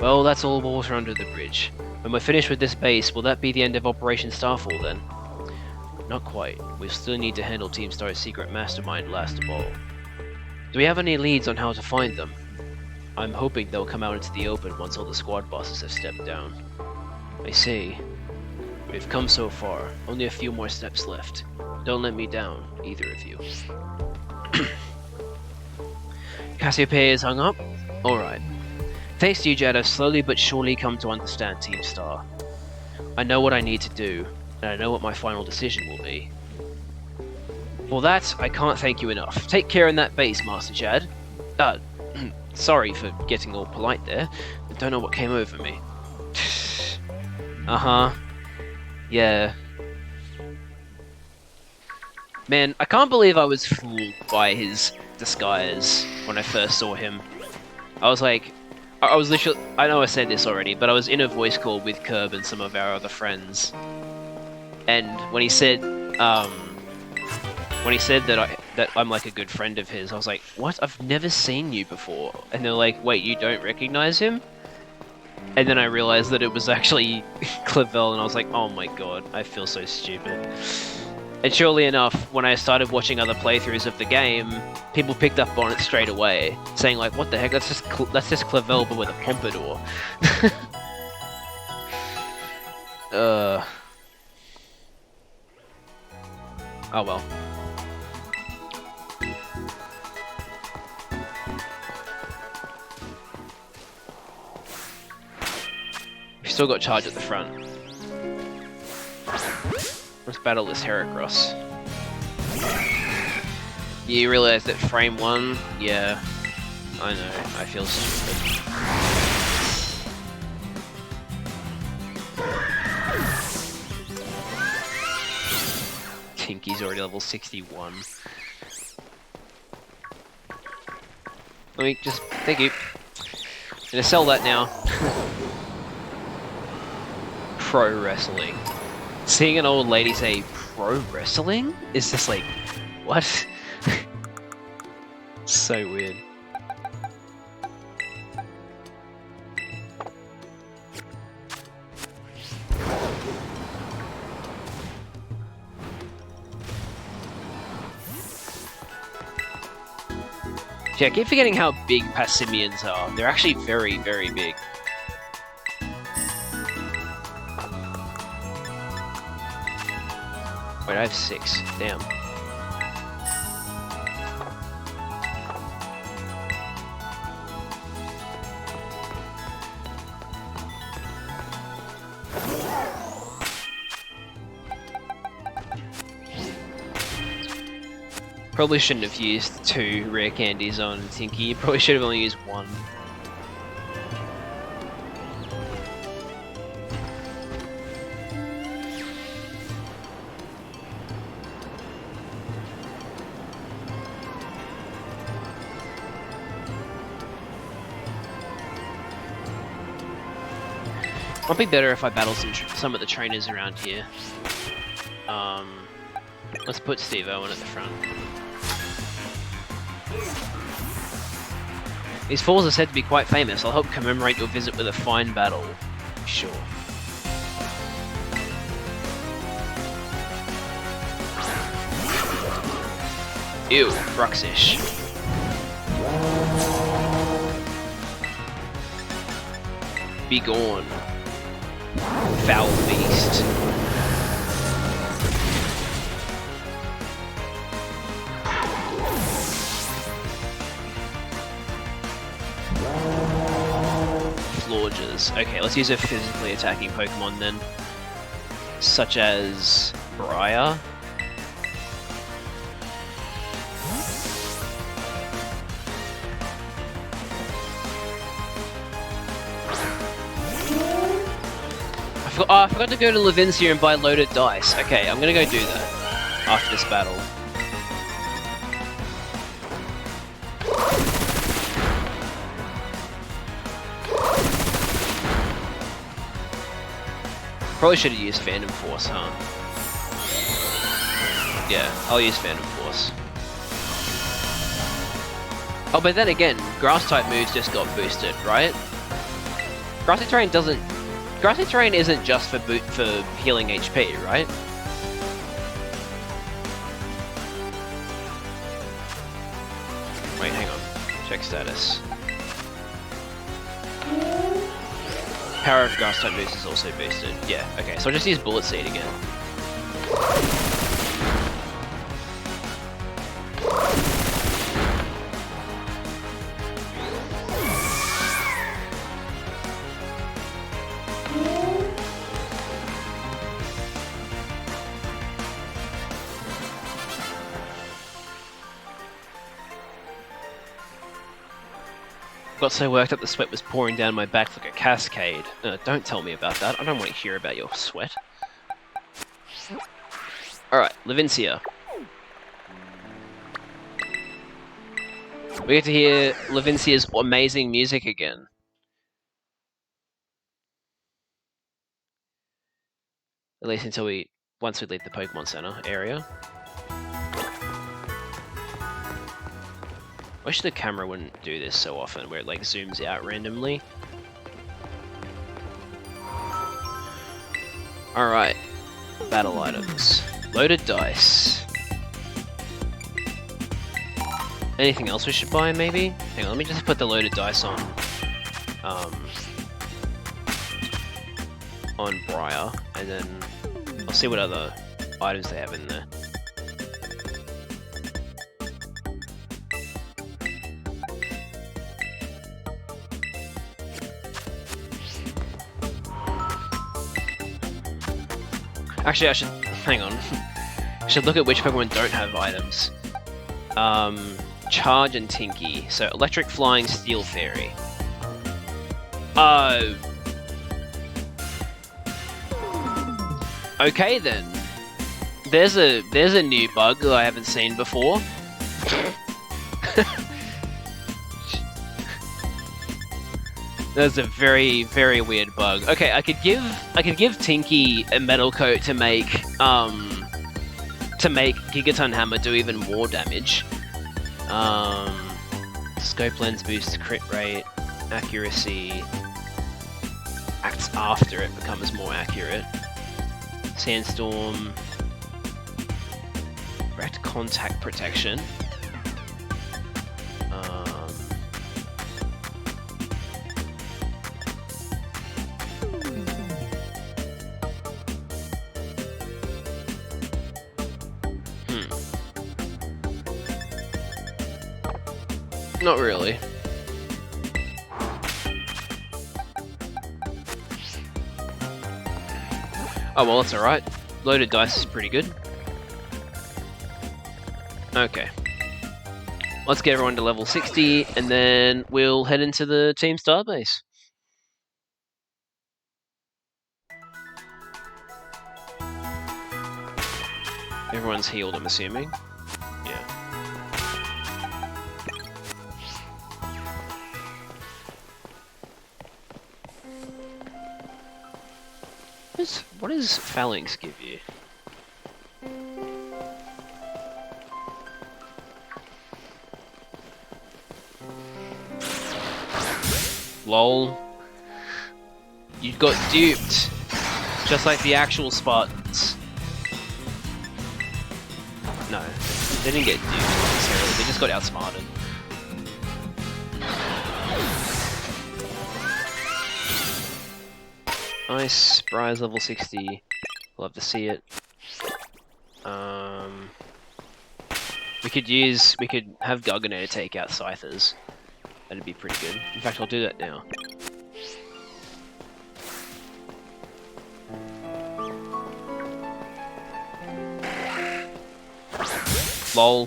Speaker 1: Well, that's all water under the bridge. When we're finished with this base, will that be the end of Operation Starfall then? Not quite. We still need to handle Team Star's secret mastermind last of all. Do we have any leads on how to find them? I'm hoping they'll come out into the open once all the squad bosses have stepped down. I see. We've come so far. Only a few more steps left. Don't let me down, either of you. Cassiopeia is hung up? Alright. Thanks to you, Jad, I've slowly but surely come to understand Team Star. I know what I need to do, and I know what my final decision will be. For that, I can't thank you enough. Take care in that base, Master Chad. Sorry for getting all polite there. I don't know what came over me. Uh-huh. Yeah. Man, I can't believe I was fooled by his disguise when I first saw him. I was like... I was literally... I know I said this already, but I was in a voice call with Curb and some of our other friends. And when he said... when he said that I'm like a good friend of his, I was like, what? I've never seen you before. And they're like, wait, you don't recognize him? And then I realized that it was actually Clavel, and I was like, oh my god, I feel so stupid. And surely enough, when I started watching other playthroughs of the game, people picked up on it straight away, saying like, what the heck, that's just Clavel but with a pompadour. Oh well. We've still got charge at the front. Let's battle this Heracross. You realize that frame 1? Yeah. I know, I feel stupid. Tinky's already level 61. Let me just... Thank you. I'm gonna sell that now. Pro wrestling. Seeing an old lady say pro wrestling is just like, what? So weird. Yeah, I keep forgetting how big Passimians are. They're actually very, very big. Wait, I have 6. Damn. Probably shouldn't have used 2 rare candies on Tinky. You probably should have only used 1. Might be better if I battle some of the trainers around here. Let's put Steve Owen at the front. These falls are said to be quite famous. I'll help commemorate your visit with a fine battle. Sure. Ew, Bruxish. Be gone. Foul beast. Florges. Okay, let's use a physically attacking Pokemon then. Such as Briar. I forgot to go to Levincia and buy loaded dice. Okay, I'm gonna go do that after this battle. Probably should have used Phantom Force, huh? Yeah, I'll use Phantom Force. Oh, but then again, Grass-type moves just got boosted, right? Grassy Terrain doesn't... Grassy Terrain isn't just for healing HP, right? Wait, hang on. Check status. Power of Grass-type moves is also boosted. Yeah, okay, so I'll just use Bullet Seed again. Got so worked up the sweat was pouring down my back like a cascade. Don't tell me about that. I don't want to hear about your sweat. Alright, Levincia. We get to hear Levincia's amazing music again. At least until once we leave the Pokemon Center area. I wish the camera wouldn't do this so often, where it like zooms out randomly. Alright. Battle items. Loaded dice. Anything else we should buy, maybe? Hang on, let me just put the loaded dice on Briar, and then I'll see what other items they have in there. Actually, I should... hang on. I should look at which Pokemon don't have items. Charge and Tinky. So, Electric, Flying, Steel Fairy. Okay then. There's a new bug that I haven't seen before. That's a very, very weird bug. Okay, I could give Tinky a metal coat to make Gigaton Hammer do even more damage. Scope lens boosts crit rate, accuracy. Acts after it becomes more accurate. Sandstorm. Direct contact protection. Not really. Oh well, that's alright. Loaded dice is pretty good. Okay. Let's get everyone to level 60, and then we'll head into the Team Starbase. Everyone's healed, I'm assuming. Yeah. What does Phalanx give you? Lol. You got duped. Just like the actual Spartans. No, they didn't get duped necessarily, they just got outsmarted. Nice, Briar's level 60. Love to see it. We could have Garganeta take out Scythers. That'd be pretty good. In fact, I'll do that now. LOL.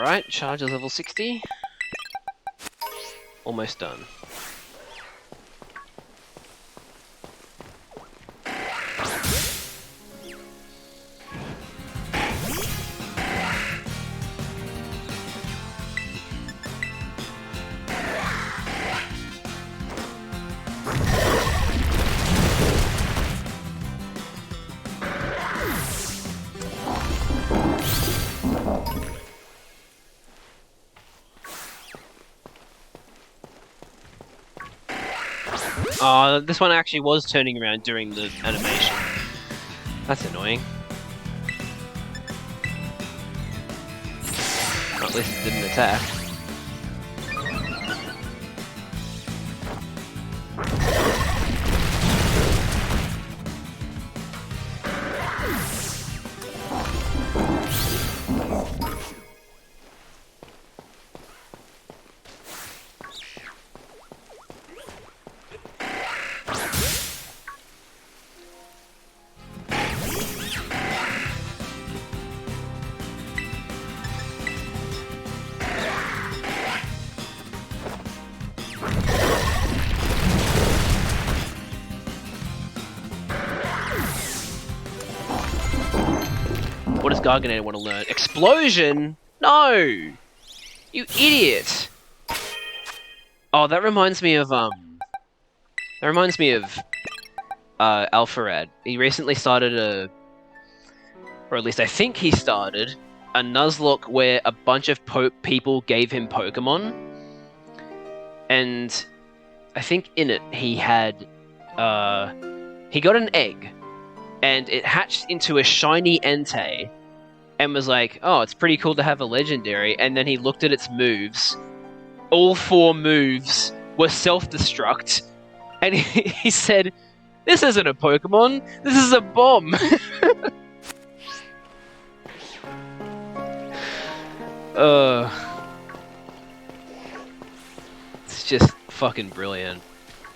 Speaker 1: Alright, charge is level 60. Almost done. This one actually was turning around during the animation. That's annoying. At least it didn't attack. What does Garganeta want to learn? Explosion? No! You idiot! Oh, that reminds me of, Alpharad. He recently started or at least I think he started, a Nuzlocke where a bunch of people gave him Pokemon. And I think in it he had, he got an egg. And it hatched into a shiny Entei, and was like, oh, it's pretty cool to have a legendary, and then he looked at its moves. All 4 moves were self-destruct, and he said, this isn't a Pokemon, this is a bomb! It's just fucking brilliant.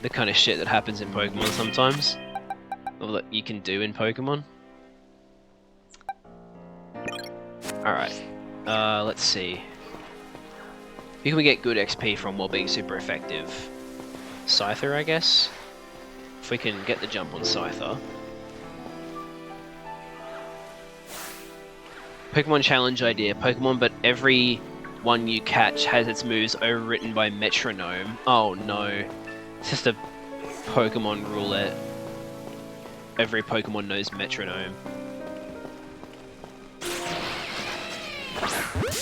Speaker 1: The kind of shit that happens in Pokemon sometimes. Or that you can do in Pokemon. Alright. Let's see. Who can we get good XP from while being super effective? Scyther, I guess? If we can get the jump on Scyther. Pokemon challenge idea. Pokemon, but every one you catch has its moves overwritten by metronome. Oh no. It's just a Pokemon roulette. Every Pokemon knows metronome.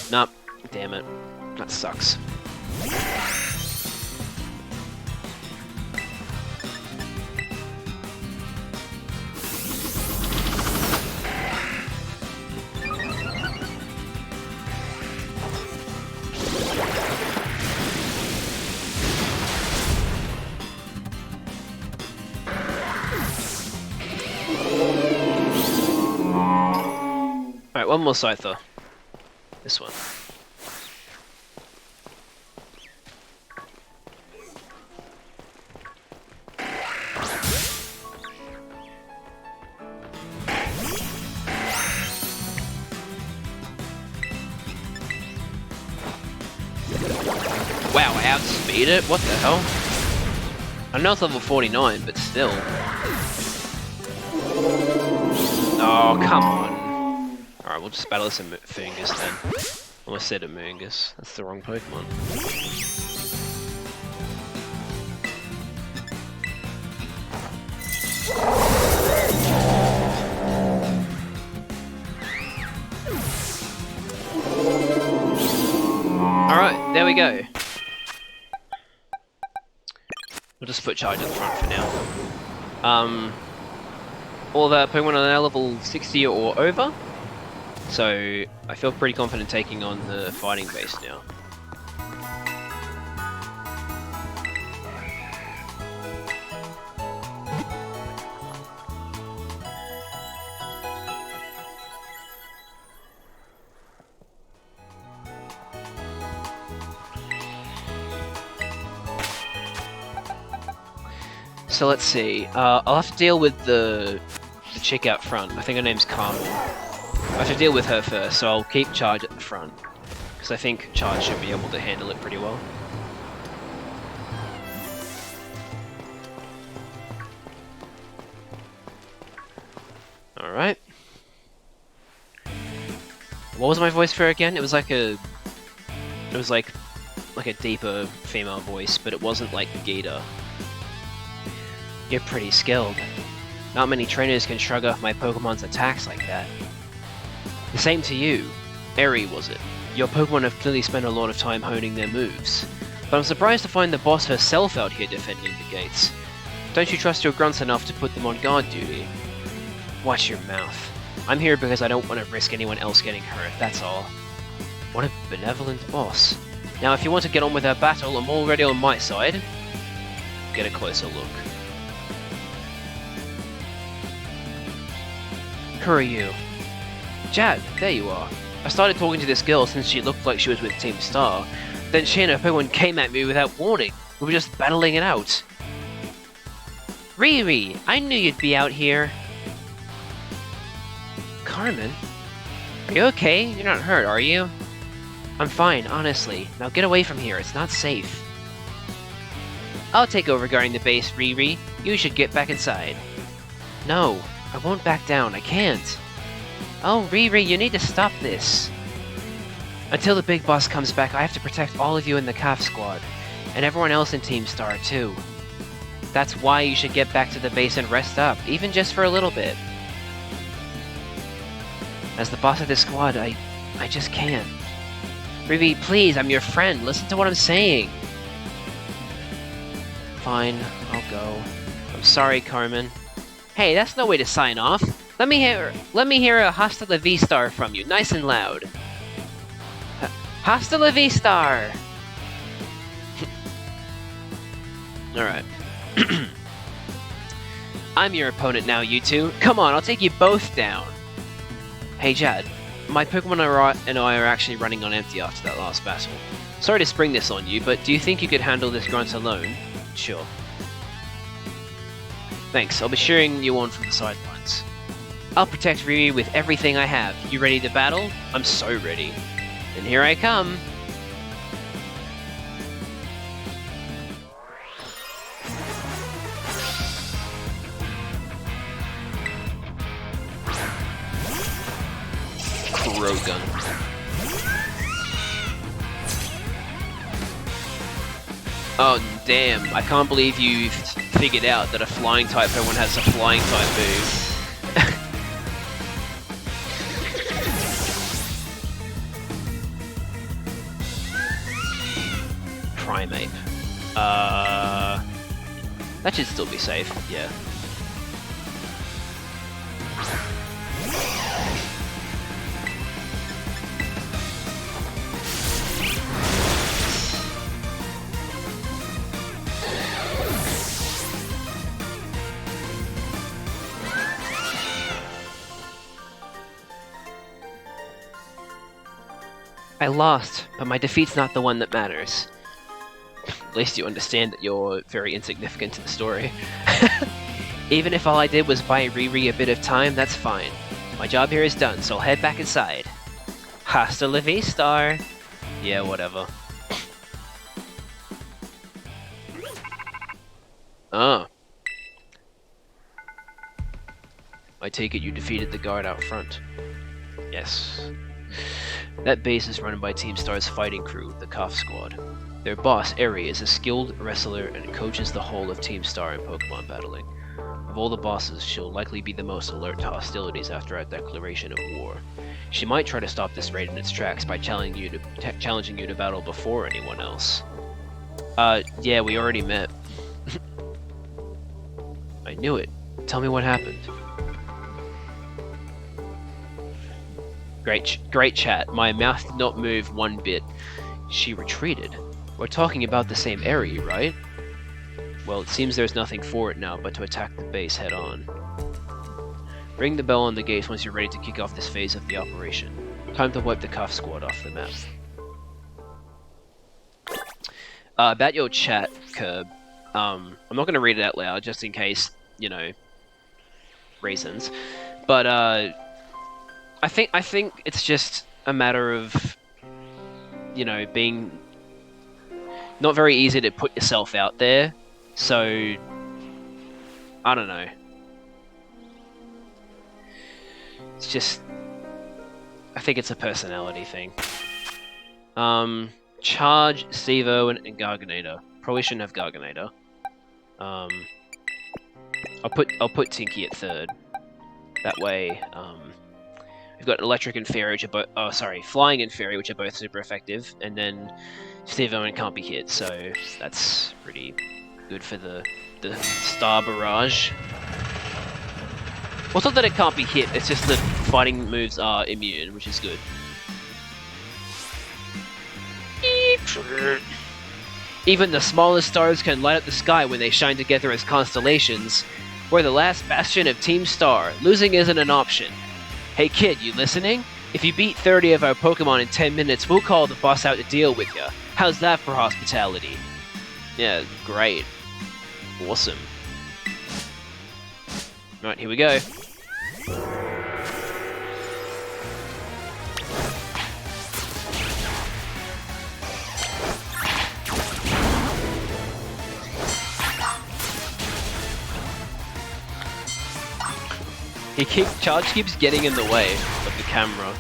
Speaker 1: Nope. Damn it. That sucks. Alright, one more Scyther. This one. Wow, I outspeed it? What the hell? I know it's level 49, but still. Oh, come on. Alright, we'll just battle this Amoonguss then. Almost said Amoonguss. That's the wrong Pokemon. Alright, there we go. We'll just put charge at the front for now. All of our Pokemon are now level 60 or over. So, I feel pretty confident taking on the fighting base now. So let's see, I'll have to deal with the chick out front. I think her name's Carmen. I have to deal with her first, so I'll keep charge at the front. because I think Charge should be able to handle it pretty well. Alright. What was my voice for again? It was like a deeper female voice, but it wasn't like Gita. You're pretty skilled. Not many trainers can shrug off my Pokemon's attacks like that. The same to you. Eri, was it? Your Pokemon have clearly spent a lot of time honing their moves. But I'm surprised to find the boss herself out here defending the gates. Don't you trust your grunts enough to put them on guard duty? Watch your mouth. I'm here because I don't want to risk anyone else getting hurt, that's all. What a benevolent boss. Now if you want to get on with our battle, I'm already on my side. Get a closer look. Who are you? Jad, there you are. I started talking to this girl since she looked like she was with Team Star. Then she and her Pokemon came at me without warning. We were just battling it out. Riri, I knew you'd be out here. Carmen? Are you okay? You're not hurt, are you? I'm fine, honestly. Now get away from here, it's not safe. I'll take over guarding the base, Riri. You should get back inside. No, I won't back down, I can't. Oh, Riri, you need to stop this. Until the big boss comes back, I have to protect all of you in the CAF squad. And everyone else in Team Star, too. That's why you should get back to the base and rest up, even just for a little bit. As the boss of this squad, I just can't. Riri, please, I'm your friend. Listen to what I'm saying. Fine, I'll go. I'm sorry, Carmen. Hey, that's no way to sign off. Let me hear a Hasta la Vista from you, nice and loud. Hasta la Vista! Alright. I'm your opponent now, you two. Come on, I'll take you both down. Hey, Jad. My Pokemon and I are actually running on empty after that last battle. Sorry to spring this on you, but do you think you could handle this grunt alone? Sure. Thanks, I'll be cheering you on from the sidelines. I'll protect Riri with everything I have. You ready to battle? I'm so ready. And here I come. Gun. Oh damn, I can't believe you've figured out that a flying type Pokemon has a flying type move. Primate. That should still be safe, yeah. I lost, but my defeat's not the one that matters. At least you understand that you're very insignificant to the story. Even if all I did was buy Riri a bit of time, that's fine. My job here is done, so I'll head back inside. Hasta la vista! Yeah, whatever. Oh. I take it you defeated the guard out front. Yes. That base is run by Team Star's fighting crew, the CAF squad. Their boss, Eri, is a skilled wrestler and coaches the whole of Team Star in Pokemon battling. Of all the bosses, she'll likely be the most alert to hostilities after our declaration of war. She might try to stop this raid in its tracks by challenging you to battle before anyone else. Yeah, we already met. I knew it. Tell me what happened. Great chat. My mouth did not move one bit. She retreated. We're talking about the same area, right? Well, it seems there's nothing for it now but to attack the base head on. Ring the bell on the gates once you're ready to kick off this phase of the operation. Time to wipe the CAF squad off the map. About your chat, Curb. I'm not going to read it out loud just in case, you know, reasons. But, I think it's just a matter of you know, being not very easy to put yourself out there. So, I don't know. It's just, I think it's a personality thing. Charge, Stevo, and Garganator. Probably shouldn't have Garganator. I'll put Tinky at third. That way, we've got Electric and Fairy, which are both. Oh, sorry, Flying and Fairy, which are both super effective, and then Stevo and can't be hit. So that's pretty good for the Star Barrage. Well, it's not that it can't be hit. It's just that fighting moves are immune, which is good. Even the smallest stars can light up the sky when they shine together as constellations. We're the last bastion of Team Star. Losing isn't an option. Hey kid, you listening? If you beat 30 of our Pokemon in 10 minutes, we'll call the boss out to deal with ya. How's that for hospitality? Yeah, great. Awesome. Alright, here we go. Charge keeps getting in the way of the camera.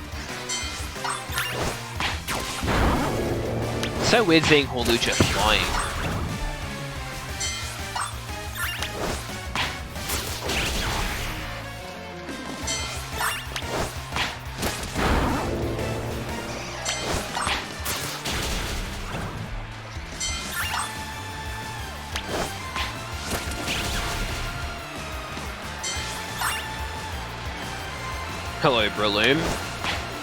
Speaker 1: It's so weird seeing Hawlucha flying. Hello, Breloom.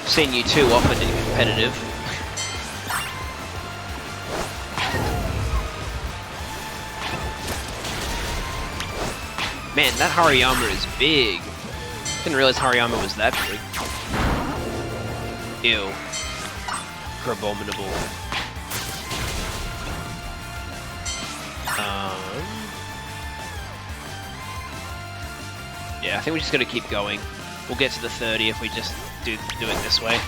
Speaker 1: Seen you too often in competitive. Man, that Hariyama is big. Didn't realize Hariyama was that big. Ew. Abominable. Yeah, I think we just gotta keep going. We'll get to the 30 if we just do it this way.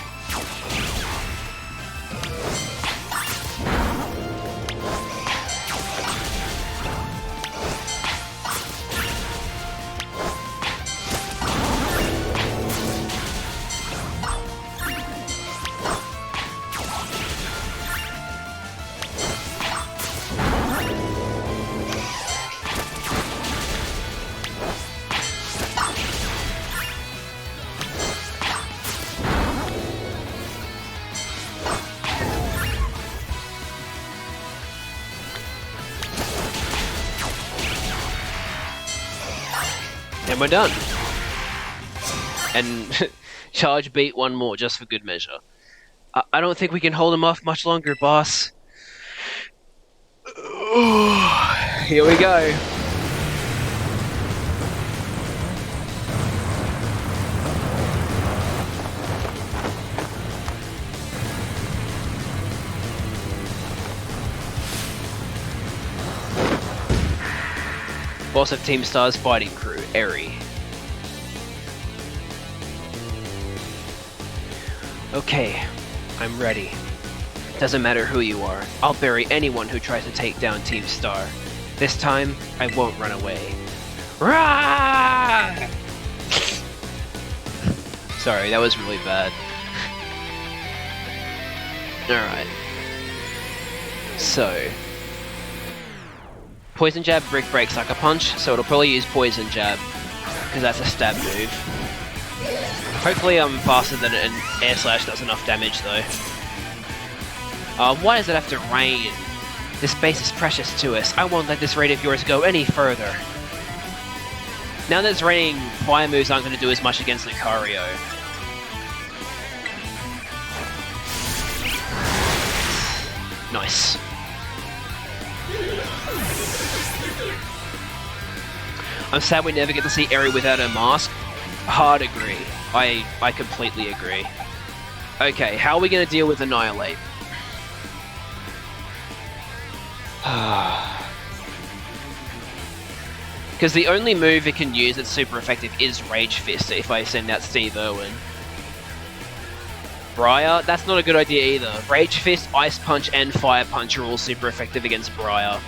Speaker 1: And we're done. And Charge beat one more just for good measure. I don't think we can hold him off much longer, boss. Here we go. Boss of Team Star's fighting crew, Eri. Okay, I'm ready. Doesn't matter who you are, I'll bury anyone who tries to take down Team Star. This time, I won't run away. Rah! Sorry, that was really bad. Alright. So... Poison Jab, Brick Break, Sucker Punch, so it'll probably use Poison Jab, because that's a stab move. Hopefully I'm faster than an Air Slash does enough damage though. Why does it have to rain? This base is precious to us. I won't let this raid of yours go any further. Now that it's raining, fire moves aren't going to do as much against Lucario. Nice. I'm sad we never get to see Eri without her mask. Hard agree. I completely agree. Okay, how are we going to deal with Annihilate? Because the only move it can use that's super effective is Rage Fist if I send out Steve Irwin. Briar, that's not a good idea either. Rage Fist, Ice Punch, and Fire Punch are all super effective against Briar.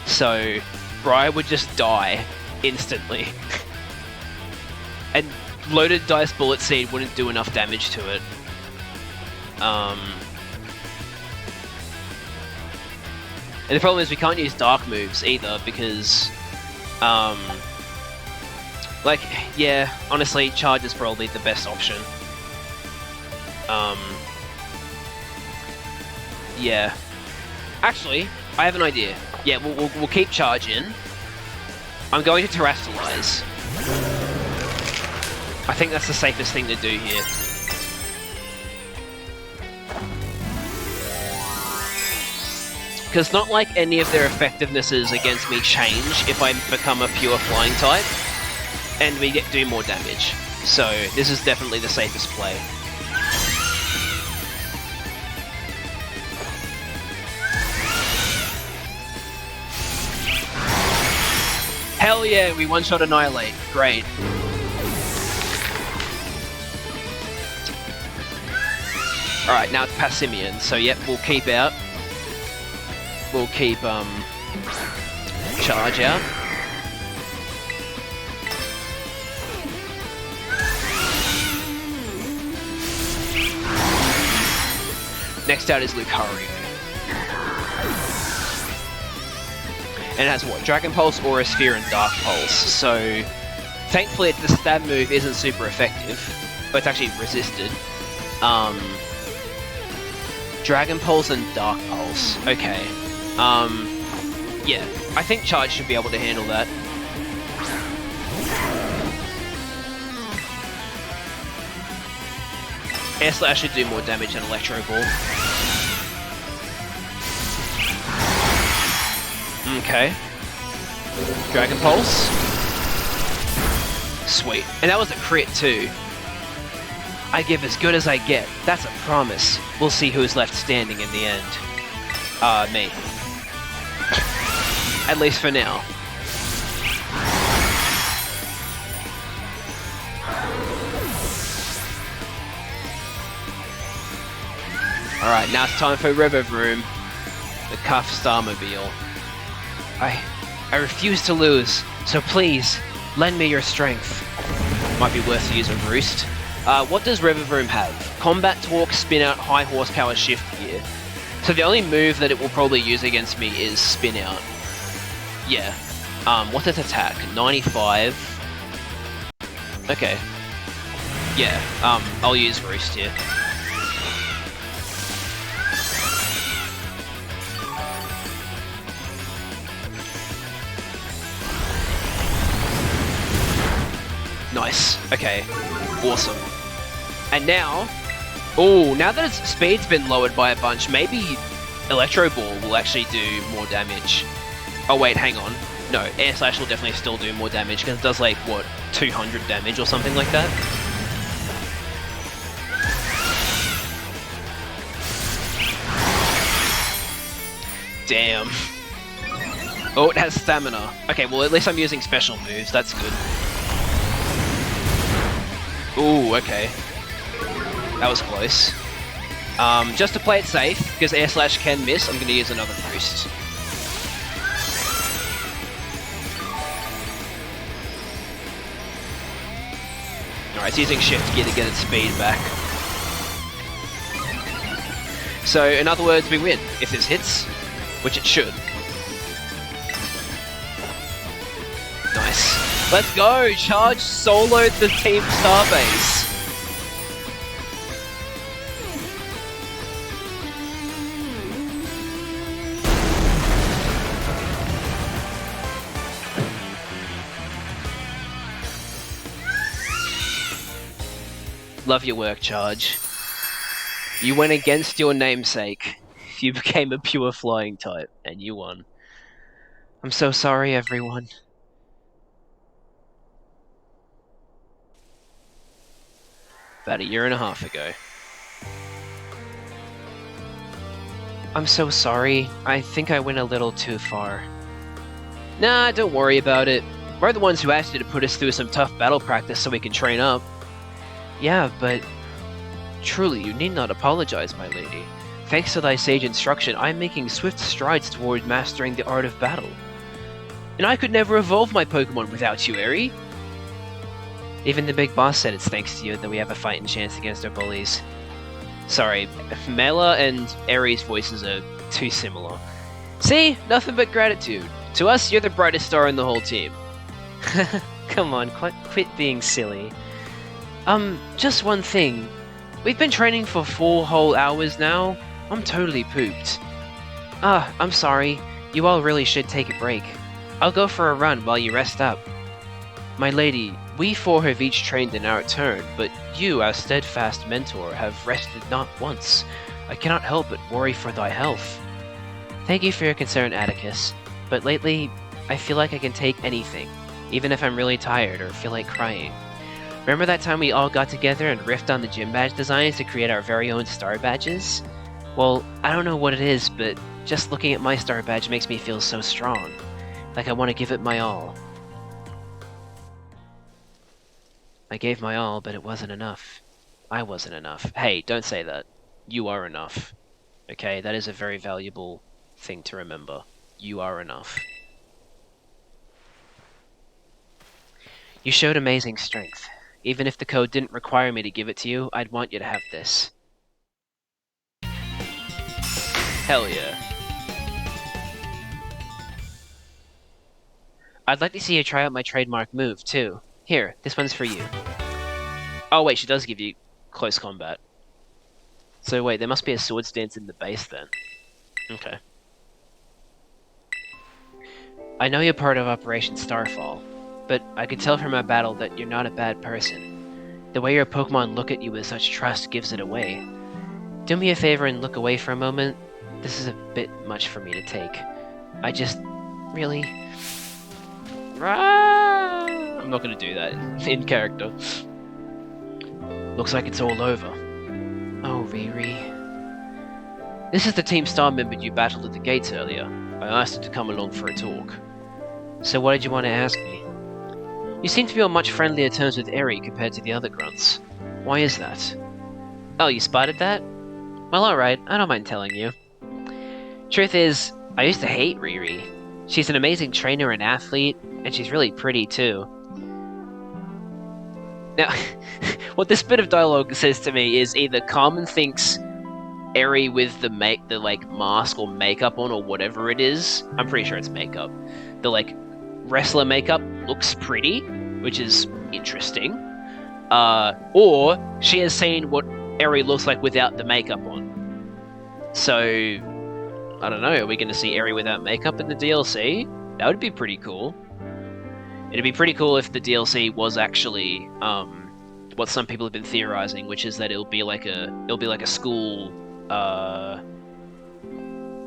Speaker 1: So, Briar would just die instantly. And Loaded Dice Bullet Seed wouldn't do enough damage to it. And the problem is we can't use Dark moves either because... like, yeah, honestly, Charge is probably the best option. Yeah. Actually, I have an idea. Yeah, we'll keep Charge in. I'm going to Terrastallize. I think that's the safest thing to do here. Because it's not like any of their effectivenesses against me change if I become a pure flying type, and we do more damage. So this is definitely the safest play. Hell yeah, we one-shot Annihilate. Great. Alright, now it's Passimian, so yep, we'll keep out. We'll keep, Charge out. Next out is Lucario. And it has what? Dragon Pulse, Aura Sphere, and Dark Pulse. So, thankfully the stab move isn't super effective, but it's actually resisted. Dragon Pulse and Dark Pulse. Okay. Yeah, I think Charge should be able to handle that. Air Slash should do more damage than Electro Ball. Okay. Dragon Pulse. Sweet. And that was a crit too. I give as good as I get. That's a promise. We'll see who's left standing in the end. Me. At least for now. Alright, now it's time for Riverroom. The Cuff Starmobile. I refuse to lose, so please, lend me your strength. Might be worth to use a Roost. What does Riverroom have? Combat Talk, Spin Out, High Horsepower, Shift Gear. So the only move that it will probably use against me is Spin Out. Yeah. What's its attack? 95. Okay. Yeah, I'll use Roost here. Nice. Okay. Awesome. And now... Oh, now that its speed's been lowered by a bunch, maybe Electro Ball will actually do more damage. Oh wait, hang on. No, Air Slash will definitely still do more damage, because it does like, what, 200 damage or something like that? Damn. Oh, it has stamina. Okay, well at least I'm using special moves, that's good. Ooh, okay. That was close. Just to play it safe, because Air Slash can miss, I'm going to use another Roost. Alright, it's using Shift Gear to get its speed back. So, in other words, we win, if this hits, which it should. Nice. Let's go! Charge soloed the Team Starbase. Love your work, Charge. You went against your namesake. You became a pure flying type, and you won. I'm so sorry, everyone. About a year and a half ago. I'm so sorry. I think I went a little too far. Nah, don't worry about it. We're the ones who asked you to put us through some tough battle practice so we can train up. Yeah, but Truly, you need not apologize, my lady. Thanks to thy sage instruction, I am making swift strides toward mastering the art of battle. And I could never evolve my Pokemon without you, Eri. Even the big boss said it's thanks to you that we have a fighting chance against our bullies. Sorry, Mela and Eri's voices are too similar. See? Nothing but gratitude. To us, you're the brightest star in the whole team. Come on, quit being silly. Just one thing. We've been training for 4 whole hours now. I'm totally pooped. I'm sorry. You all really should take a break. I'll go for a run while you rest up. My lady, we 4 have each trained in our turn, but you, our steadfast mentor, have rested not once. I cannot help but worry for thy health. Thank you for your concern, Atticus, but lately, I feel like I can take anything, even if I'm really tired or feel like crying. Remember that time we all got together and riffed on the gym badge designs to create our very own star badges? Well, I don't know what it is, but just looking at my star badge makes me feel so strong. Like I want to give it my all. I gave my all, but it wasn't enough. I wasn't enough. Hey, don't say that. You are enough. Okay, that is a very valuable thing to remember. You are enough. You showed amazing strength. Even if the code didn't require me to give it to you, I'd want you to have this. Hell yeah. I'd like to see you try out my trademark move, too. Here, this one's for you. Oh wait, she does give you close combat. So wait, there must be a sword stance in the base then. Okay. I know you're part of Operation Starfall, but I could tell from our battle that you're not a bad person. The way your Pokemon look at you with such trust gives it away. Do me a favor and look away for a moment. This is a bit much for me to take. I just... really... I'm not gonna do that in character. Looks like it's all over. Oh, Riri. This is the Team Star member you battled at the gates earlier. I asked her to come along for a talk. So what did you want to ask me? You seem to be on much friendlier terms with Eri compared to the other grunts. Why is that? Oh, you spotted that? Well, alright, I don't mind telling you. Truth is, I used to hate Riri. She's an amazing trainer and athlete, and she's really pretty too. Now, what this bit of dialogue says to me is either Carmen thinks Eri with the mask or makeup on or whatever it is, I'm pretty sure it's makeup, the wrestler makeup looks pretty, which is interesting. Or she has seen what Eri looks like without the makeup on. So, I don't know, are we going to see Eri without makeup in the DLC? That would be pretty cool. It'd be pretty cool if the DLC was actually what some people have been theorizing, which is that it'll be like a school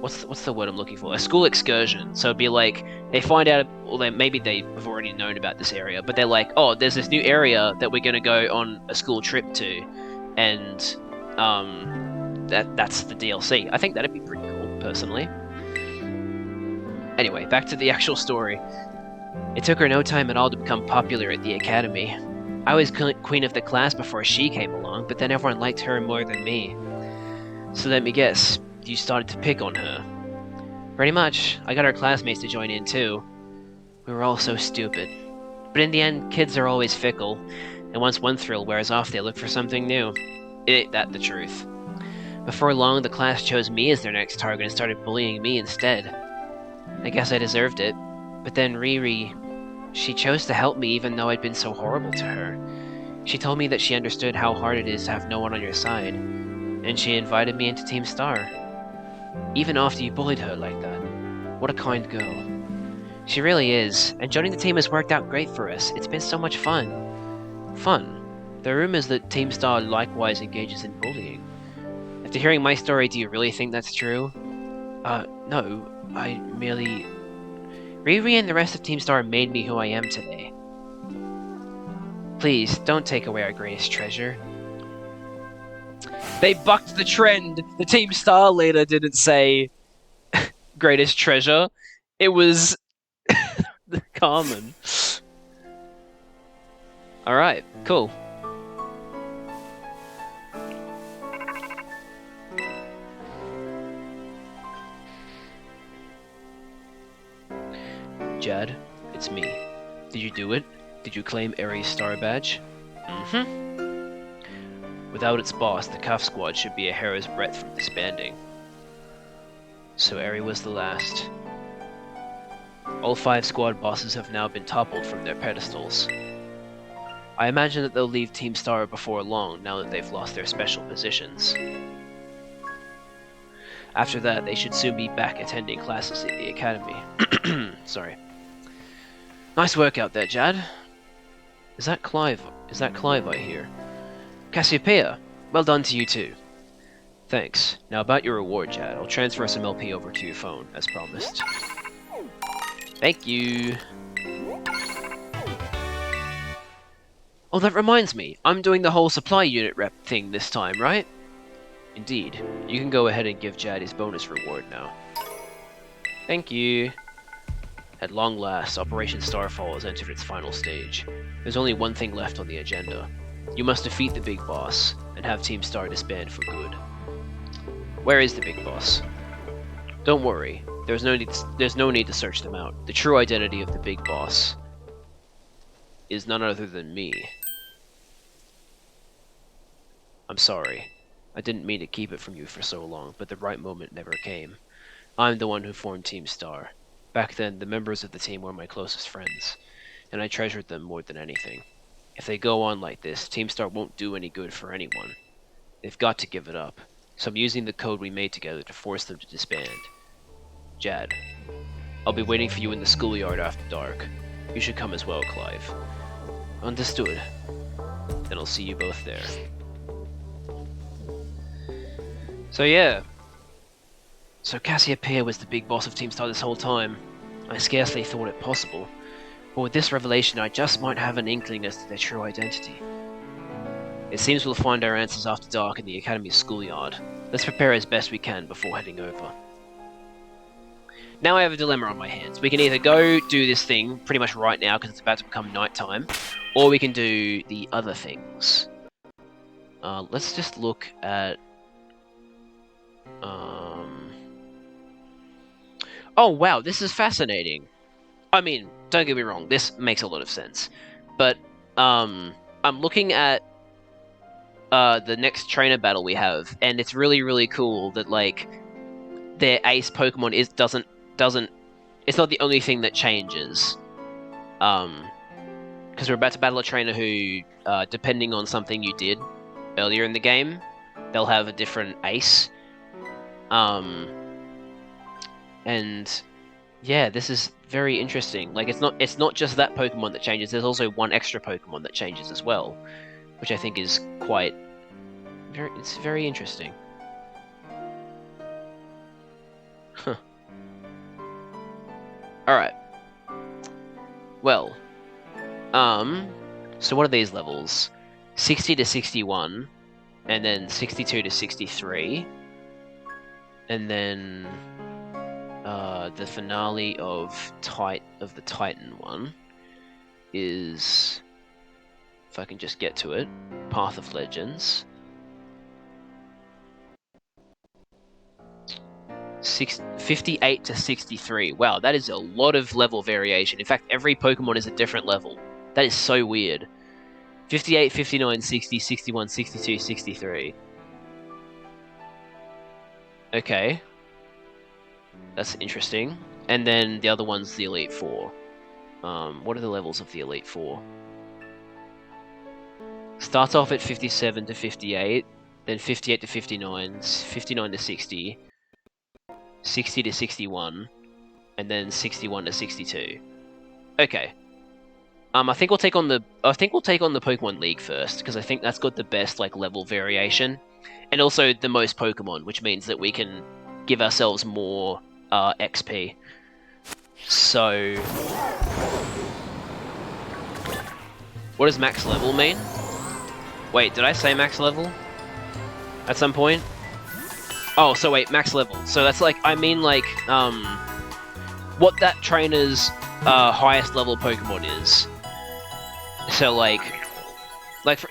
Speaker 1: what's the word I'm looking for? A school excursion. So it'd be like they find out, or maybe they've already known about this area, but they're like, oh, there's this new area that we're gonna go on a school trip to, and that's the DLC. I think that'd be pretty cool, personally. Anyway, back to the actual story. It took her no time at all to become popular at the academy. I was queen of the class before she came along, but then everyone liked her more than me. So let me guess, you started to pick on her. Pretty much. I got our classmates to join in too. We were all so stupid. But in the end, kids are always fickle, and once one thrill wears off, they look for something new. Ain't that the truth? Before long, the class chose me as their next target and started bullying me instead. I guess I deserved it. But then Riri, she chose to help me even though I'd been so horrible to her. She told me that she understood how hard it is to have no one on your side, and she invited me into Team Star. Even after you bullied her like that. What a kind girl. She really is, and joining the team has worked out great for us. It's been so much fun. Fun? There are rumors that Team Star likewise engages in bullying. After hearing my story, do you really think that's true? No, I merely... Riri and the rest of Team Star made me who I am today. Please, don't take away our greatest treasure. They bucked the trend! The Team Star leader didn't say greatest treasure. It was Carmen. Alright, cool. Jad. It's me. Did you do it? Did you claim Ares' star badge? Mm-hmm. Without its boss, the Cuff Squad should be a hair's breadth from disbanding. So Ares was the last. All 5 squad bosses have now been toppled from their pedestals. I imagine that they'll leave Team Star before long, now that they've lost their special positions. After that, they should soon be back attending classes at the academy. Sorry. Nice work out there, Jad. Is that Clive? Is that Clive I hear? Cassiopeia! Well done to you too. Thanks. Now about your reward, Jad. I'll transfer some LP over to your phone, as promised. Thank you! Oh, that reminds me. I'm doing the whole supply unit rep thing this time, right? Indeed. You can go ahead and give Jad his bonus reward now. Thank you! At long last, Operation Starfall has entered its final stage. There's only one thing left on the agenda. You must defeat the big boss, and have Team Star disband for good. Where is the big boss? Don't worry, there's no need to search them out. The true identity of the big boss is none other than me. I'm sorry. I didn't mean to keep it from you for so long, but the right moment never came. I'm the one who formed Team Star. Back then, the members of the team were my closest friends, and I treasured them more than anything. If they go on like this, Team Star won't do any good for anyone. They've got to give it up, so I'm using the code we made together to force them to disband. Jad, I'll be waiting for you in the schoolyard after dark. You should come as well, Clive. Understood. Then I'll see you both there. So yeah. So Cassiopeia was the big boss of Team Star this whole time. I scarcely thought it possible. But with this revelation, I just might have an inkling as to their true identity. It seems we'll find our answers after dark in the Academy's schoolyard. Let's prepare as best we can before heading over. Now I have a dilemma on my hands. We can either go do this thing pretty much right now because it's about to become nighttime, or we can do the other things. Let's just look at... Oh wow, this is fascinating. I mean, don't get me wrong, this makes a lot of sense. But, I'm looking at the next trainer battle we have, and it's really, really cool that, like, their ace Pokemon it's not the only thing that changes. Because we're about to battle a trainer who, depending on something you did earlier in the game, they'll have a different ace. And yeah, this is very interesting. Like, it's not just that Pokemon that changes. There's also one extra Pokemon that changes as well, which I think is it's very interesting. Huh. Alright. Well, so what are these levels? 60 to 61, and then 62 to 63, and then the finale of the Titan one is, if I can just get to it, Path of Legends. 58 to 63. Wow, that is a lot of level variation. In fact, every Pokemon is a different level. That is so weird. 58, 59, 60, 61, 62, 63. Okay. That's interesting. And then the other one's the Elite Four. What are the levels of the Elite Four? Starts off at 57 to 58, then 58 to 59, 59 to 60, 60 to 61, and then 61 to 62. Okay. I think we'll take on the Pokemon League first, because I think that's got the best level variation, and also the most Pokemon, which means that we can give ourselves more XP. So, what does max level mean? Wait, did I say max level at some point? Oh, so wait, max level. So that's what that trainer's highest level Pokemon is. So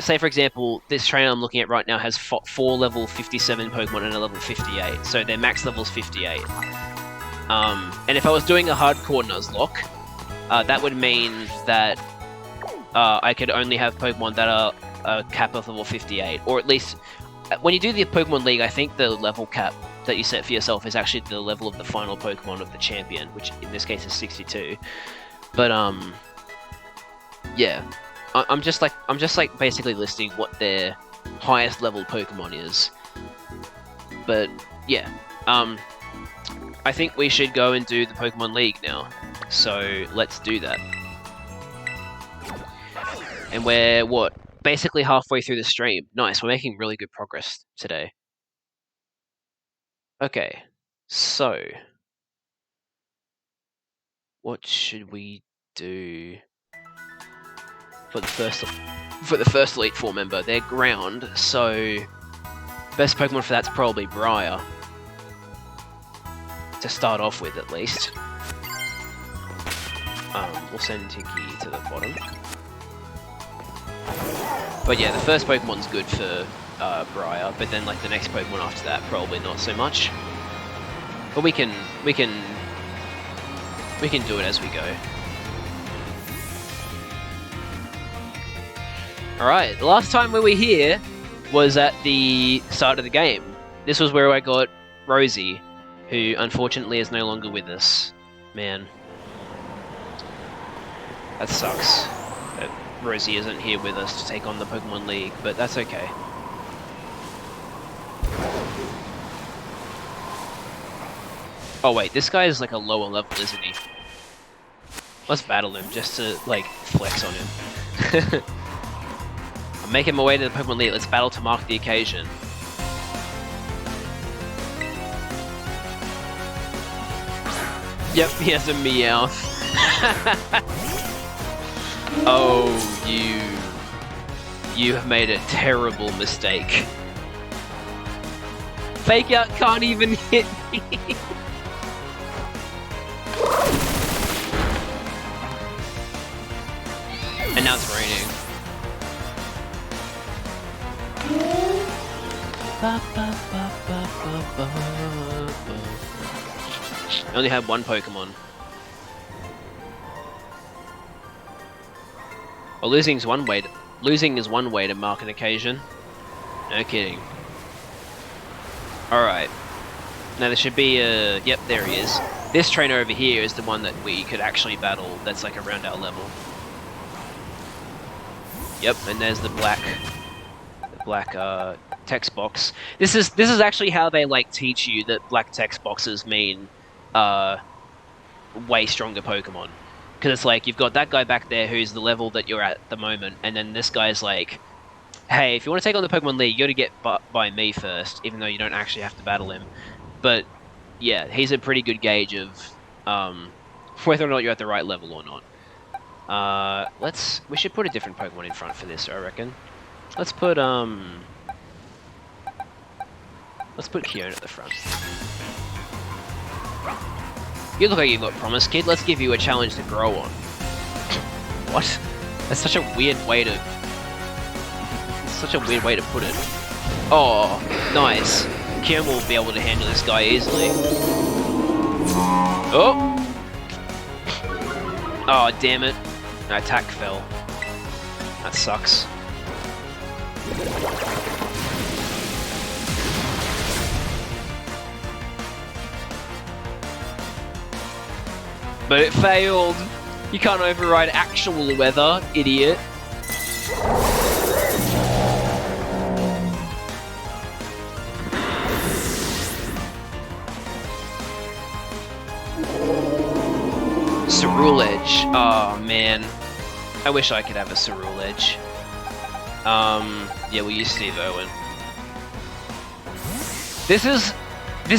Speaker 1: say for example, this trainer I'm looking at right now has 4 level 57 Pokemon and a level 58. So their max level is 58. And if I was doing a hardcore Nuzlocke, that would mean that I could only have Pokemon that are a cap of level 58, or at least when you do the Pokemon League, I think the level cap that you set for yourself is actually the level of the final Pokemon of the champion, which in this case is 62. But yeah, I'm just like basically listing what their highest level Pokemon is. But yeah, I think we should go and do the Pokemon League now. So let's do that. And we're what? Basically halfway through the stream. Nice, we're making really good progress today. Okay, so what should we do for the first Elite Four member? They're ground, so best Pokemon for that's probably Briar. To start off with, at least. We'll send Tinky to the bottom. But yeah, the first Pokemon's good for Briar, but then like the next Pokemon after that, probably not so much. But we can do it as we go. Alright, the last time we were here was at the start of the game. This was where I got Rosie, who unfortunately is no longer with us. Man. That sucks. That Rosie isn't here with us to take on the Pokemon League, but that's okay. Oh wait, this guy is like a lower level, isn't he? Let's battle him just to like flex on him. I'm making my way to the Pokemon League. Let's battle to mark the occasion. Yep, he has a Meowth. Oh, you have made a terrible mistake. Fake Out can't even hit me. And now it's raining. I only have one Pokemon. Well, losing is one way to mark an occasion. No kidding. Alright. Now there should be a... Yep, there he is. This trainer over here is the one that we could actually battle that's like around our level. Yep, and there's the black text box. This is actually how they like teach you that black text boxes mean way stronger Pokemon. Because it's like, you've got that guy back there who's the level that you're at the moment, and then this guy's like, hey, if you want to take on the Pokemon League, you got to get by me first, even though you don't actually have to battle him. But yeah, he's a pretty good gauge of whether or not you're at the right level or not. We should put a different Pokemon in front for this, I reckon. Let's put Kion at the front. You look like you've got promise, kid. Let's give you a challenge to grow on. What? That's such a weird way to... put it. Oh, nice. Kion will be able to handle this guy easily. Oh! Oh, damn it. My attack fell. That sucks. But it failed! You can't override actual weather, idiot. Cerule Edge. Oh man. I wish I could have a Cerule Edge. Yeah, we'll use Steve Irwin. This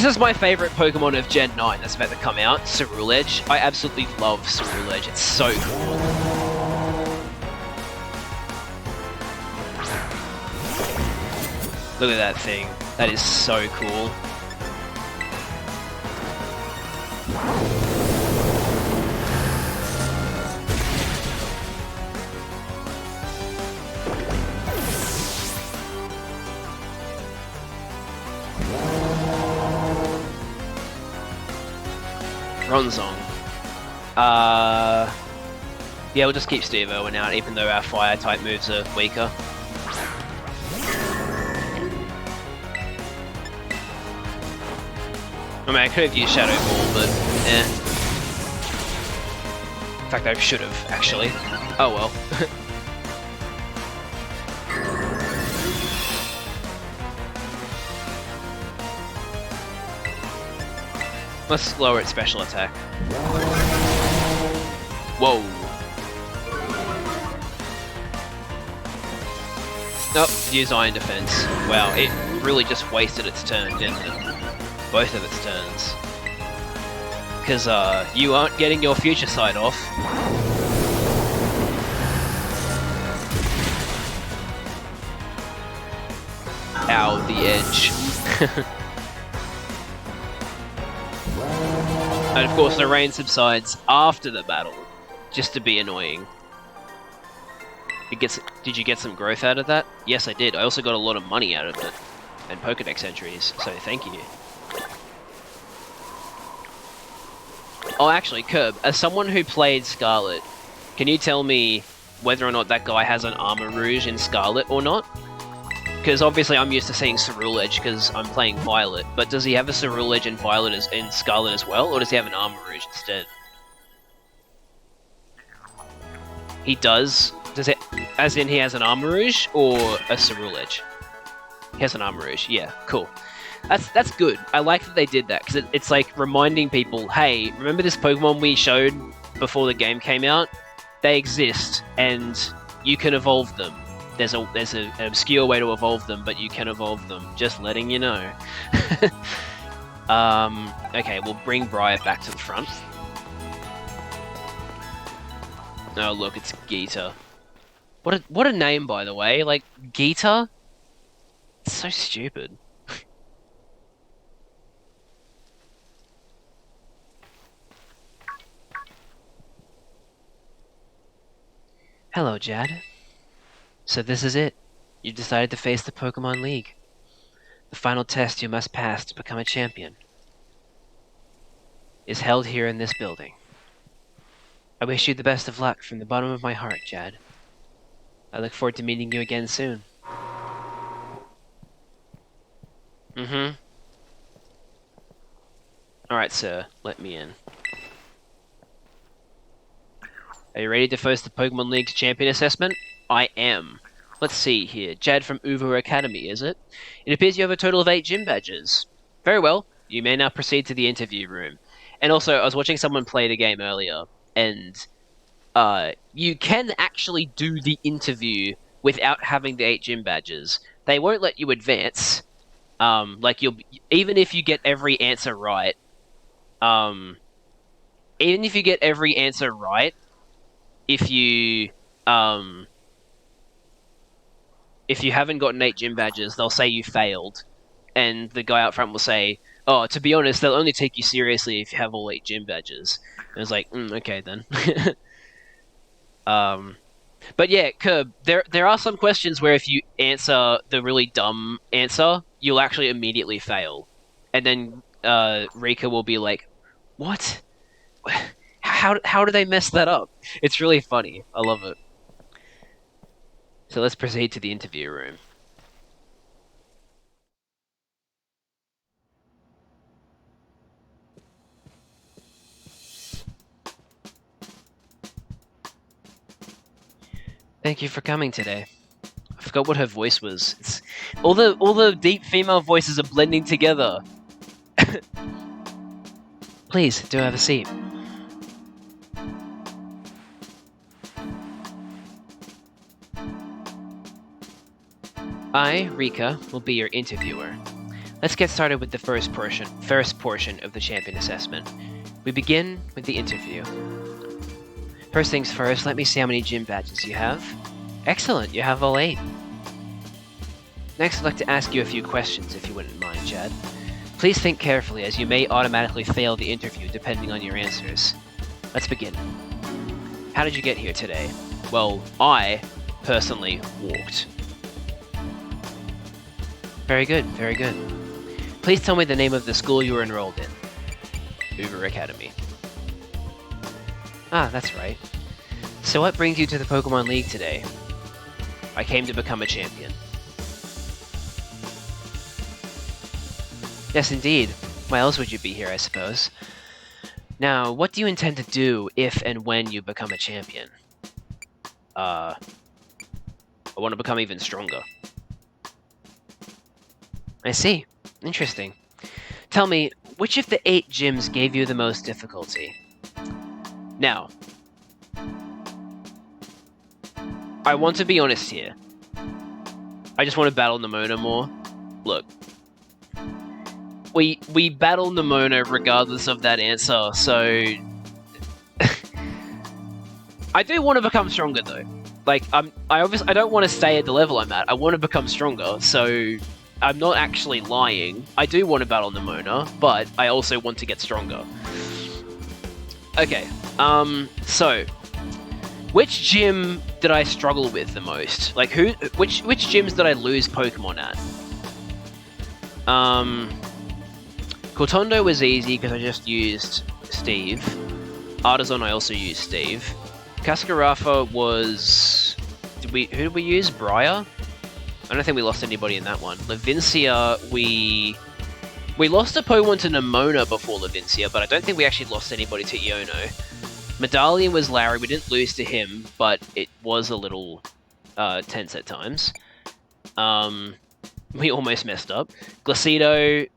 Speaker 1: is my favorite Pokemon of Gen 9 that's about to come out, Cerule Edge. I absolutely love Cerule Edge, it's so cool. Look at that thing, that is so cool. Bronzong. Yeah, we'll just keep Steve Irwin out, even though our fire-type moves are weaker. I mean, I could have used Shadow Ball, but eh. In fact, I should have, actually. Oh well. Let's lower its special attack. Whoa. Nope, use Iron Defense. Wow, it really just wasted its turn, didn't it? Both of its turns. Because, you aren't getting your future sight off. Ow, the edge. And of course the rain subsides after the battle, just to be annoying. Did you get some growth out of that? Yes, I did. I also got a lot of money out of it. And Pokédex entries, so thank you. Oh, actually, Curb, as someone who played Scarlet, can you tell me whether or not that guy has an Armor Rouge in Scarlet or not? Because obviously I'm used to seeing Ceruledge because I'm playing Violet, but does he have a Ceruledge in in Scarlet as well, or does he have an Armor Rouge instead? He does? Does it, as in he has an Armor Rouge or a Ceruledge? He has an Armor Rouge, yeah, cool. That's good. I like that they did that, because it's like reminding people, hey, remember this Pokemon we showed before the game came out? They exist, and you can evolve them. There's an obscure way to evolve them, but you can evolve them. Just letting you know. Okay, we'll bring Briar back to the front. Oh look, it's Geeta. What a name, by the way. Like, Geeta? It's so stupid. Hello, Jad. So this is it. You decided to face the Pokemon League. The final test you must pass to become a champion is held here in this building. I wish you the best of luck from the bottom of my heart, Jad. I look forward to meeting you again soon. Alright, sir. Let me in. Are you ready to face the Pokemon League's champion assessment? I am. Let's see here. Jad from Uber Academy, is it? It appears you have a total of 8 gym badges. Very well. You may now proceed to the interview room. And also, I was watching someone play the game earlier, and you can actually do the interview without having the 8 gym badges. They won't let you advance. Like, even if you get every answer right, if you haven't gotten 8 gym badges, they'll say you failed. And the guy out front will say, oh, to be honest, they'll only take you seriously if you have all 8 gym badges. And it's like, okay then. But yeah, Curb, there are some questions where if you answer the really dumb answer, you'll actually immediately fail. And then Rika will be like, what? How do they mess that up? It's really funny. I love it. So let's proceed to the interview room. Thank you for coming today. I forgot what her voice was. All the deep female voices are blending together. Please, do have a seat. I, Rika, will be your interviewer. Let's get started with the first portion of the champion assessment. We begin with the interview. First things first, let me see how many gym badges you have. Excellent, you have all 8. Next, I'd like to ask you a few questions, if you wouldn't mind, Chad. Please think carefully, as you may automatically fail the interview depending on your answers. Let's begin. How did you get here today? Well, I, personally, walked. Very good, very good. Please tell me the name of the school you were enrolled in. Uber Academy. Ah, that's right. So what brings you to the Pokemon League today? I came to become a champion. Yes, indeed. Why else would you be here, I suppose? Now, what do you intend to do if and when you become a champion? I want to become even stronger. I see. Interesting. Tell me, which of the 8 gyms gave you the most difficulty? Now, I want to be honest here. I just want to battle Nemona more. Look. We battle Nemona regardless of that answer, so... I do want to become stronger, though. Like, I don't want to stay at the level I'm at. I want to become stronger, so... I'm not actually lying. I do want to battle Nemona, but I also want to get stronger. Okay, so... Which gym did I struggle with the most? Like, which gyms did I lose Pokemon at? Cortondo was easy because I just used Steve. Artisan I also used Steve. Cascarafa was... Who did we use? Briar? I don't think we lost anybody in that one. Levincia, we lost a Pokemon to Nemona before Levincia, but I don't think we actually lost anybody to Iono. Medallion was Larry. We didn't lose to him, but it was a little tense at times. We almost messed up. Glacedo,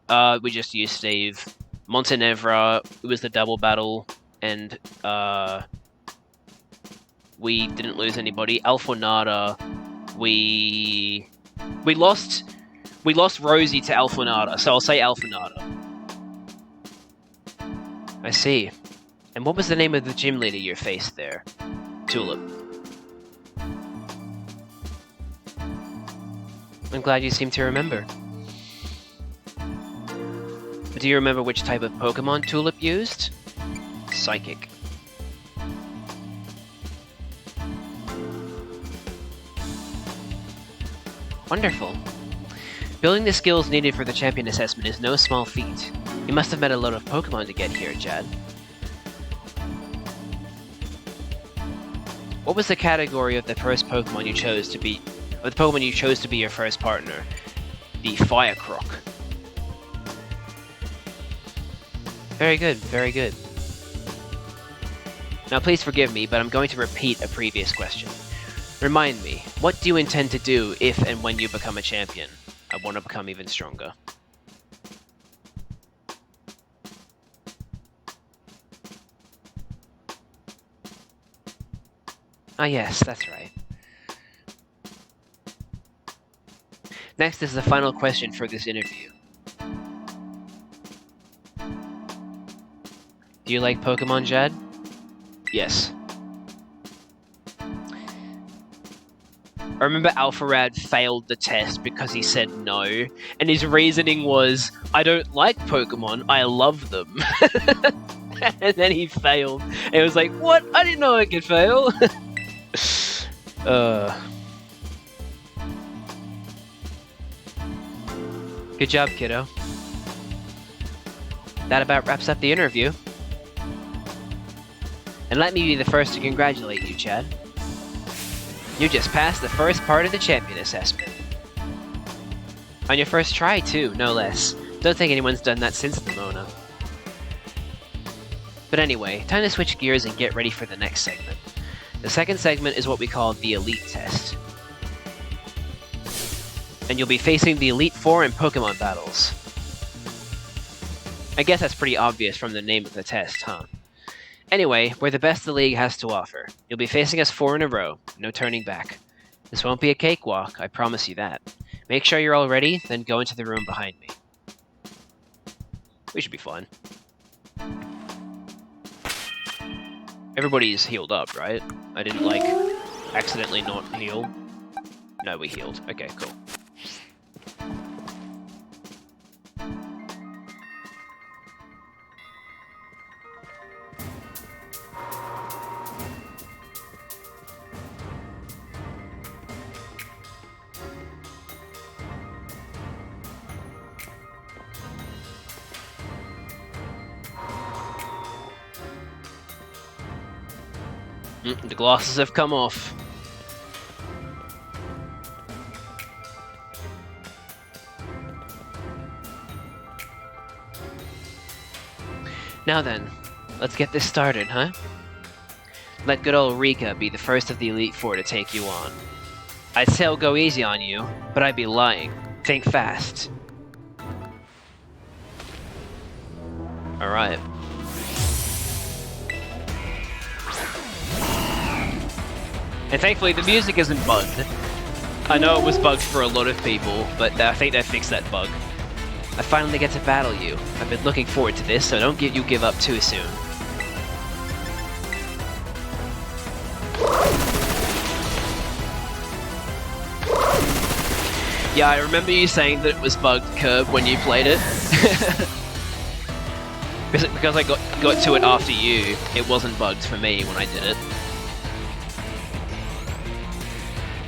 Speaker 1: we just used Steve. Montenevra, it was the double battle, and we didn't lose anybody. Alfornada, we lost Rosie to Alfornada, so I'll say Alfornada. I see. And what was the name of the gym leader you faced there? Tulip. I'm glad you seem to remember. But do you remember which type of Pokemon Tulip used? Psychic. Wonderful. Building the skills needed for the champion assessment is no small feat. You must have met a lot of Pokemon to get here, Jad. What was the category of the first Pokemon you chose to be... Or the Pokemon you chose to be your first partner? The Fire Croc. Very good, very good. Now please forgive me, but I'm going to repeat a previous question. Remind me, what do you intend to do if and when you become a champion? I want to become even stronger. Ah yes, that's right. Next is the final question for this interview. Do you like Pokemon, Jad? Yes. I remember Alpharad failed the test because he said no, and his reasoning was, I don't like Pokemon, I love them. And then he failed. And it was like, what? I didn't know I could fail. Good job, kiddo. That about wraps up the interview. And let me be the first to congratulate you, Chad. You just passed the first part of the champion assessment. On your first try, too, no less. Don't think anyone's done that since Nemona. But anyway, time to switch gears and get ready for the next segment. The second segment is what we call the Elite Test. And you'll be facing the Elite Four in Pokemon battles. I guess that's pretty obvious from the name of the test, huh? Anyway, we're the best the league has to offer. You'll be facing us 4 in a row, no turning back. This won't be a cakewalk, I promise you that. Make sure you're all ready, then go into the room behind me. We should be fine. Everybody's healed up, right? I didn't, like, accidentally not heal. No, we healed. Okay, cool. The glasses have come off. Now then, let's get this started, huh? Let good old Rika be the first of the Elite Four to take you on. I'd say I'll go easy on you, but I'd be lying. Think fast. Alright. And thankfully the music isn't bugged. I know it was bugged for a lot of people, but I think they fixed that bug. I finally get to battle you. I've been looking forward to this, so don't give up too soon. Yeah, I remember you saying that it was bugged, Curb, when you played it. Because I got to it after you, it wasn't bugged for me when I did it.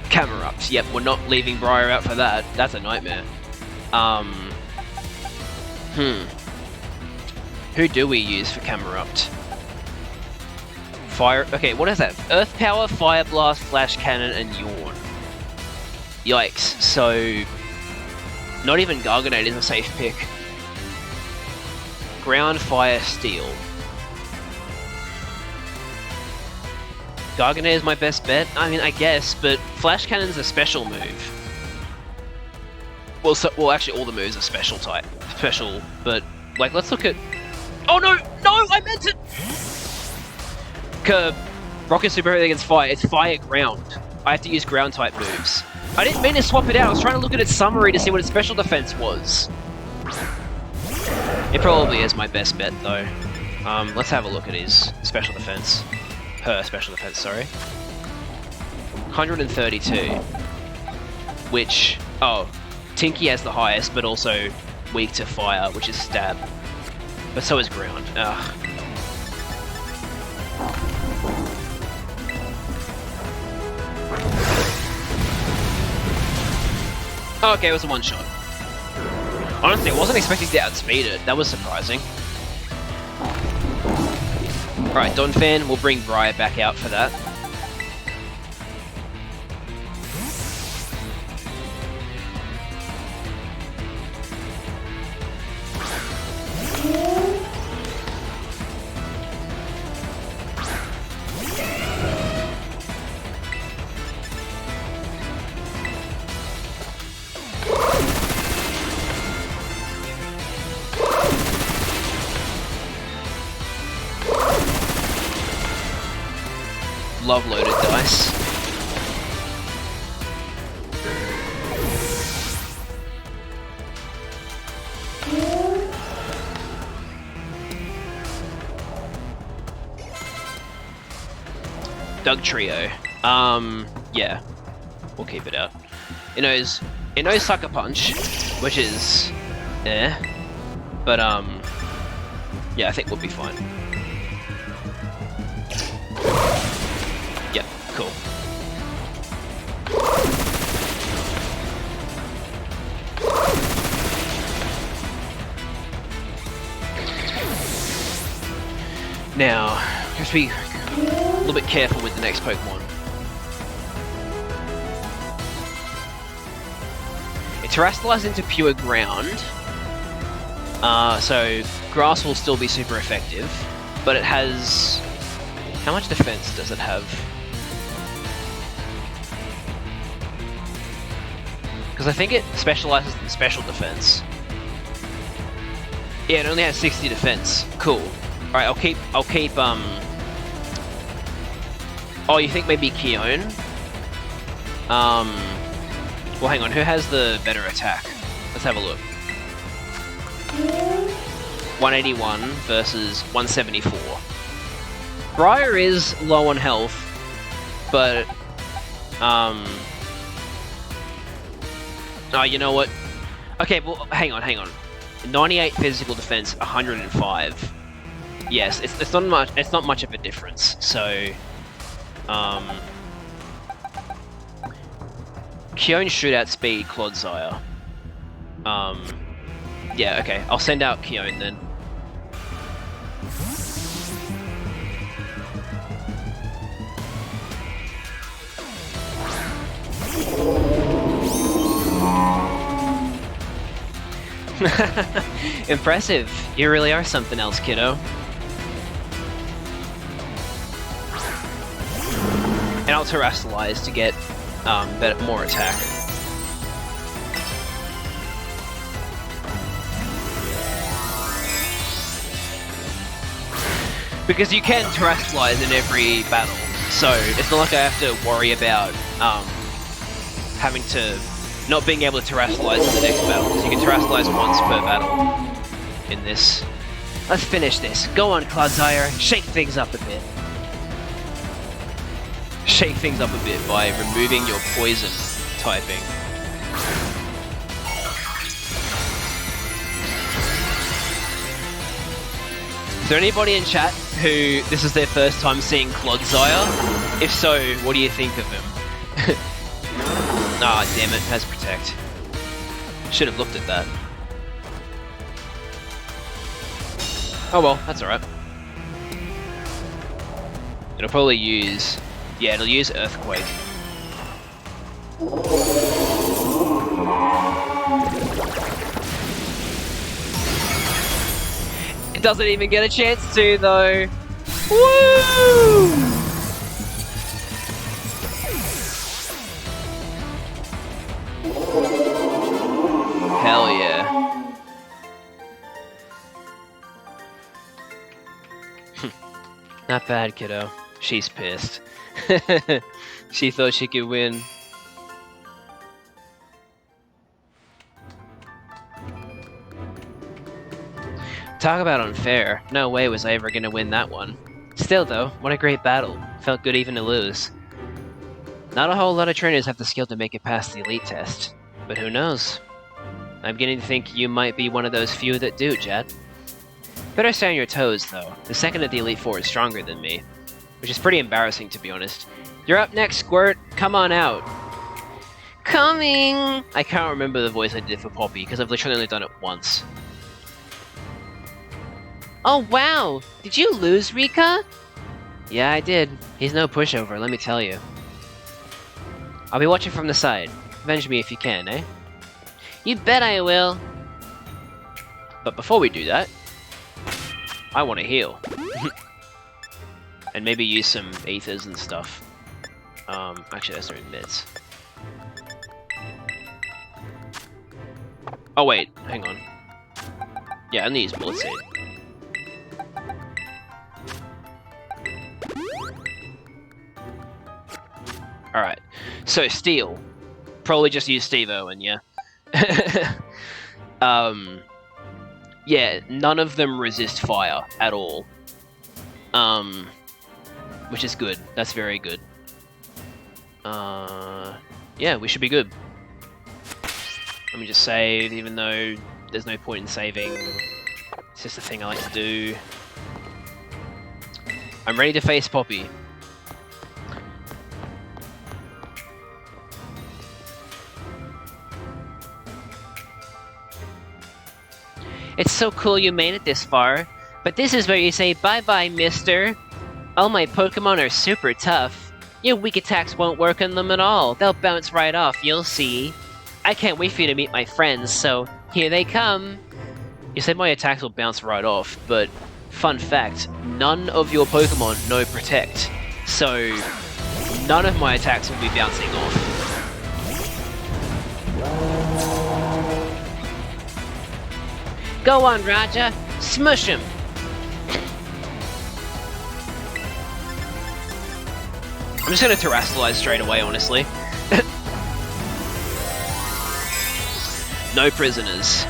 Speaker 1: Camerupt. Yep, we're not leaving Briar out for that. That's a nightmare. Who do we use for Camerupt? Fire. Okay, what is that? Earth Power, Fire Blast, Flash Cannon, and Yawn. Yikes. So, not even Garganade is a safe pick. Ground, Fire, Steel. Garganade is my best bet? I mean, I guess, but Flash Cannon's a special move. Well, actually, all the moves are special type. Special, but, like, let's look at... Oh, no! No! I meant it! Curb. Rocket Super against Fire. It's Fire Ground. I have to use ground type moves. I didn't mean to swap it out. I was trying to look at its summary to see what its special defense was. It probably is my best bet, though. Let's have a look at his special defense. Her special defense, sorry. 132. Which... Oh. Tinky has the highest, but also weak to fire, which is stab. But so is ground. Ugh. Oh, okay, it was a one-shot. Honestly, I wasn't expecting to outspeed it. That was surprising. Alright, Donphan, we'll bring Briar back out for that. Love loaded dice. Doug Trio. Yeah. We'll keep it out. It knows Sucker Punch, which is but yeah, I think we'll be fine. Yep, cool. Now, we have to be a little bit careful with the next Pokemon. It terrestrializes into pure ground, so grass will still be super effective, but it has... How much defense does it have? Because I think it specializes in special defense. Yeah, it only has 60 defense. Cool. Alright, I'll keep, Oh, you think maybe Keone? Well, hang on, who has the better attack? Let's have a look. 181 versus 174. Briar is low on health, but, oh, you know what? Okay, well, hang on. 98 physical defense, 105. Yes, it's not much. It's not much of a difference. So, Keone should outspeed Clodsire. Yeah, okay. I'll send out Keone then. Impressive. You really are something else, kiddo. And I'll terrestrialize to get more attack. Because you can terrestrialize in every battle, so it's not like I have to worry about having to not being able to terrestrialize in the next battle, because you can terrestrialize once per battle in this. Let's finish this. Go on, Clodsire, shake things up a bit. Shake things up a bit by removing your poison typing. Is there anybody in chat who this is their first time seeing Clodsire? If so, what do you think of him? Ah, damn it, has Protect. Should have looked at that. Oh well, that's alright. It'll probably use... yeah, it'll use Earthquake. It doesn't even get a chance to, though. Woo! Hell yeah. Not bad, kiddo. She's pissed. She thought she could win. Talk about unfair. No way was I ever gonna win that one. Still though, what a great battle. Felt good even to lose. Not a whole lot of trainers have the skill to make it past the elite test. But who knows? I'm beginning to think you might be one of those few that do, Jet. Better stay on your toes though. The second of the Elite Four is stronger than me. Which is pretty embarrassing to be honest. You're up next, Squirt. Come on out. Coming! I can't remember the voice I did for Poppy because I've literally only done it once. Oh wow! Did you lose, Rika? Yeah, I did. He's no pushover, let me tell you. I'll be watching from the side. Avenge me if you can, eh? You bet I will! But before we do that, I want to heal. And maybe use some ethers and stuff. Actually, that's not in mids. Oh wait, hang on. Yeah, I only use Bullet Seed. Alright, so Steel. Probably just use Steve Owen, yeah. Yeah, none of them resist fire at all. Which is good. That's very good. Yeah, we should be good. Let me just save, even though there's no point in saving. It's just a thing I like to do. I'm ready to face Poppy. It's so cool you made it this far, but this is where you say bye-bye, mister. All my Pokemon are super tough. Your weak attacks won't work on them at all. They'll bounce right off, you'll see. I can't wait for you to meet my friends, so here they come. You said my attacks will bounce right off, but fun fact, none of your Pokemon know Protect. So none of my attacks will be bouncing off. Go on, Raja! Smush him! I'm just gonna terrestrialize straight away, honestly. No prisoners.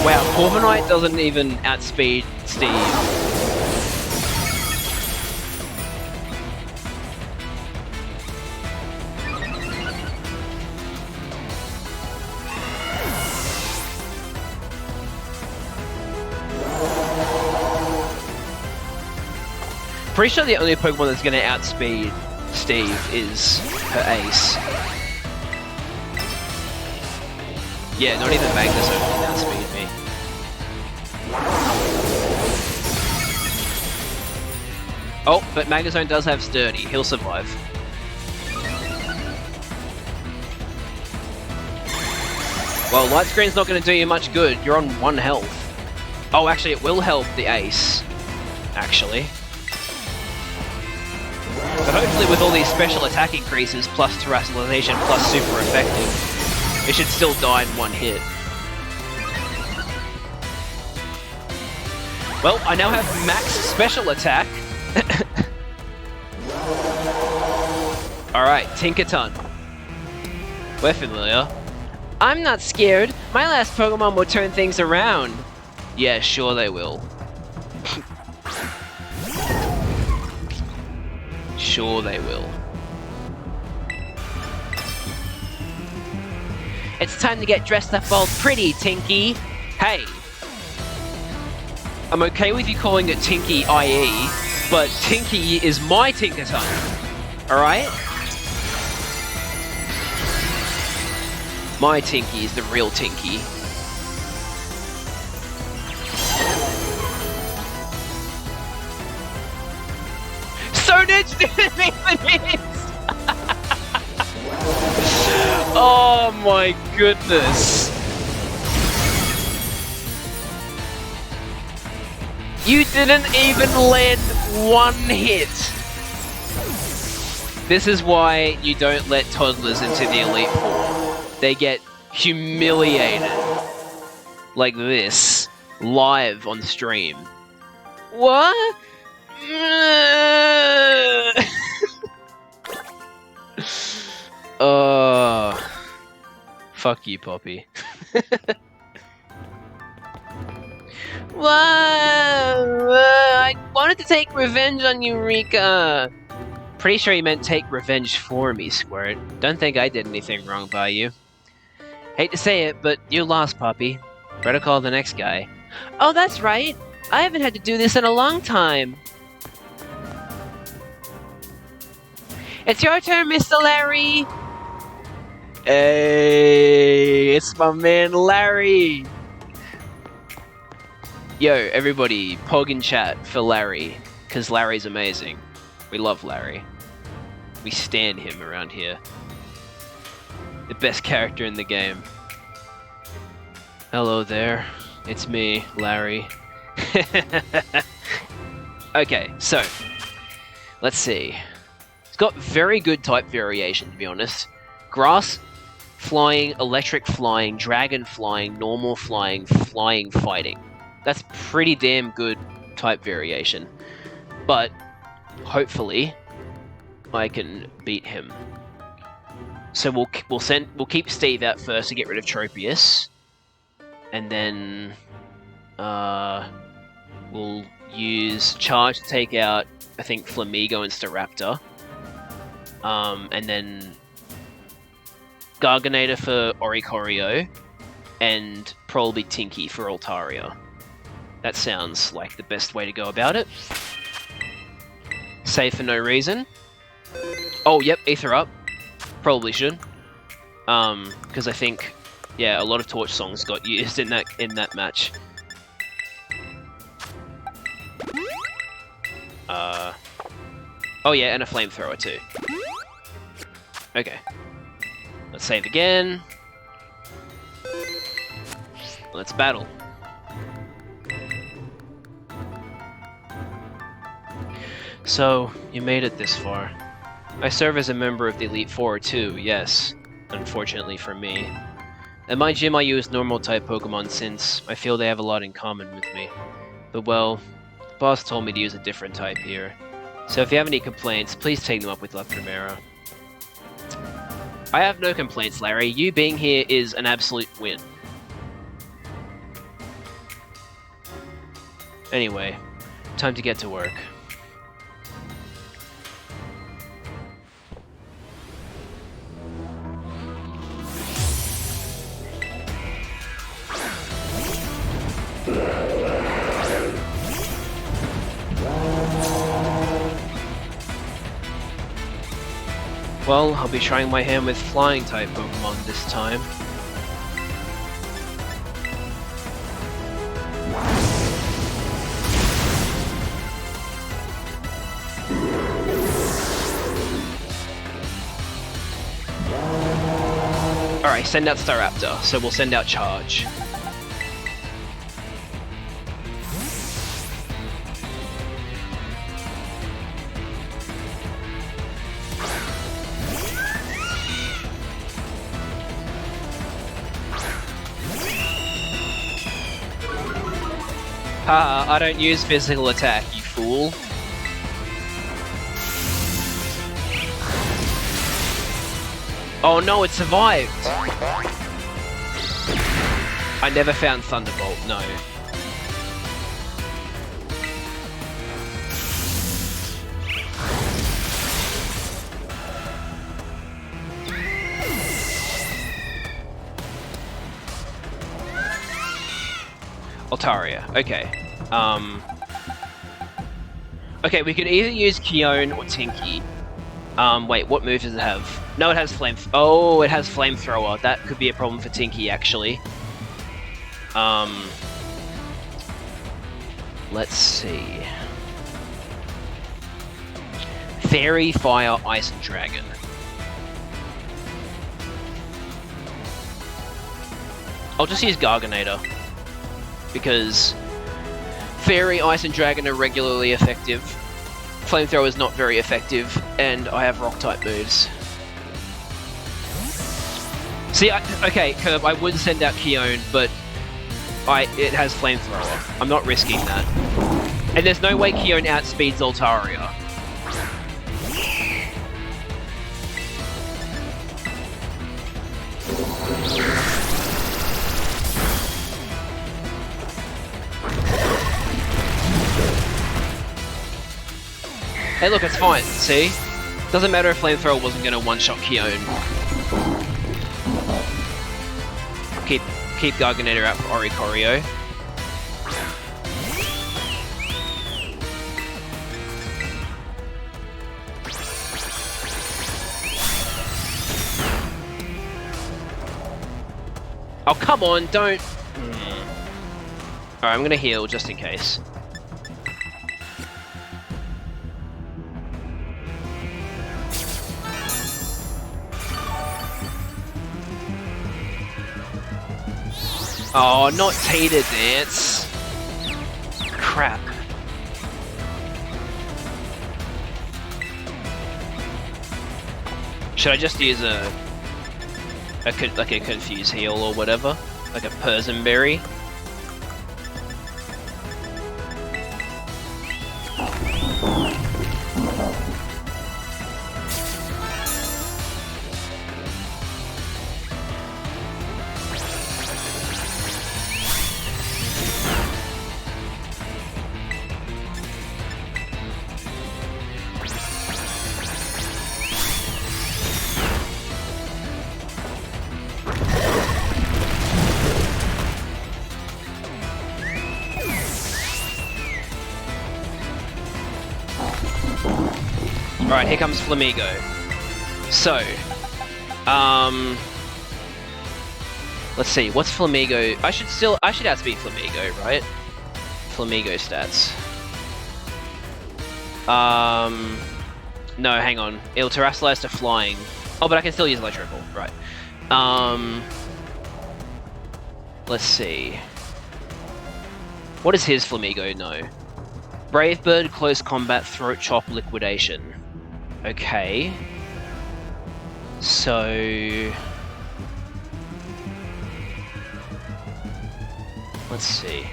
Speaker 1: Wow, Corviknight doesn't even outspeed Steve. Pretty sure the only Pokemon that's going to outspeed Steve is her Ace. Yeah, not even Magnezone can outspeed me. Oh, but Magnezone does have Sturdy. He'll survive. Well, Light Screen's not going to do you much good. You're on 1 health. Oh, actually, it will help the Ace. Actually. But hopefully with all these special attack increases, plus terrestrialization, plus super effective, it should still die in 1 hit. Well, I now have max special attack. Alright, Tinkaton. We're familiar. I'm not scared. My last Pokemon will turn things around. Yeah, sure they will. Sure they will. It's time to get dressed up all pretty, Tinky. Hey. I'm okay with you calling it Tinky IE, but Tinky is my Tinkaton. Alright? My Tinky is the real Tinky. Sonage didn't even hit! Oh my goodness. You didn't even land 1 hit. This is why you don't let toddlers into the Elite Four. They get humiliated like this, live on stream. What? Fuck you, Poppy. Whoa! I wanted to take revenge on you, Rika. Pretty sure you meant take revenge for me, Squirt. Don't think I did anything wrong by you. Hate to say it, but you lost, Poppy. Better call the next guy. Oh, that's right. I haven't had to do this in a long time. It's your turn, Mr. Larry! Hey, it's my man Larry! Yo, everybody, pog in chat for Larry, because Larry's amazing. We love Larry. We stan him around here. The best character in the game. Hello there, it's me, Larry. Okay, so, let's see. It's got very good type variation, to be honest. Grass, flying, electric flying, dragon flying, normal flying, flying fighting. That's pretty damn good type variation. But, hopefully, I can beat him. So we'll keep Steve out first to get rid of Tropius. And then, we'll use Charge to take out, I think, Flamigo and Staraptor. And then Garganator for Oricorio, and probably Tinky for Altaria. That sounds like the best way to go about it. Save for no reason. Oh, yep, Ether up. Probably should. Because I think, yeah, a lot of Torch songs got used in that match. Oh yeah, and a flamethrower too. Okay. Let's save again. Let's battle. So, you made it this far. I serve as a member of the Elite Four too, yes. Unfortunately for me. At my gym I use normal type Pokemon since I feel they have a lot in common with me. But well, the boss told me to use a different type here. So if you have any complaints, please take them up with La Primera. I have no complaints, Larry. You being here is an absolute win. Anyway, time to get to work. Well, I'll be trying my hand with flying type Pokemon this time. Alright, send out Staraptor, so we'll send out Charge. Haha, I don't use physical attack, you fool. Oh no, it survived! I never found Thunderbolt, no. Altaria, okay. Okay, we could either use Keone or Tinky. Wait, what move does it have? No, it has Flame... Oh, it has Flamethrower. That could be a problem for Tinky, actually. Let's see. Fairy, Fire, Ice, and Dragon. I'll just use Garganator. Because Fairy, Ice, and Dragon are regularly effective. Flamethrower is not very effective, and I have Rock-type moves. See, okay, Curb, I would send out Keone, but it has Flamethrower. I'm not risking that. And there's no way Keone outspeeds Altaria. Hey look, it's fine, see? Doesn't matter if Flamethrower wasn't gonna one-shot Keone. Keep Garganator out for Oricorio. Oh, come on, don't... Alright, I'm gonna heal just in case. Oh, not Tater Dance. Crap. Should I just use like a Confuse Heal or whatever? Like a Persimberry? Alright, here comes Flamigo. So, let's see, what's Flamigo? I should outspeed Flamigo, right? Flamigo stats. No, hang on. It'll Terrasilize to Flying. Oh, but I can still use Electro Ball, right. Let's see. What does his Flamigo know? Brave Bird, Close Combat, Throat Chop, Liquidation. Okay. So... let's see.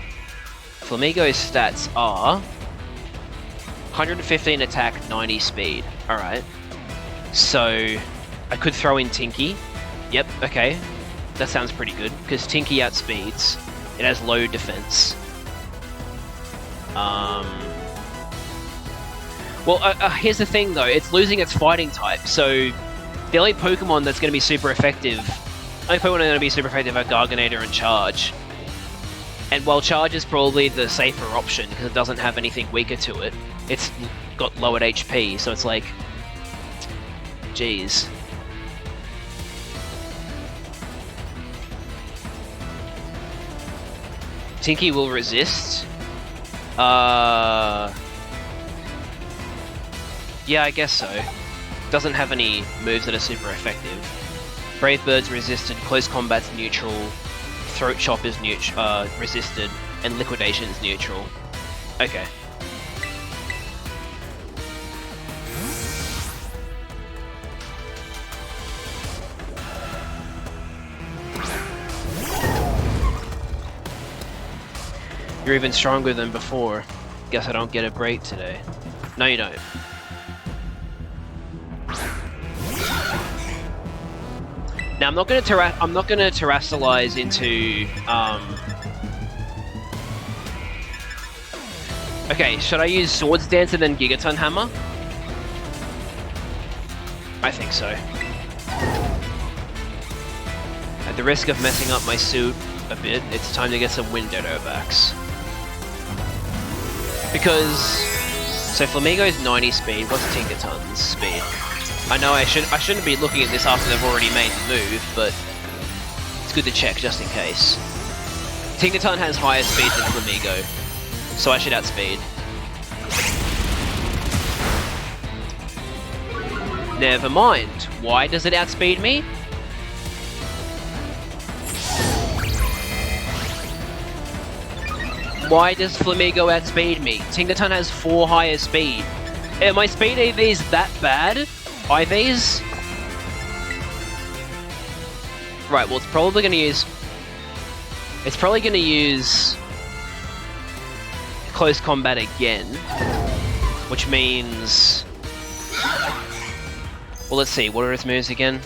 Speaker 1: Flamigo's stats are... 115 attack, 90 speed. Alright. So... I could throw in Tinky. Yep, okay. That sounds pretty good, because Tinky outspeeds. It has low defense. Well, here's the thing though, it's losing its fighting type, so the only Pokemon that's going to be super effective, are going Garganacl and Charge. And while Charge is probably the safer option because it doesn't have anything weaker to it, it's got lowered HP, so it's like, jeez. Tinky will resist. Yeah, I guess so. Doesn't have any moves that are super effective. Brave Bird's resisted, Close Combat's neutral, Throat Chop is resisted, and Liquidation's neutral. Okay. You're even stronger than before. Guess I don't get a break today. No, you don't. Now I'm not gonna terrestrialize into Okay, should I use Swords Dance and then Gigaton Hammer? I think so. At the risk of messing up my suit a bit, it's time to get some Wind Ditto backs. Because so Flamigo's 90 speed, what's Tinkaton's speed? I know I shouldn't be looking at this after they've already made the move, but it's good to check just in case. Tinkaton has higher speed than Flamigo, so I should outspeed. Never mind. Why does it outspeed me? Why does Flamigo outspeed me? Tinkaton has 4 higher speed. Are my speed EVs that bad? IVs? Right, well it's probably gonna use... Close Combat again. Which means... Well, let's see, what are its moves again?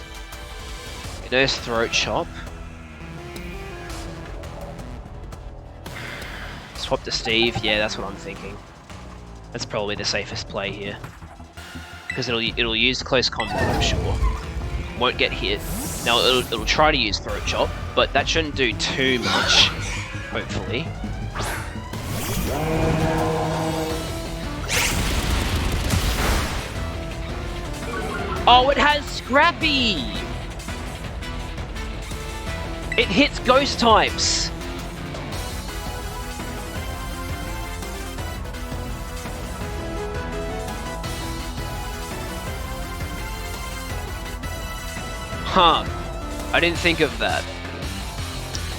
Speaker 1: It knows Throat Chop. Swap to Steve, yeah, that's what I'm thinking. That's probably the safest play here. Because it'll use Close Combat, I'm sure. Won't get hit. Now it'll try to use Throat Chop, but that shouldn't do too much, hopefully. Oh, it has Scrappy! It hits Ghost types! Huh. I didn't think of that.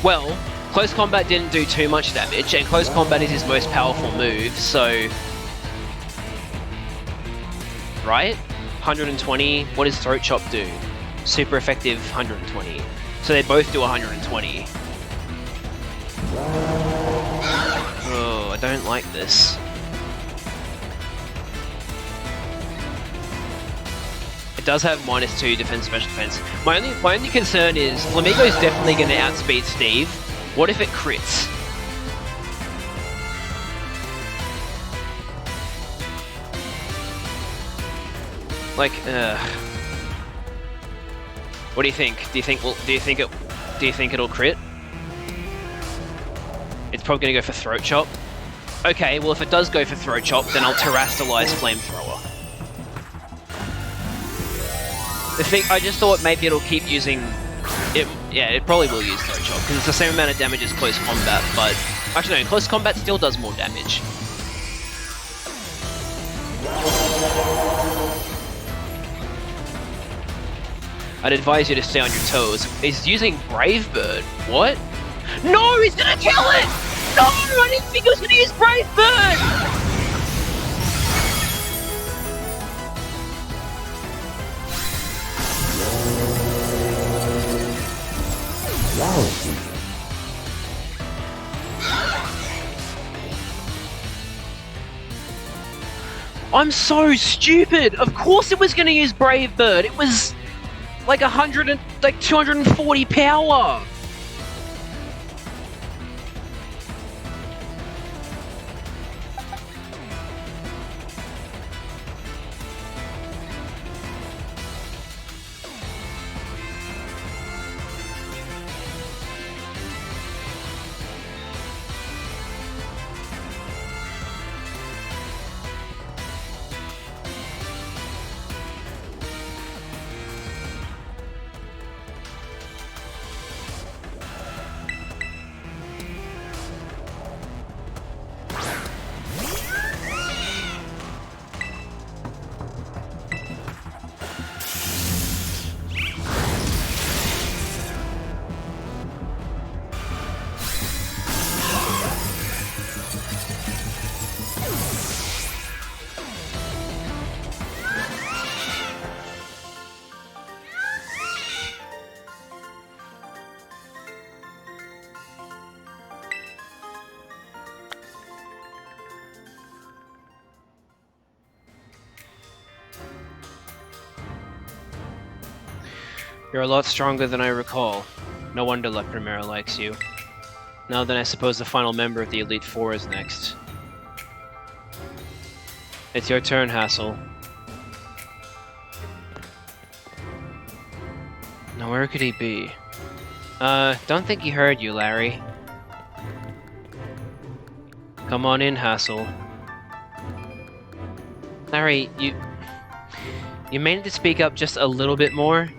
Speaker 1: Well, Close Combat didn't do too much damage, and Close Combat is his most powerful move, so... Right? 120, what does Throat Chop do? Super effective 120. So they both do 120. Oh, I don't like this. It does have -2 defense, special defense. My only concern is Flamigo's definitely going to outspeed Steve. What if it crits? Like, what do you think? Do you think it'll crit? It's probably going to go for Throat Chop. Okay, well if it does go for Throat Chop, then I'll Terrastalize Flamethrower. The thing, I just thought maybe it'll keep using it. Yeah, it probably will use Throat Chop because it's the same amount of damage as Close Combat. But actually, no, Close Combat still does more damage. I'd advise you to stay on your toes. He's using Brave Bird. What? No, he's gonna kill it! No, I didn't think he was gonna use Brave Bird! I'm so stupid! Of course it was gonna use Brave Bird! It was like 240 power! You're a lot stronger than I recall. No wonder La Primera likes you. Now then, I suppose the final member of the Elite Four is next. It's your turn, Hassel. Now where could he be? Don't think he heard you, Larry. Come on in, Hassel. Larry, you may need to speak up just a little bit more.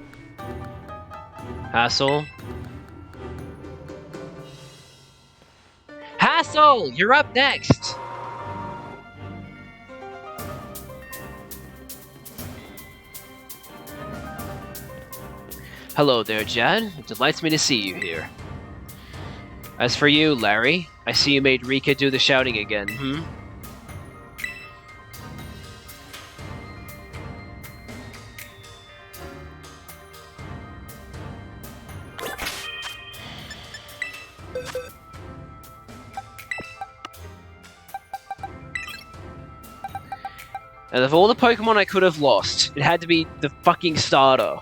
Speaker 1: Hassel? Hassel! You're up next! Hello there, Jad. It delights me to see you here. As for you, Larry, I see you made Rika do the shouting again, And of all the Pokemon I could have lost, it had to be the fucking starter.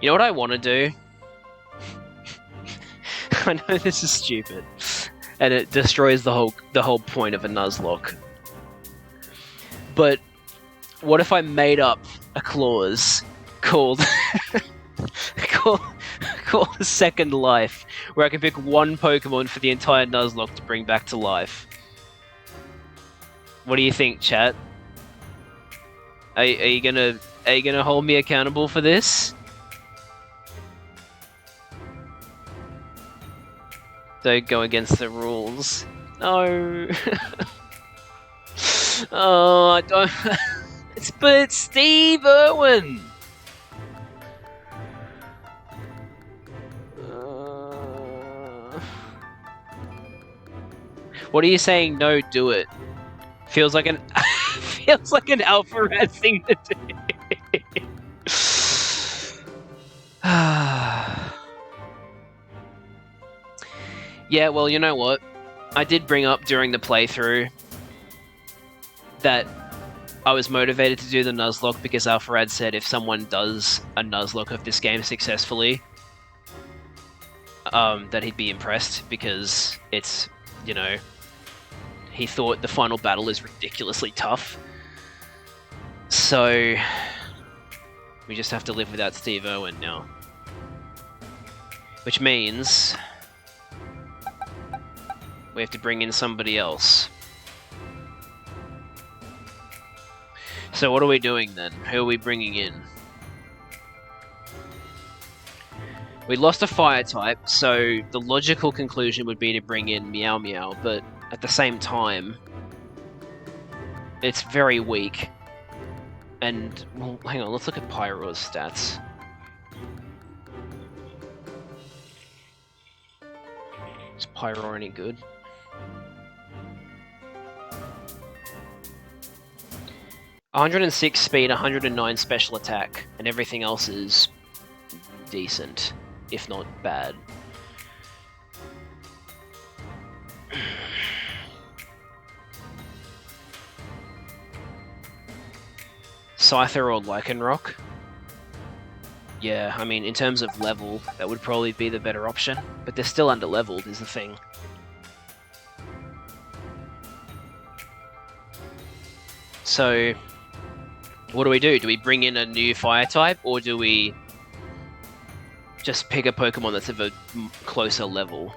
Speaker 1: You know what I want to do? I know this is stupid, and it destroys the whole point of a Nuzlocke. But what if I made up a clause called called a second life, where I can pick one Pokemon for the entire Nuzlocke to bring back to life? What do you think, chat? Are you gonna hold me accountable for this? Don't go against the rules. No. Oh, I don't. But it's Steve Irwin. What are you saying? No, do it. Feels like an feels like an Alpharad thing to do. Yeah, well, you know what? I did bring up during the playthrough that I was motivated to do the Nuzlocke because Alpharad said if someone does a Nuzlocke of this game successfully, that he'd be impressed because it's, you know, he thought the final battle is ridiculously tough. So we just have to live without Steve Irwin now. Which means we have to bring in somebody else. So what are we doing then? Who are we bringing in? We lost a fire type, so the logical conclusion would be to bring in Meow Meow, but at the same time, it's very weak. And, well, hang on, let's look at Pyro's stats. Is Pyro any good? .106 speed, 109 special attack, and everything else is decent, if not bad. Scyther or Lycanroc? Yeah, I mean, in terms of level, that would probably be the better option, but they're still under-leveled, is the thing. So, what do? Do we bring in a new fire type, or do we just pick a Pokemon that's of a closer level?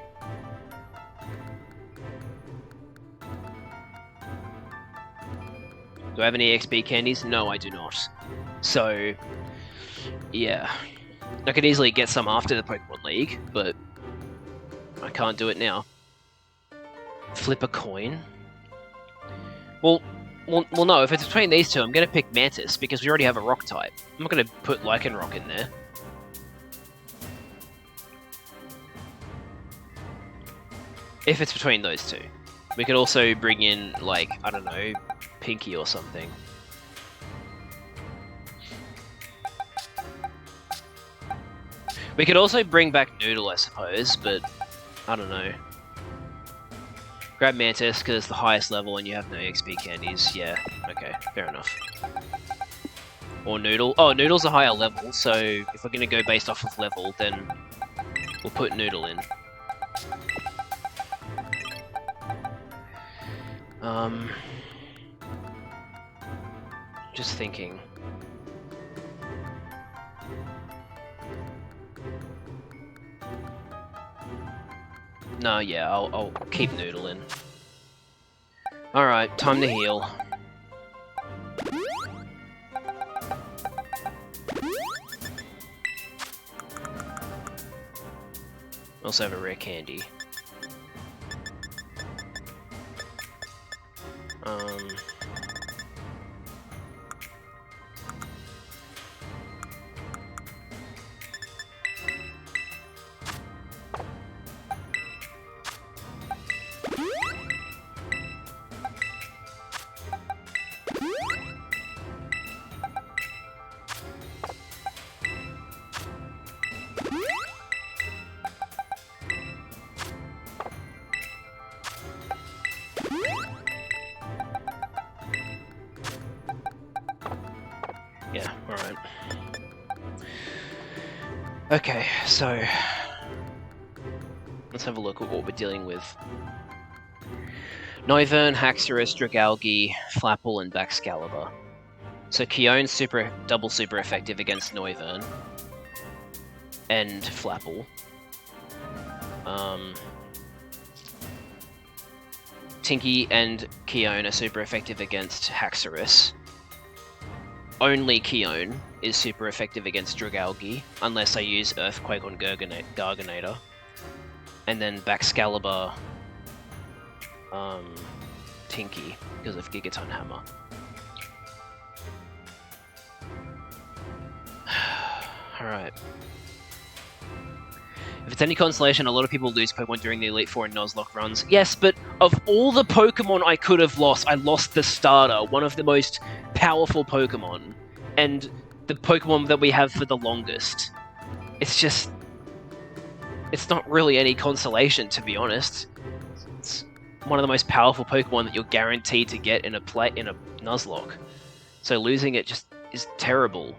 Speaker 1: Do I have any EXP candies? No, I do not. So, yeah. I could easily get some after the Pokemon League, but I can't do it now. Flip a coin? Well, no, if it's between these two, I'm going to pick Mantis, because we already have a rock type. I'm not going to put Lycanroc in there. If it's between those two. We could also bring in, like, I don't know, Pinky or something. We could also bring back Noodle, I suppose, but I don't know. Grab Mantis because it's the highest level and you have no XP candies. Yeah, okay, fair enough. Or Noodle. Oh, Noodle's a higher level, so if we're going to go based off of level, then we'll put Noodle in. Just thinking. No, yeah, I'll keep Noodle in. Alright, time to heal. Also have a rare candy. Yeah, alright. Okay, so let's have a look at what we're dealing with. Noivern, Haxorus, Dragalge, Flapple, and Baxcalibur. So Keone's double super effective against Noivern and Flapple. Tinky and Keone are super effective against Haxorus. Only Keone is super effective against Dragalge, unless I use Earthquake on Garganator. And then Baxcalibur, Tinky, because of Gigaton Hammer. Alright. If it's any consolation, a lot of people lose Pokemon during the Elite Four and Nuzlocke runs. Yes, but of all the Pokemon I could have lost, I lost the starter, one of the most powerful Pokemon, and the Pokemon that we have for the longest. It's just... it's not really any consolation, to be honest. It's one of the most powerful Pokemon that you're guaranteed to get in a Nuzlocke. So losing it just is terrible.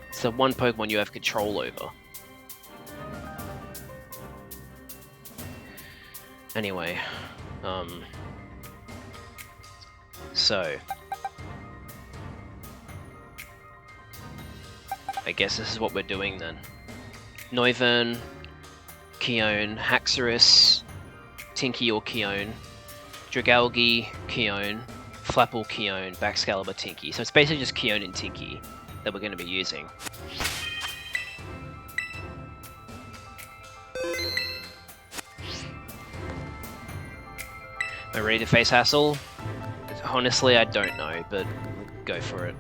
Speaker 1: It's the one Pokemon you have control over. Anyway, so I guess this is what we're doing then. Noivern, Keone, Haxorus, Tinky or Keone, Dragalge, Keone, Flapple, Keone, Baxcalibur, Tinky. So it's basically just Keone and Tinky that we're going to be using. Am I ready to face Hassel? Honestly, I don't know, but go for it.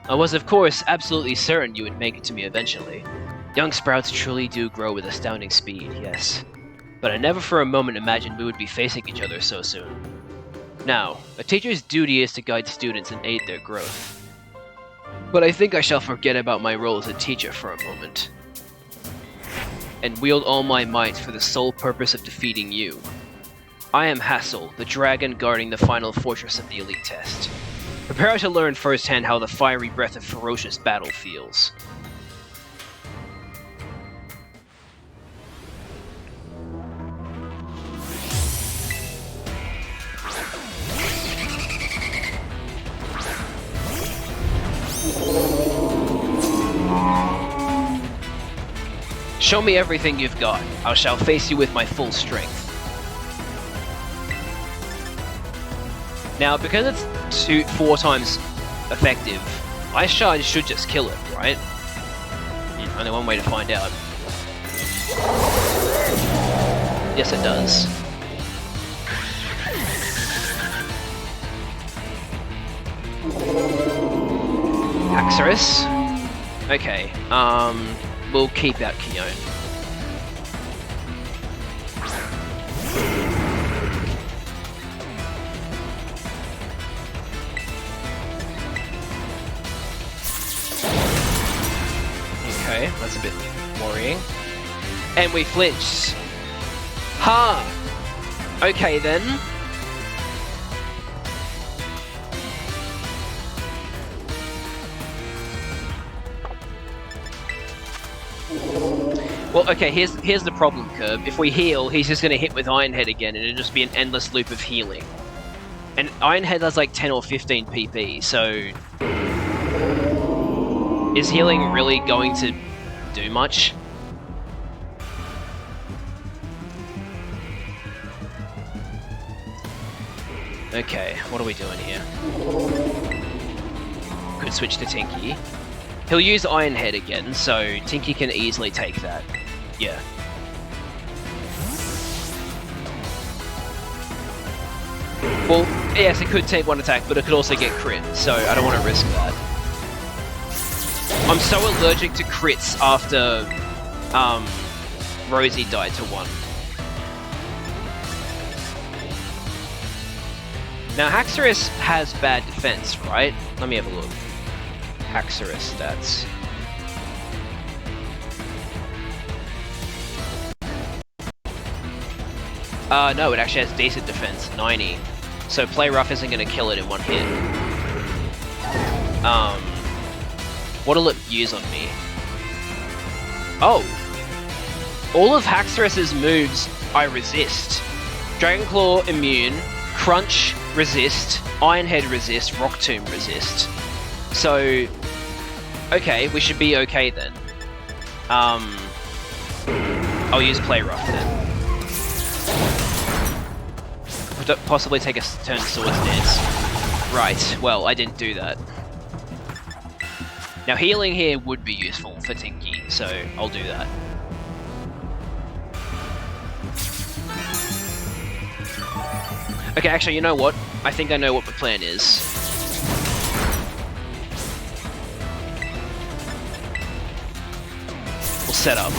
Speaker 1: I was, of course, absolutely certain you would make it to me eventually. Young sprouts truly do grow with astounding speed, yes. But I never for a moment imagined we would be facing each other so soon. Now, a teacher's duty is to guide students and aid their growth. But I think I shall forget about my role as a teacher for a moment, and wield all my might for the sole purpose of defeating you. I am Hassel, the dragon guarding the final fortress of the Elite Test. Prepare to learn firsthand how the fiery breath of ferocious battle feels. Show me everything you've got. I shall face you with my full strength. Now, because it's 4 times effective, I should just kill it, right? Only one way to find out. Yes, it does. Haxorus. Okay, we'll keep out Keone. Okay, that's a bit worrying. And we flinched. Ha! Okay then. Well, okay, here's the problem, Curb. If we heal, he's just going to hit with Iron Head again, and it'll just be an endless loop of healing. And Iron Head has like 10 or 15 PP, so... Is healing really going to do much? Okay, what are we doing here? Could switch to Tinky. He'll use Iron Head again, so Tinky can easily take that. Yeah. Well, yes, it could take one attack, but it could also get crit, so I don't want to risk that. I'm so allergic to crits after Rosie died to 1. Now, Haxorus has bad defense, right? Let me have a look. Haxorus stats. No, it actually has decent defense, 90. So Play Rough isn't going to kill it in 1 hit. What'll it use on me? Oh! All of Haxorus's moves I resist. Dragon Claw immune, Crunch resist, Iron Head resist, Rock Tomb resist. So, okay, we should be okay then. I'll use Play Rough then. Possibly take a turn to Swords Dance. Right, well, I didn't do that. Now, healing here would be useful for Tinky, so I'll do that. Okay, actually, you know what? I think I know what the plan is. We'll set up.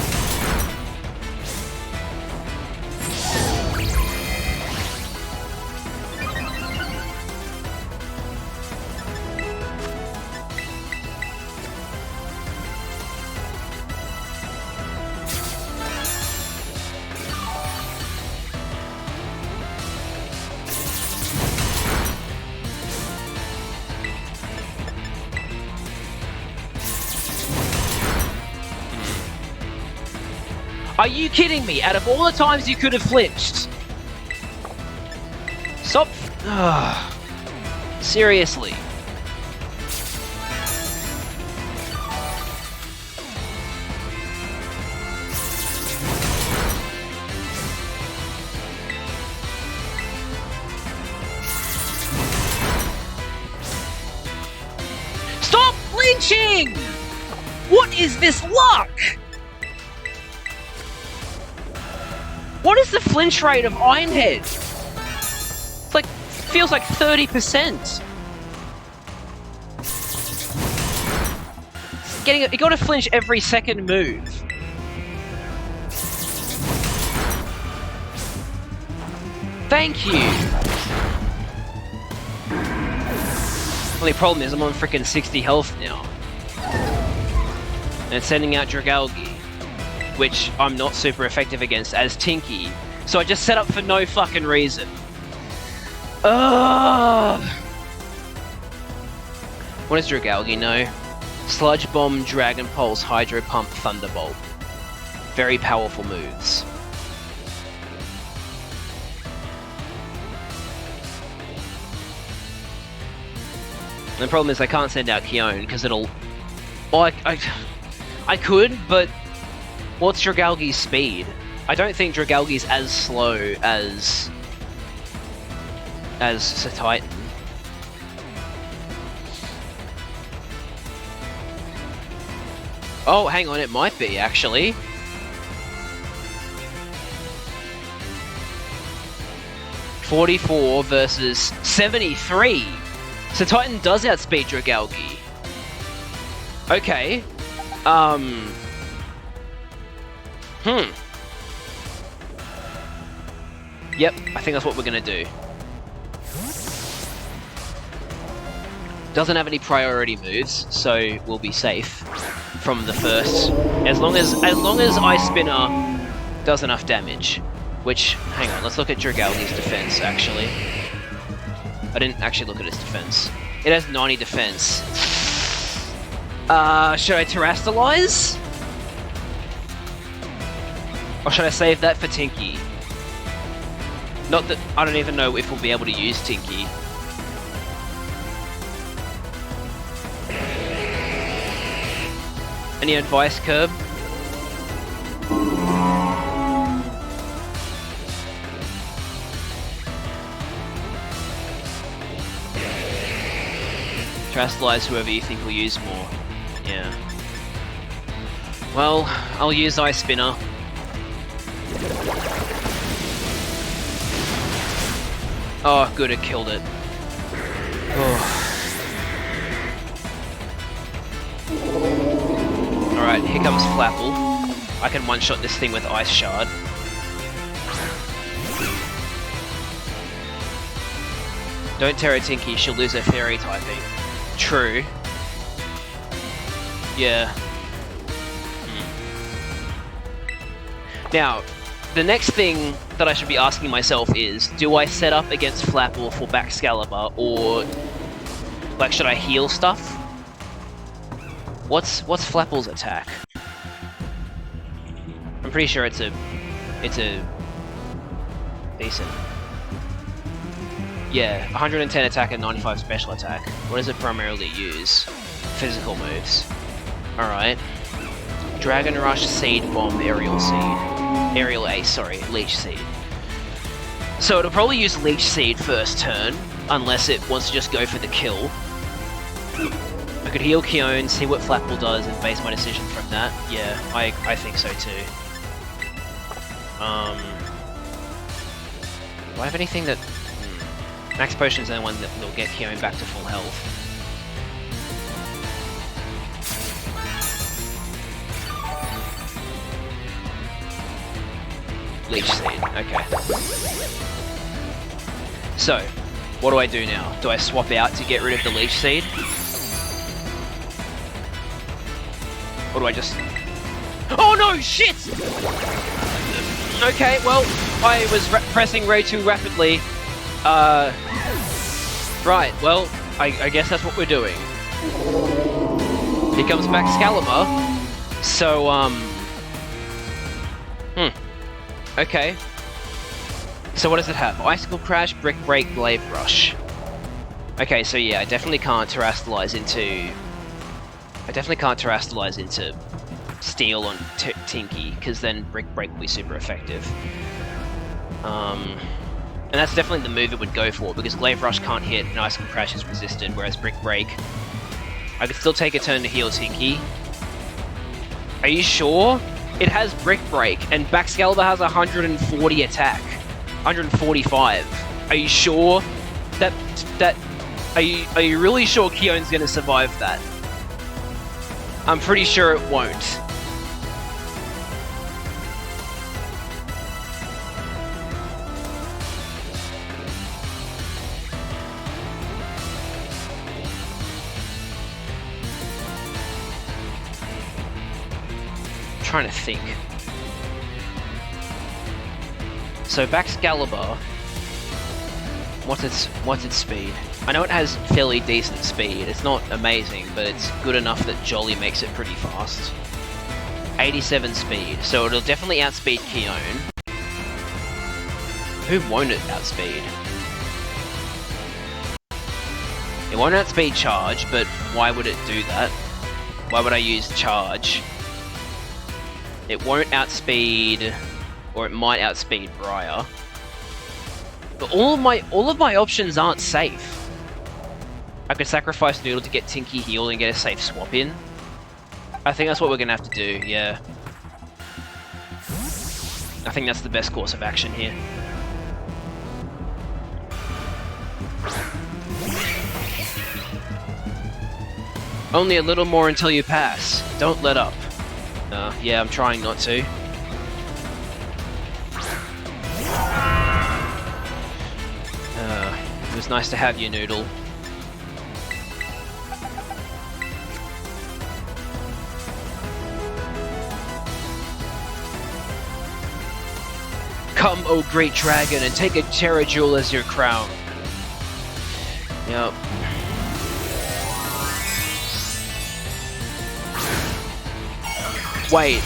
Speaker 1: Are you kidding me? Out of all the times you could have flinched. Stop. Seriously. Stop flinching! What is this luck? What is the flinch rate of Iron Head? It's like, feels like 30%. You gotta flinch every second move. Thank you. Only problem is I'm on freaking 60 health now. And it's sending out Dragalge, which I'm not super effective against as Tinky. So I just set up for no fucking reason. Ugh. What does Dragalge know? Sludge Bomb, Dragon Pulse, Hydro Pump, Thunderbolt. Very powerful moves. And the problem is I can't send out Keone because it'll... Well, I could, but what's Dragalge's speed? I don't think Dragalge's as slow as Sir Titan. Oh, hang on, it might be, actually. $44 versus 73. So Titan does outspeed Dragalge. Okay. Yep, I think that's what we're gonna do. Doesn't have any priority moves, so we'll be safe from the first. As long as Ice Spinner does enough damage. Which, hang on, let's look at Dragaldi's defense, actually. I didn't actually look at its defense. It has 90 defense. Should I Terrastalize? Or should I save that for Tinky? Not that I don't even know if we'll be able to use Tinky. Any advice, Curb? Terrastalize whoever you think will use more. Yeah. Well, I'll use Ice Spinner. Oh, good, it killed it. Oh. Alright, here comes Flapple. I can one-shot this thing with Ice Shard. Don't Terra Tinky, she'll lose her Fairy typing. True. Yeah. Now, the next thing that I should be asking myself is, do I set up against Flapple for Baxcalibur, or like should I heal stuff? What's Flapple's attack? I'm pretty sure it's a decent. Yeah, 110 attack and 95 special attack. What does it primarily use? Physical moves. Alright. Dragon Rush, Seed Bomb, Aerial Seed. Aerial Ace, sorry, Leech Seed. So it'll probably use Leech Seed first turn, unless it wants to just go for the kill. I could heal Keone, see what Flapple does, and base my decision from that. Yeah, I think so too. Do I have anything that... Max Potion's the only one that will get Keone back to full health. Leech Seed, okay. So, what do I do now? Do I swap out to get rid of the Leech Seed? Or do I just... Oh no, shit! Okay, well, I was pressing way too rapidly. Right, well, I guess that's what we're doing. Here comes Baxcalibur. So, okay. So what does it have? Icicle Crash, Brick Break, Glaive Rush. Okay, so yeah, I definitely can't Terrastalize into... Steel on Tinky, because then Brick Break will be super effective. And that's definitely the move it would go for, because Glaive Rush can't hit and Icicle Crash is resisted, whereas Brick Break... I could still take a turn to heal Tinky. Are you sure? It has Brick Break, and Baxcalibur has 140 attack. 145. Are you sure? Are you really sure Keone's gonna survive that? I'm pretty sure it won't. I'm trying to think. So Baxcalibur, what's its speed? I know it has fairly decent speed. It's not amazing, but it's good enough that Jolly makes it pretty fast. 87 speed, so it'll definitely outspeed Keone. Who won't it outspeed? It won't outspeed Charge, but why would it do that? Why would I use Charge? It won't outspeed, or it might outspeed Briar. But all of my options aren't safe. I could sacrifice Noodle to get Tinky healed and get a safe swap in. I think that's what we're gonna have to do, yeah. I think that's the best course of action here. Only a little more until you pass. Don't let up. Yeah, I'm trying not to. It was nice to have you, Noodle. Come, O great dragon, and take a Terra Jewel as your crown. Yep. Wait.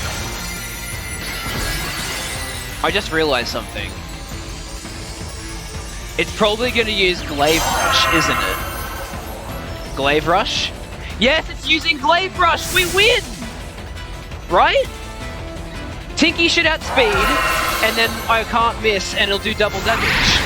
Speaker 1: I just realized something. It's probably going to use Glaive Rush, isn't it? Glaive Rush? Yes, it's using Glaive Rush! We win! Right? Tinky should outspeed, and then I can't miss, and it'll do double damage.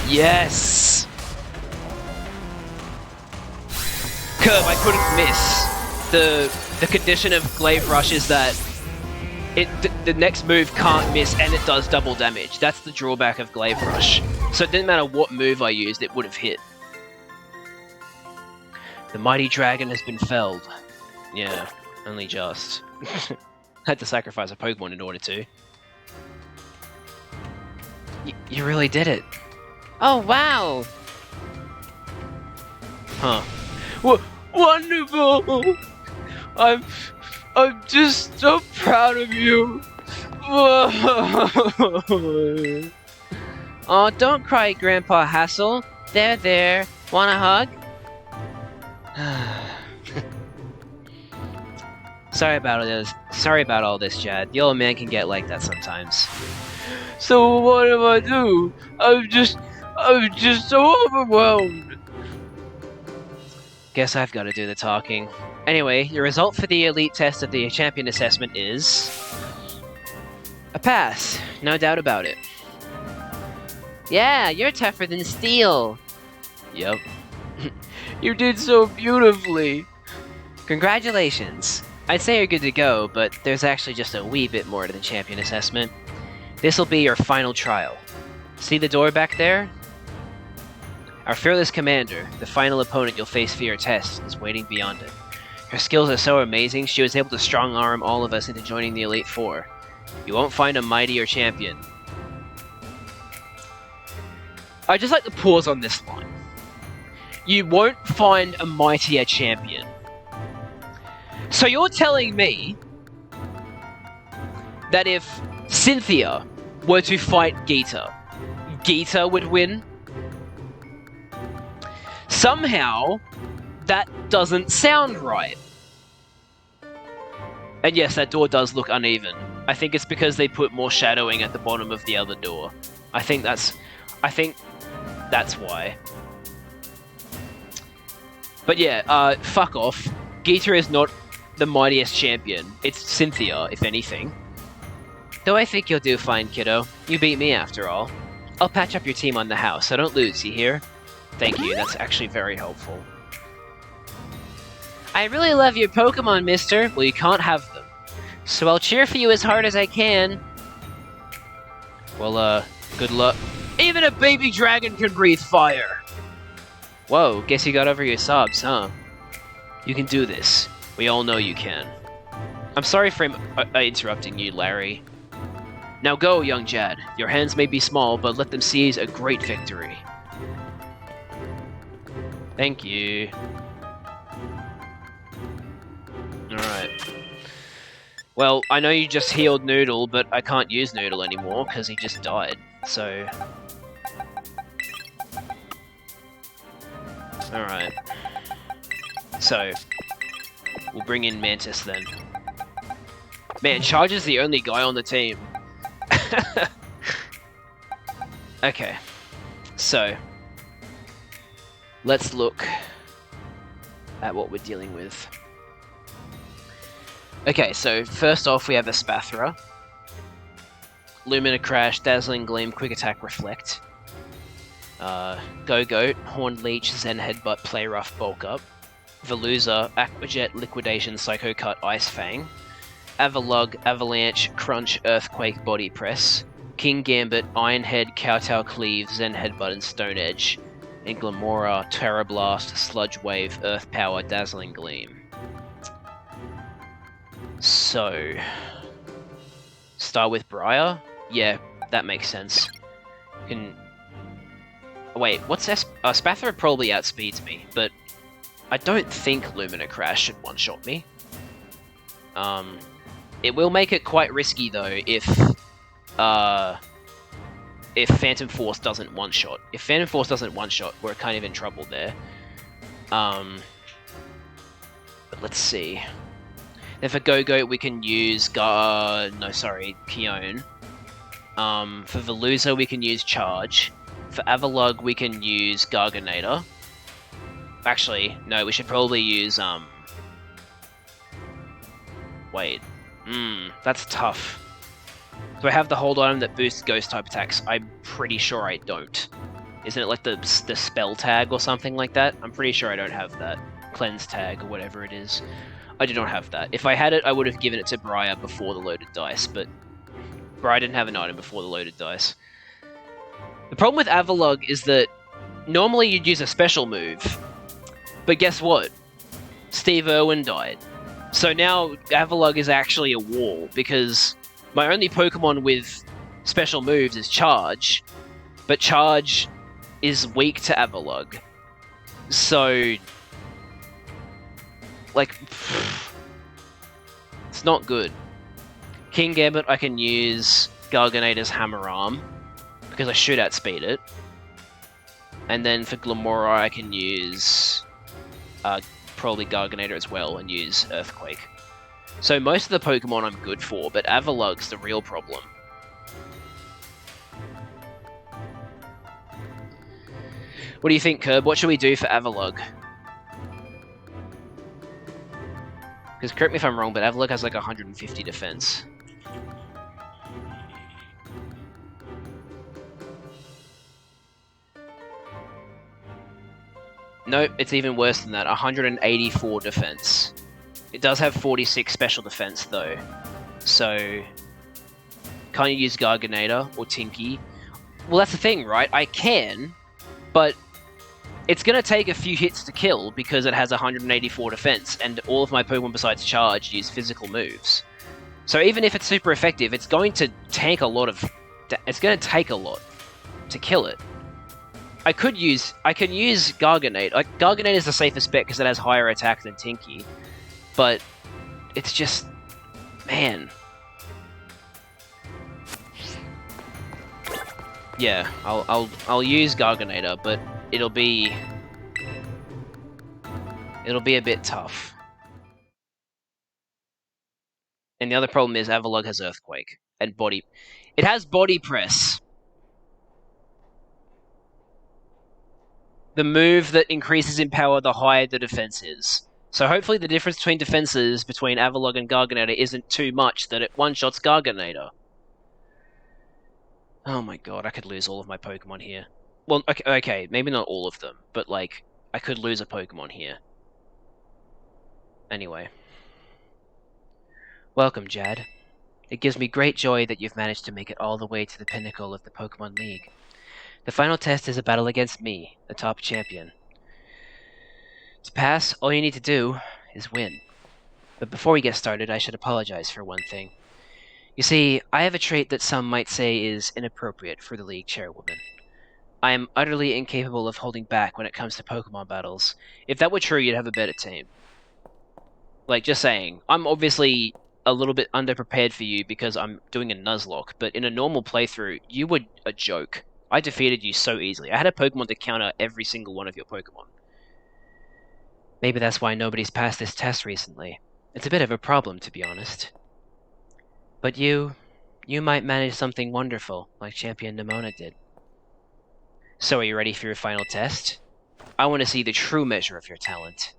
Speaker 1: Yes! Curve, I couldn't miss. The condition of Glaive Rush is that the next move can't miss and it does double damage. That's the drawback of Glaive Rush. So it didn't matter what move I used, it would have hit. The mighty dragon has been felled. Yeah, only just. Had to sacrifice a Pokemon in order to. You really did it. Oh, wow! Huh. Wonderful! I'm just so proud of you! Oh, don't cry, Grandpa Hassel. There. Want a hug? Sorry about all this, Jad. The old man can get like that sometimes. So what do I do? I'm just so overwhelmed. Guess I've got to do the talking. Anyway, your result for the elite test of the champion assessment is a pass. No doubt about it. Yeah, you're tougher than steel. Yep. You did so beautifully. Congratulations. I'd say you're good to go, but there's actually just a wee bit more to the champion assessment. This'll be your final trial. See the door back there? Our fearless commander, the final opponent you'll face for your test, is waiting beyond it. Her skills are so amazing, she was able to strong-arm all of us into joining the Elite Four. You won't find a mightier champion. I just like to pause on this line. You won't find a mightier champion. So you're telling me that if Cynthia were to fight Geeta, Geeta would win? Somehow, that doesn't sound right. And yes, that door does look uneven. I think it's because they put more shadowing at the bottom of the other door. I think that's why. But yeah, fuck off. Geeta is not the mightiest champion. It's Cynthia, if anything. Though I think you'll do fine, kiddo. You beat me after all. I'll patch up your team on the house, so don't lose, you hear? Thank you, that's actually very helpful. I really love your Pokemon, mister. Well, you can't have them. So I'll cheer for you as hard as I can. Well, good luck. Even a baby dragon can breathe fire! Whoa, guess you got over your sobs, huh? You can do this. We all know you can. I'm sorry for interrupting you, Larry. Now go, young Jad. Your hands may be small, but let them seize a great victory. Thank you. Alright. Well, I know you just healed Noodle, but I can't use Noodle anymore, because he just died, so... Alright. So, we'll bring in Mantis then. Man, Charge is the only guy on the team. Okay. So, let's look at what we're dealing with. Okay, so first off we have a Spathra. Lumina Crash, Dazzling Gleam, Quick Attack, Reflect. Go-Goat, Horned Leech, Zen Headbutt, Play Rough, Bulk Up. Veluza, Aquajet, Liquidation, Psycho Cut, Ice Fang. Avalug, Avalanche, Crunch, Earthquake, Body Press. King Gambit, Iron Head, Kowtow Cleave, Zen Headbutt, and Stone Edge. And Glamora, Terra Blast, Sludge Wave, Earth Power, Dazzling Gleam. So, start with Briar? Yeah, that makes sense. Can... Wait, what's Spathra probably outspeeds me, but I don't think Lumina Crash should one-shot me. It will make it quite risky though if Phantom Force doesn't one-shot. If Phantom Force doesn't one-shot, we're kind of in trouble there. But let's see. Then for Go-Go, we can use Keone. For Veluza, we can use Charge. For Avalugg, we can use Garganator. Actually, no, we should probably use, Wait. That's tough. Do I have the hold item that boosts Ghost-type attacks? I'm pretty sure I don't. Isn't it like the spell tag or something like that? I'm pretty sure I don't have that. Cleanse tag or whatever it is. I do not have that. If I had it, I would have given it to Briar before the loaded dice, but Briar didn't have an item before the loaded dice. The problem with Avalugg is that normally you'd use a special move, but guess what? Steve Irwin died. So now Avalugg is actually a wall, because my only Pokemon with special moves is Charge, but Charge is weak to Avalugg. So, like, it's not good. King Gambit, I can use Garganator's Hammer Arm, because I should outspeed it. And then for Glamora, I can use probably Garganator as well and use Earthquake. So most of the Pokemon I'm good for, but Avalugg's the real problem. What do you think, Curb? What should we do for Avalugg? Because correct me if I'm wrong, but Avalugg has like 150 defense. Nope, it's even worse than that. 184 defense. It does have 46 special defense though. So, can't you use Garganator or Tinky? Well, that's the thing, right? I can, but it's going to take a few hits to kill because it has 184 defense, and all of my Pokemon besides Charge use physical moves. So even if it's super effective, it's going to take a lot of... It's going to take a lot to kill it. I can use Garganate. Like, Garganate is the safest bet because it has higher attack than Tinky. But it's just... Man. Yeah, I'll use Garganator, but it'll be a bit tough. And the other problem is Avalugg has Earthquake and Body. It has Body Press. The move that increases in power the higher the defense is. So hopefully the difference between defenses between Avalugg and Garganator isn't too much that it one-shots Garganator. Oh my god, I could lose all of my Pokemon here. Well, okay, maybe not all of them, but like, I could lose a Pokemon here. Anyway. Welcome, Jad. It gives me great joy that you've managed to make it all the way to the pinnacle of the Pokemon League. The final test is a battle against me, the top champion. To pass, all you need to do is win. But before we get started, I should apologize for one thing. You see, I have a trait that some might say is inappropriate for the League chairwoman. I am utterly incapable of holding back when it comes to Pokemon battles. If that were true, you'd have a better team. Like, just saying. I'm obviously a little bit underprepared for you because I'm doing a Nuzlocke, but in a normal playthrough, you were a joke. I defeated you so easily. I had a Pokemon to counter every single one of your Pokemon. Maybe that's why nobody's passed this test recently. It's a bit of a problem, to be honest. But you might manage something wonderful, like Champion Nimona did. So are you ready for your final test? I want to see the true measure of your talent.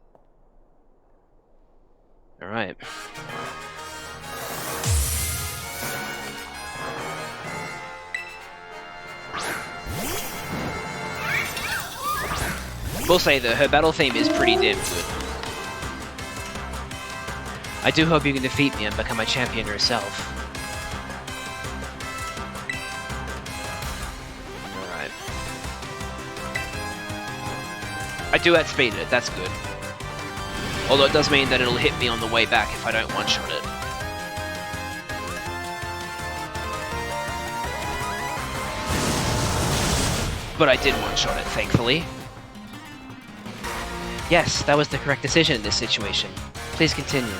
Speaker 1: Alright. We'll say that her battle theme is pretty damn good. I do hope you can defeat me and become a champion yourself. Alright. I do outspeed it, that's good. Although it does mean that it'll hit me on the way back if I don't one-shot it. But I did one-shot it, thankfully. Yes, that was the correct decision in this situation. Please continue.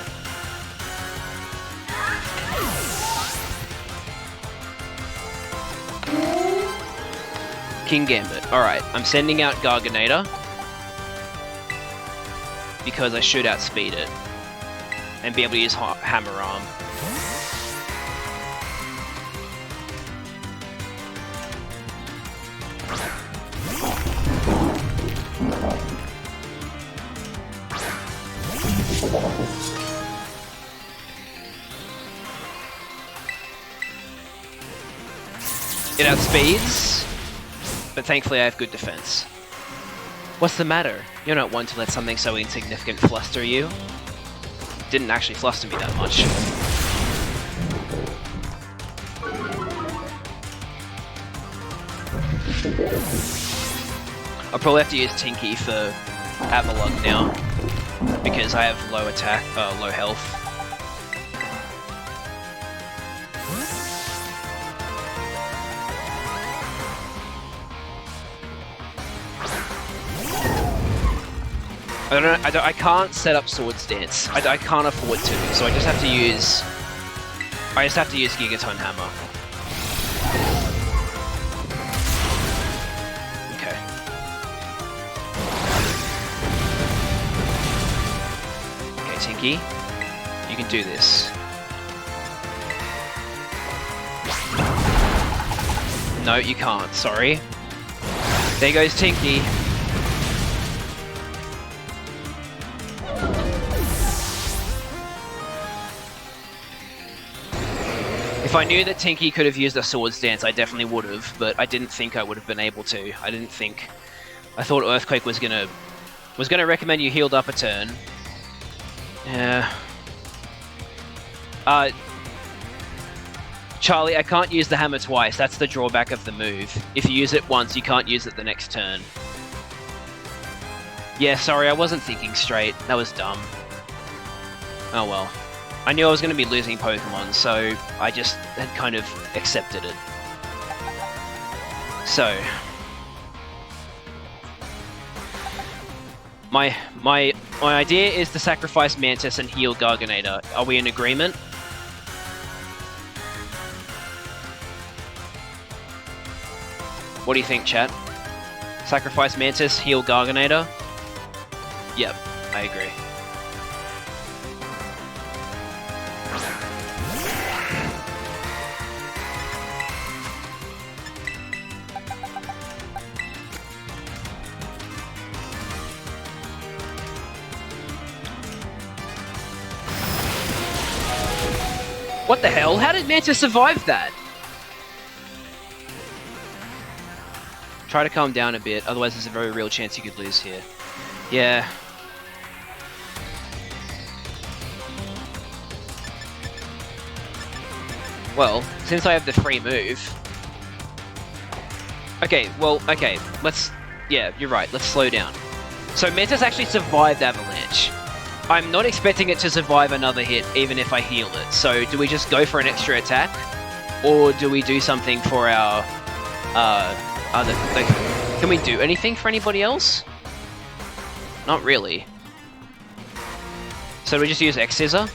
Speaker 1: King Gambit. Alright, I'm sending out Garganator. Because I should outspeed it. And be able to use Hammer Arm. It outspeeds, but thankfully I have good defense. What's the matter? You're not one to let something so insignificant fluster you. Didn't actually fluster me that much. I'll probably have to use Tinky for Avalugg now, because I have low attack, low health. I can't set up Swords Dance. I can't afford to, so I just have to use Gigaton Hammer. Okay. Okay, Tinky, you can do this. No, you can't. Sorry. There goes Tinky. If I knew that Tinky could have used a Swords Dance, I definitely would have, but I didn't think I would have been able to. I thought Earthquake was gonna recommend you healed up a turn. Yeah. Charlie, I can't use the hammer twice. That's the drawback of the move. If you use it once, you can't use it the next turn. Yeah, sorry, I wasn't thinking straight. That was dumb. Oh well. I knew I was going to be losing Pokemon, so I just had kind of accepted it. So, my idea is to sacrifice Mantis and heal Garganator. Are we in agreement? What do you think, chat? Sacrifice Mantis, heal Garganator? Yep, I agree. What the hell? How did Mantis survive that? Try to calm down a bit, otherwise there's a very real chance you could lose here. Yeah. Well, since I have the free move... Okay, let's... Yeah, you're right, let's slow down. So Mantis actually survived Avalanche. I'm not expecting it to survive another hit, even if I heal it. So, do we just go for an extra attack? Or do we do something for our... other... Like, can we do anything for anybody else? Not really. So do we just use X-Scissor?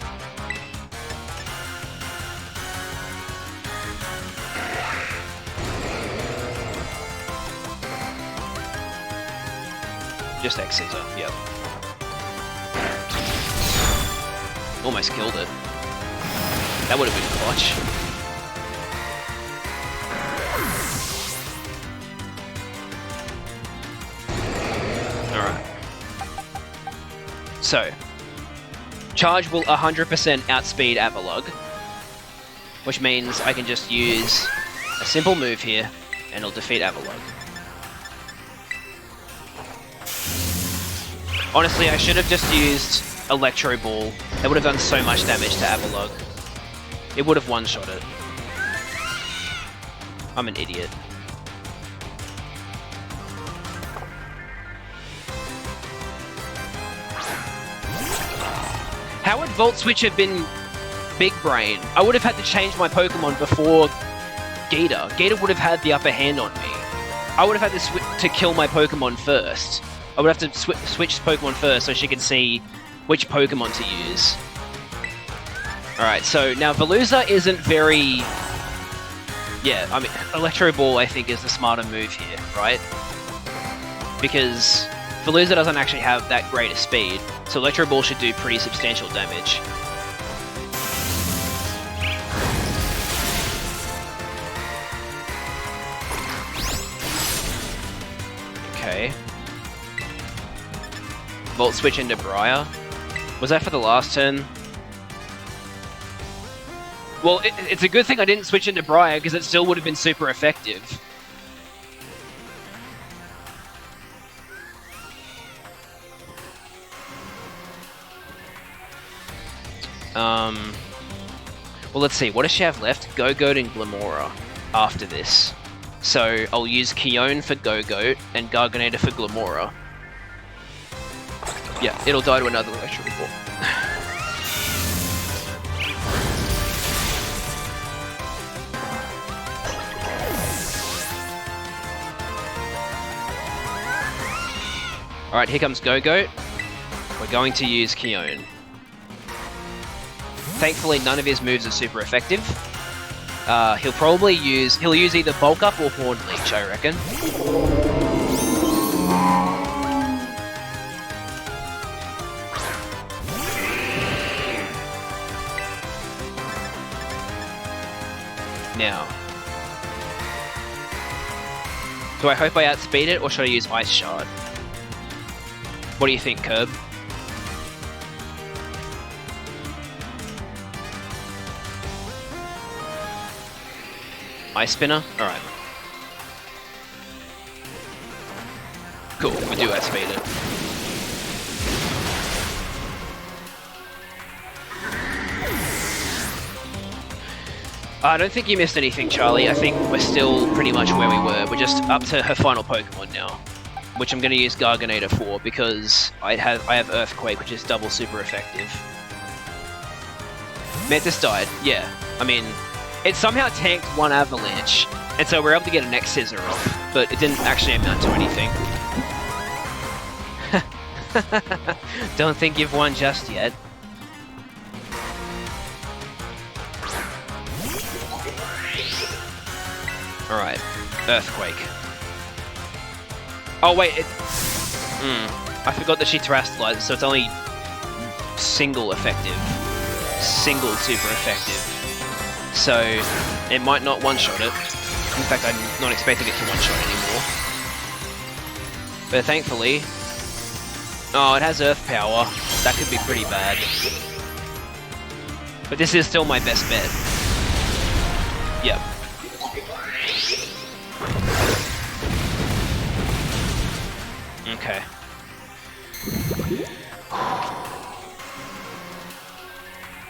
Speaker 1: Just X-Scissor, yep. Almost killed it. That would have been clutch. Alright. So, Charge will 100% outspeed Avalugg, which means I can just use a simple move here, and it'll defeat Avalugg. Honestly, I should have just used Electro Ball. That would have done so much damage to Avalugg. It would have one-shot it. I'm an idiot. How would Volt Switch have been Big Brain? I would have had to change my Pokemon before Geeta. Geeta would have had the upper hand on me. I would have had to kill my Pokemon first. I would have to switch Pokemon first so she could see which Pokemon to use. Alright, so now Veluza isn't very... Yeah, I mean, Electro Ball I think is the smarter move here, right? Because Veluza doesn't actually have that great a speed, so Electro Ball should do pretty substantial damage. Okay. Volt Switch into Briar. Was that for the last turn? Well, it's a good thing I didn't switch into Briar, because it still would have been super effective. Well, let's see. What does she have left? Go-Goat and Glamora after this. So I'll use Kyone for Go-Goat and Garganeta for Glamora. Yeah, it'll die to another Electro Ball. Alright, here comes Go-Goat. We're going to use Kyone. Thankfully, none of his moves are super effective. He'll use either Bulk Up or Horn Leech, I reckon. Now. Do I hope I outspeed it, or should I use Ice Shard? What do you think, Curb? Ice Spinner? Alright. Cool, we do outspeed it. I don't think you missed anything, Charlie. I think we're still pretty much where we were. We're just up to her final Pokemon now, which I'm going to use Garganeta for because I have Earthquake, which is double super effective. Mantis died, yeah. I mean, it somehow tanked one Avalanche, and so we're able to get an X-Scissor off, but it didn't actually amount to anything. Don't think you've won just yet. Alright, Earthquake. Oh wait, I forgot that she terrestrializes, so it's only single effective. Single super effective. So, it might not one-shot it. In fact, I'm not expecting it to one-shot anymore. But thankfully... Oh, it has Earth Power. That could be pretty bad. But this is still my best bet. Yep. Okay.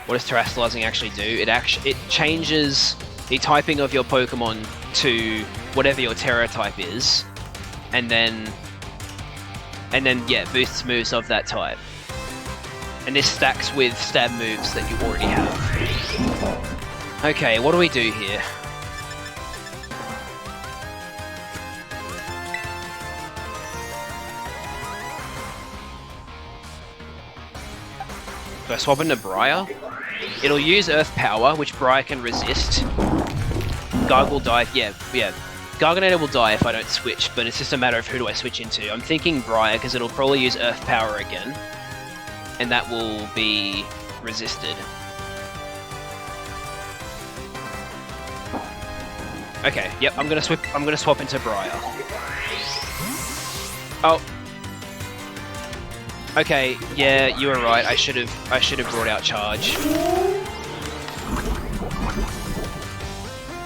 Speaker 1: What does Terastallizing actually do? It changes the typing of your Pokemon to whatever your Terra type is, and then yeah, boosts moves of that type. And this stacks with stab moves that you already have. Okay, what do we do here? Do I swap into Briar? It'll use Earth Power, which Briar can resist. Garg will die, yeah. Garganeta will die if I don't switch, but it's just a matter of who do I switch into. I'm thinking Briar, because it'll probably use Earth Power again. And that will be resisted. Okay, yep, I'm gonna swap into Briar. Oh. Okay, yeah, you were right. I should have brought out Charge.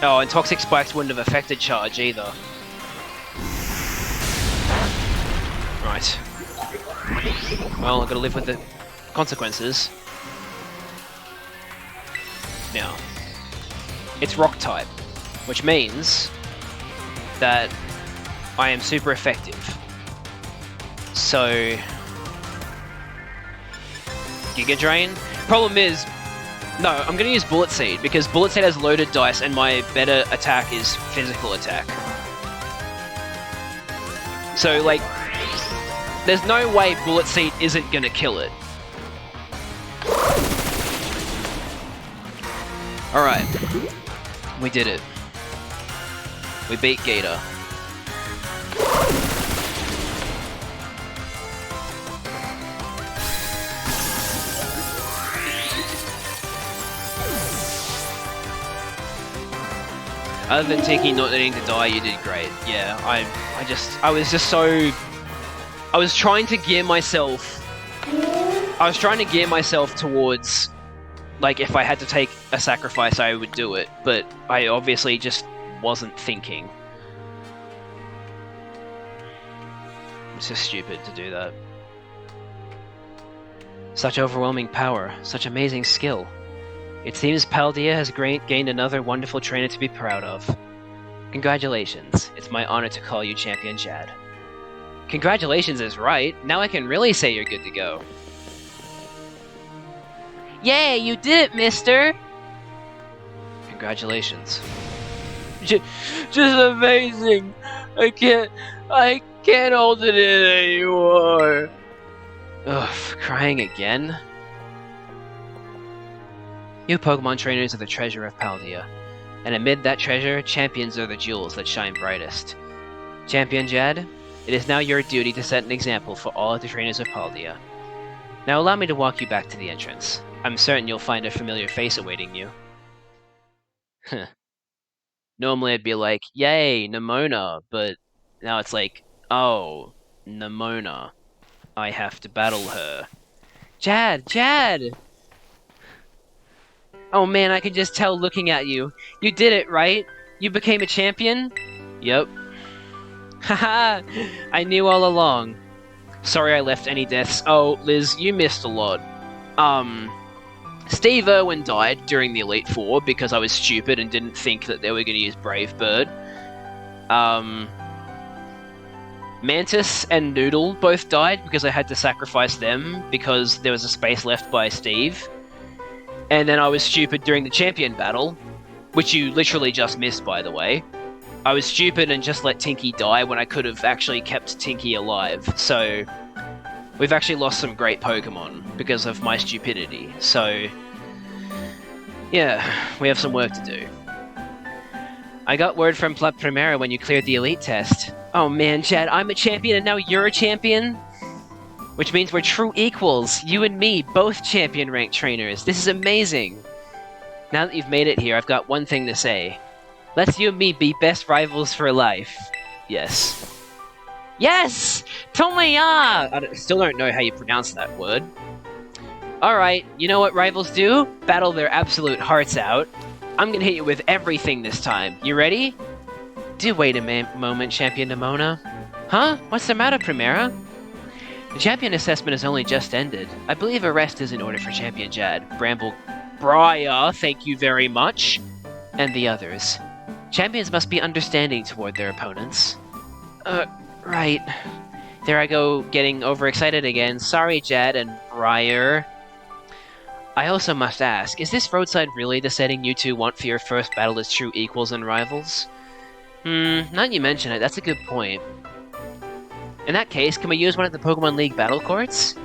Speaker 1: Oh, and Toxic Spikes wouldn't have affected Charge either. Right. Well, I've got to live with the consequences. Now, it's Rock type, which means that I am super effective. So... Giga Drain. Problem is, no, I'm going to use Bullet Seed, because Bullet Seed has loaded dice and my better attack is physical attack. So, like, there's no way Bullet Seed isn't gonna kill it. Alright. We did it. We beat Gator. Other than Tiki not needing to die, you did great. Yeah, I was trying to gear myself. I was trying to gear myself towards, like, if I had to take a sacrifice, I would do it. But I obviously just wasn't thinking. It's just stupid to do that. Such overwhelming power, such amazing skill. It seems Paldea has gained another wonderful trainer to be proud of. Congratulations. It's my honor to call you Champion Jad. Congratulations is right. Now I can really say you're good to go. Yay, you did it, mister! Congratulations. Just amazing. I can't hold it in anymore. Ugh, crying again? You Pokemon trainers are the treasure of Paldea, and amid that treasure, champions are the jewels that shine brightest. Champion Jad, it is now your duty to set an example for all of the trainers of Paldea. Now allow me to walk you back to the entrance. I'm certain you'll find a familiar face awaiting you. Normally I'd be like, yay, Nemona, but now it's like, oh, Nemona. I have to battle her. Jad! Oh man, I can just tell looking at you. You did it, right? You became a champion? Yep. Haha! I knew all along. Sorry I left any deaths. Oh, Liz, you missed a lot. Steve Irwin died during the Elite Four because I was stupid and didn't think that they were going to use Brave Bird. Mantis and Noodle both died because I had to sacrifice them because there was a space left by Steve. And then I was stupid during the champion battle, which you literally just missed, by the way. I was stupid and just let Tinky die when I could have actually kept Tinky alive. So, we've actually lost some great Pokemon because of my stupidity. So, yeah, we have some work to do. I got word from La Primera when you cleared the Elite test. Oh man, Chad, I'm a champion and now you're a champion? Which means we're true equals. You and me, both champion-ranked trainers. This is amazing. Now that you've made it here, I've got one thing to say. Let's you and me be best rivals for life. Yes. Yes! Tomoya! I still don't know how you pronounce that word. Alright, you know what rivals do? Battle their absolute hearts out. I'm gonna hit you with everything this time. You ready? Do wait a moment, Champion Nemona. Huh? What's the matter, Primera? The champion assessment has only just ended. I believe a rest is in order for Champion Jad, Bramble Briar, thank you very much, and the others. Champions must be understanding toward their opponents. Right. There I go, getting overexcited again. Sorry, Jad and Briar. I also must ask, is this roadside really the setting you two want for your first battle as true equals and rivals? Now that you mention it, that's a good point. In that case, can we use one of the Pokemon League battle courts?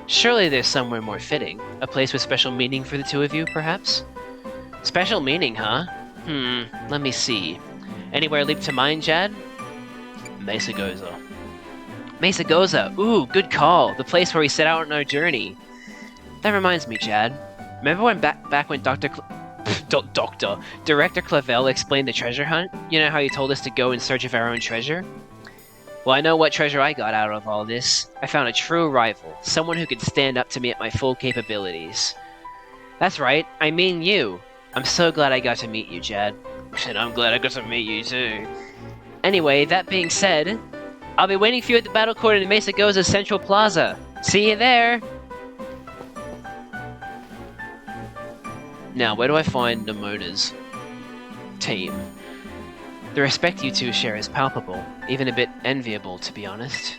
Speaker 1: Surely there's somewhere more fitting. A place with special meaning for the two of you, perhaps? Special meaning, huh? Let me see. Anywhere leap to mind, Jad? Mesa Goza. Mesa Goza! Ooh, good call! The place where we set out on our journey. That reminds me, Chad. Remember when back when Director Clavel explained the treasure hunt? You know how he told us to go in search of our own treasure? Well, I know what treasure I got out of all this. I found a true rival, someone who could stand up to me at my full capabilities. That's right, I mean you. I'm so glad I got to meet you, Chad. And I'm glad I got to meet you too. Anyway, that being said, I'll be waiting for you at the battle court in Mesa Goza's Central Plaza. See you there! Now, where do I find Nemona's team? The respect you two share is palpable, even a bit enviable, to be honest.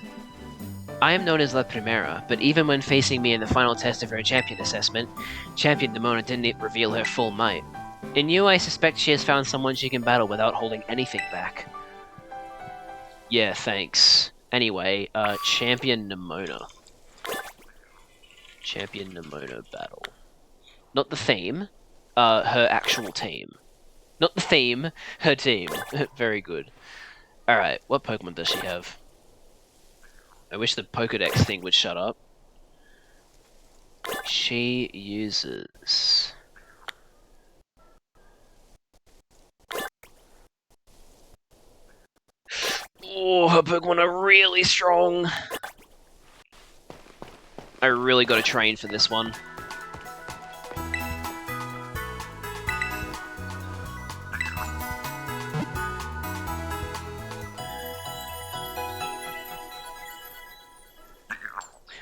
Speaker 1: I am known as La Primera, but even when facing me in the final test of her champion assessment, Champion Nemona didn't reveal her full might. In you, I suspect she has found someone she can battle without holding anything back. Yeah, thanks. Anyway, Champion Nimona. Champion Nimona battle. Not the theme, her actual team. Not the theme, her team. Very good. Alright, what Pokemon does she have? I wish the Pokedex thing would shut up. She uses... Oh, her Pokemon are really strong. I really gotta train for this one.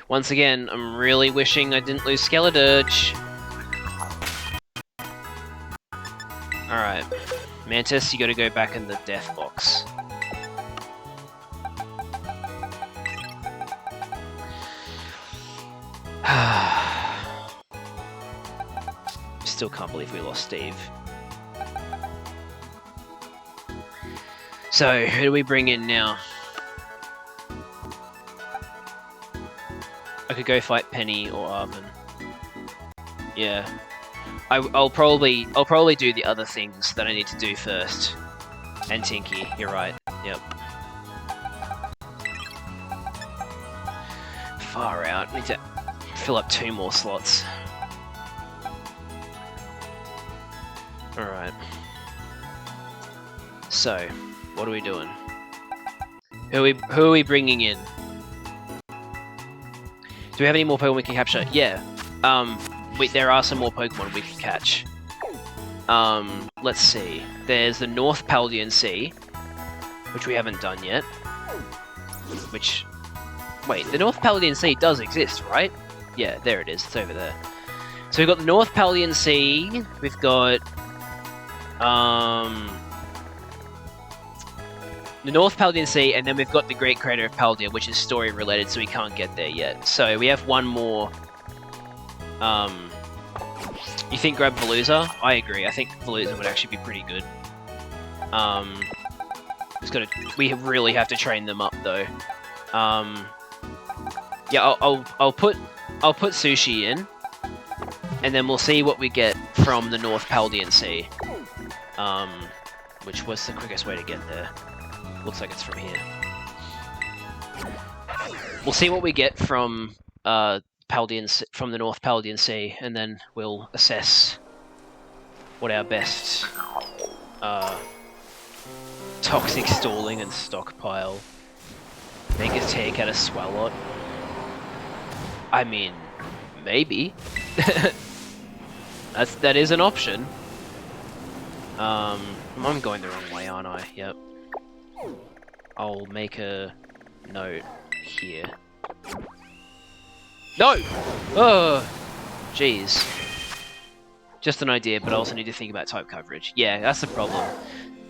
Speaker 1: Once again, I'm really wishing I didn't lose Skeledirge. Alright. Mantis, you gotta go back in the death box. Still can't believe we lost Steve. So, who do we bring in now? I could go fight Penny or Arvin. Yeah. I'll probably do the other things that I need to do first. And Tinky, you're right. Yep. Far out. Need to fill up 2 more slots. Alright. So, what are we doing? Who are we bringing in? Do we have any more Pokemon we can capture? Yeah. There are some more Pokemon we can catch. Let's see. There's the North Paldean Sea, which we haven't done yet. Which... Wait, the North Paldean Sea does exist, right? Yeah, there it is. It's over there. So we've got the North Paldean Sea. We've got... the North Paldean Sea, and then we've got the Great Crater of Paldea, which is story related, so we can't get there yet. So we have one more. You think grab Veluza? I agree. I think Veluza would actually be pretty good. We really have to train them up though. Yeah, I'll put Sushi in, and then we'll see what we get from the North Paldean Sea. Which was the quickest way to get there. Looks like it's from here. We'll see what we get from from the North Paldean Sea, and then we'll assess what our best toxic stalling and stockpile. Make us take out a Swalot. I mean, maybe. That is an option. I'm going the wrong way, aren't I? Yep. I'll make a note here. No! Oh! Jeez. Just an idea, but I also need to think about type coverage. Yeah, that's the problem.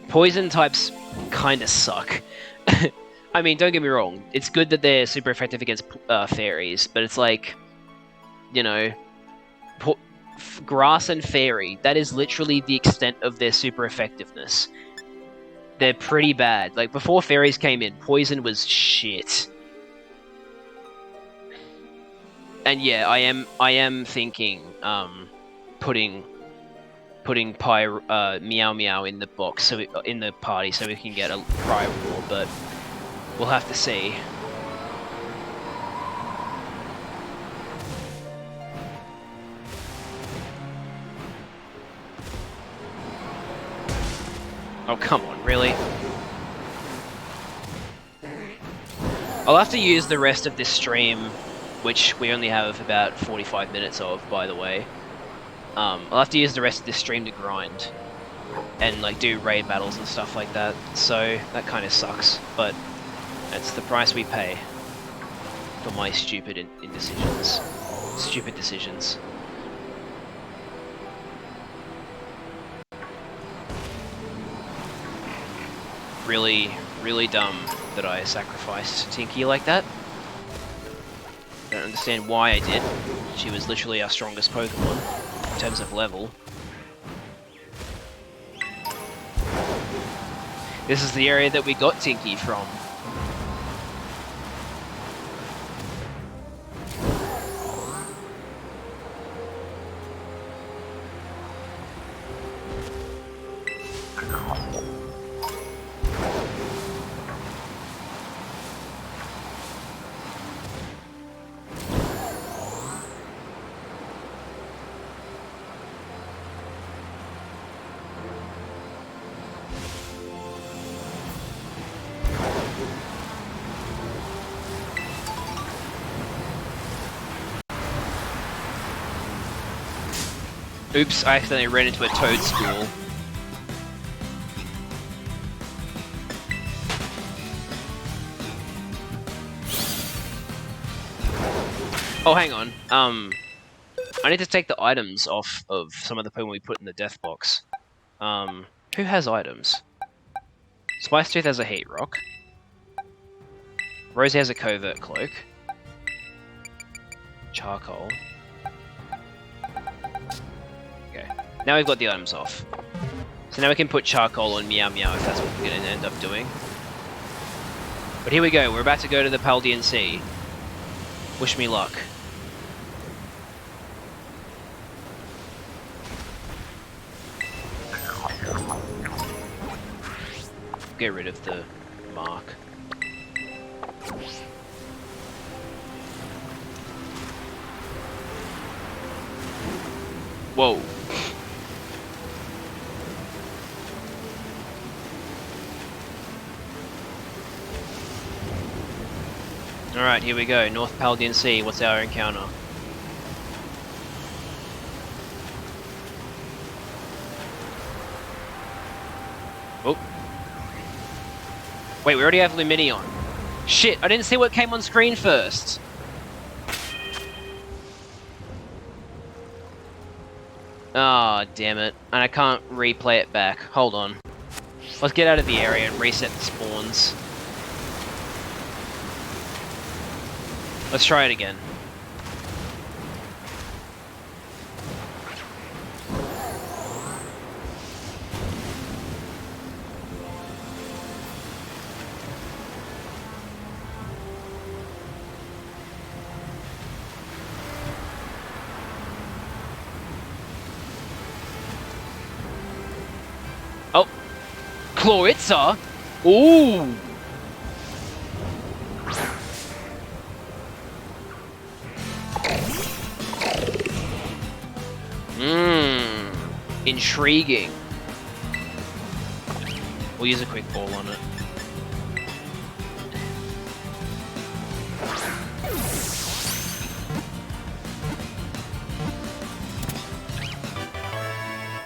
Speaker 1: Poison types kinda suck. I mean, don't get me wrong. It's good that they're super effective against fairies, but it's like, you know, grass and fairy, that is literally the extent of their super effectiveness. They're pretty bad. Like, before fairies came in, poison was shit. And yeah, I am thinking, putting Meow Meow in the box, in the party, so we can get a prior roar, but we'll have to see. Oh, come on, really? I'll have to use the rest of this stream, which we only have about 45 minutes of, by the way. I'll have to use the rest of this stream to grind and like do raid battles and stuff like that, so that kind of sucks, but that's the price we pay for my stupid indecisions. Stupid decisions. Really, really dumb that I sacrificed Tinky like that. Don't understand why I did. She was literally our strongest Pokemon in terms of level. This is the area that we got Tinky from. Oops, I accidentally ran into a toad school. Oh, hang on. I need to take the items off of some of the Pokemon we put in the death box. Who has items? Spice Tooth has a Heat Rock. Rosie has a Covert Cloak. Charcoal. Okay. Now we've got the items off. So now we can put Charcoal on Meow Meow if that's what we're going to end up doing. But here we go. We're about to go to the Paldean Sea. Wish me luck. Get rid of the mark. Whoa. Alright, here we go. North Paldean Sea. What's our encounter? Oh. Wait, we already have Lumineon. Shit, I didn't see what came on screen first. Ah, oh, damn it. And I can't replay it back. Hold on. Let's get out of the area and reset the spawns. Let's try it again. Oh, Chloritza? Ooh. Intriguing. We'll use a quick ball on it.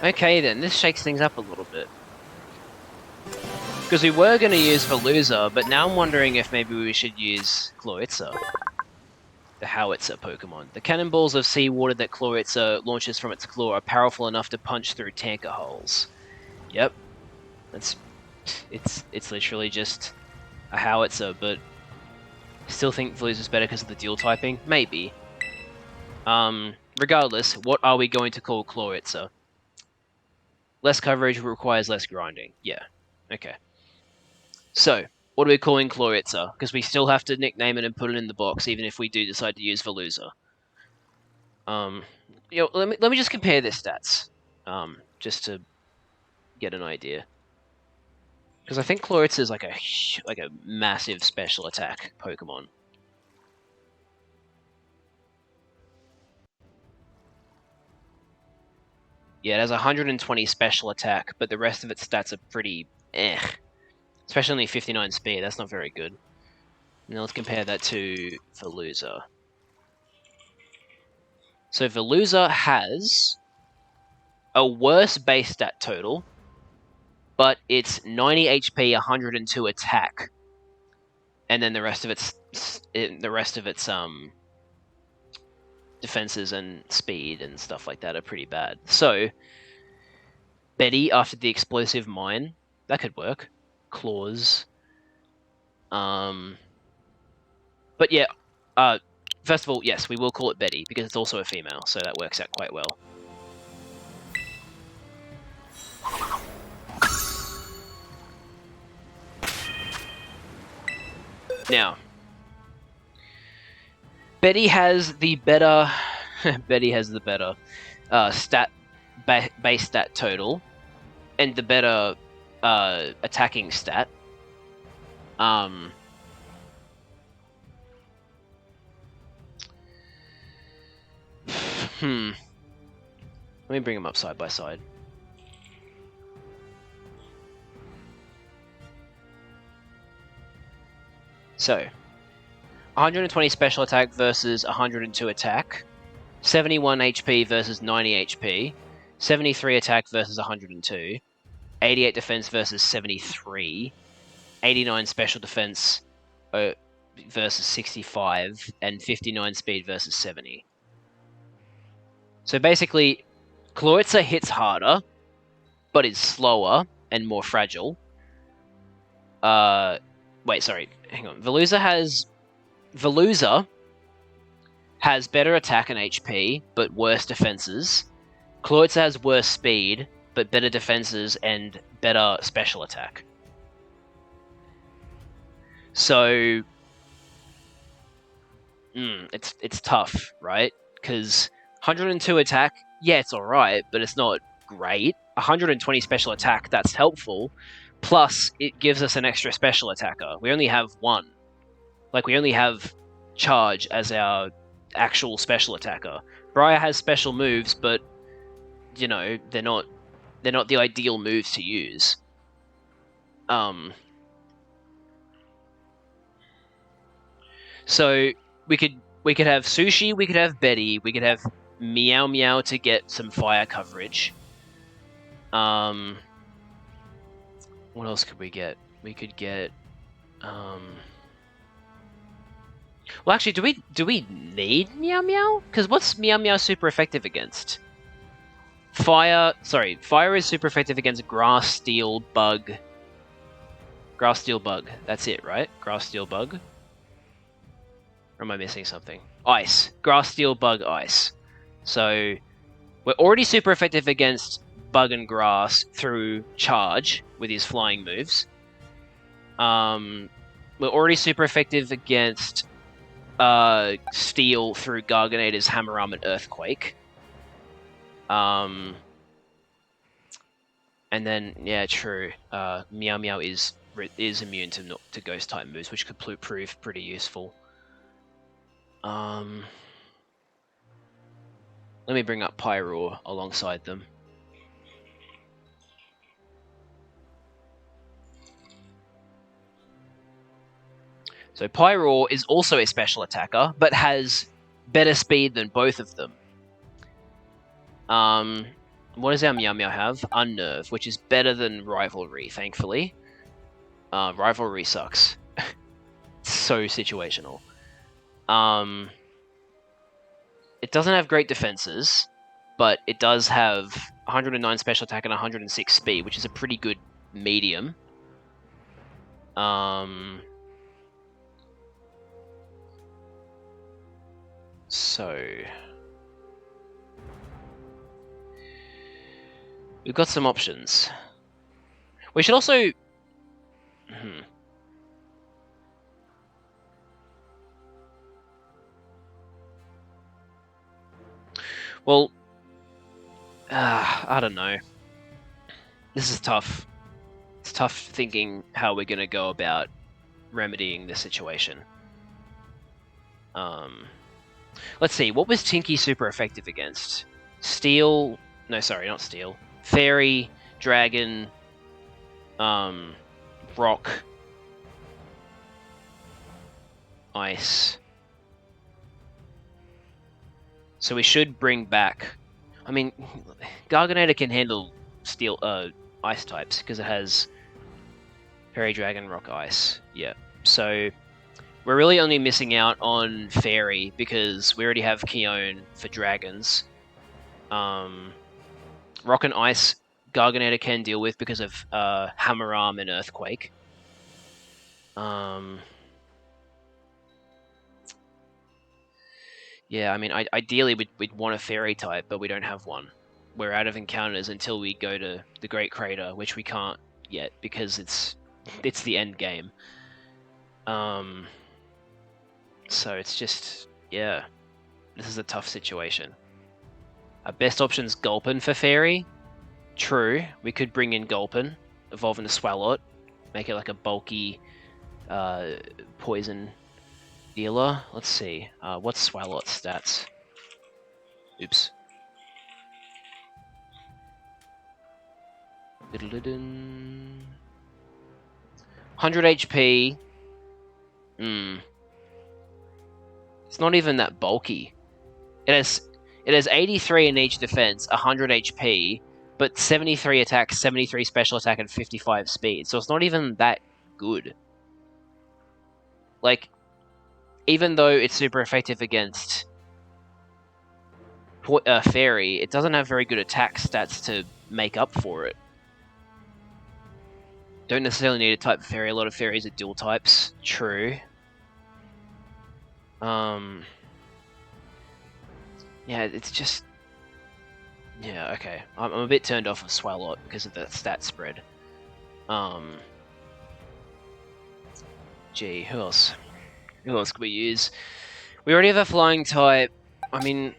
Speaker 1: Okay then, this shakes things up a little bit. Because we were going to use Veluza, but now I'm wondering if maybe we should use Chloritza. The Howitzer Pokemon. The cannonballs of seawater that Chloritza launches from its claw are powerful enough to punch through tanker holes. Yep. It's literally just a Howitzer, but I still think Veluza's better because of the dual typing? Maybe. Regardless, what are we going to call Chloritza? Less coverage requires less grinding. Yeah. Okay. So, what are we calling Chloritza? Because we still have to nickname it and put it in the box, even if we do decide to use Veluza. Let me just compare their stats, just to get an idea. Because I think Chloritza is like a massive special attack Pokemon. Yeah, it has 120 special attack, but the rest of its stats are pretty eh. Especially only 59 speed, that's not very good. Now let's compare that to Veluza. So Veluza has a worse base stat total, but it's 90 HP, 102 attack, and then the rest of its defenses and speed and stuff like that are pretty bad. So Betty after the explosive mine, that could work. Claws. But yeah, first of all, yes, we will call it Betty, because it's also a female, so that works out quite well. Now, Betty has the better base stat total, and the better attacking stat. Let me bring them up side by side. So, 120 special attack versus 102 attack, 71 HP versus 90 HP, 73 attack versus 102, 88 defense versus 73, 89 special defense versus 65, and 59 speed versus 70. So basically, Kloitza hits harder, but is slower and more fragile. Wait, sorry, hang on. Veluza has better attack and HP, but worse defenses. Kloitza has worse speed, but better defenses and better special attack. So, it's tough, right? Because 102 attack, yeah, it's alright, but it's not great. 120 special attack, that's helpful. Plus, it gives us an extra special attacker. We only have one. Like, we only have Charge as our actual special attacker. Briar has special moves, but, you know, they're not the ideal moves to use. So we could have Sushi, we could have Betty, we could have Meow Meow to get some fire coverage. What else could we get? We could get well, actually, do we need Meow Meow? Because what's Meow Meow super effective against? Fire is super effective against Grass, Steel, Bug. Grass, Steel, Bug. That's it, right? Grass, Steel, Bug? Or am I missing something? Ice. Grass, Steel, Bug, Ice. So, we're already super effective against Bug and Grass through Charge with his flying moves. We're already super effective against Steel through Garganator's Hammer Arm and Earthquake. And then, yeah, true. Meow Meow is immune to Ghost type moves, which could prove pretty useful. Let me bring up Pyroar alongside them. So Pyroar is also a special attacker, but has better speed than both of them. What does our Meow Meow have? Unnerve, which is better than Rivalry, thankfully. Rivalry sucks. It's so situational. It doesn't have great defenses, but it does have 109 special attack and 106 speed, which is a pretty good medium. So we've got some options. We should also... Well, I don't know. This is tough. It's tough thinking how we're going to go about remedying the situation. Let's see, what was Tinky super effective against? Steel... No, sorry, not Steel. Fairy, Dragon, Rock, Ice. So we should bring back... I mean, Garganator can handle Steel, Ice types, because it has Fairy, Dragon, Rock, Ice. Yeah, so... We're really only missing out on Fairy because we already have Keone for Dragons. Rock and Ice, Garganator can deal with because of Hammer Arm and Earthquake. Yeah, I mean, ideally we'd want a Fairy type, but we don't have one. We're out of encounters until we go to the Great Crater, which we can't yet because it's the end game. So it's just, yeah, this is a tough situation. Our best option's Gulpin for Fairy. True, we could bring in Gulpin, evolve into Swalot, make it like a bulky poison dealer. Let's see, what's Swalot's stats? Oops. 100 HP. It's not even that bulky. It It has 83 in each defense, 100 HP, but 73 attack, 73 special attack, and 55 speed. So it's not even that good. Like, even though it's super effective against Fairy, it doesn't have very good attack stats to make up for it. Don't necessarily need a type Fairy. A lot of Fairies are dual types. True. Yeah, it's just... Yeah, okay. I'm a bit turned off of Swalot because of the stat spread. Gee, who else? Who else could we use? We already have a flying type. I mean,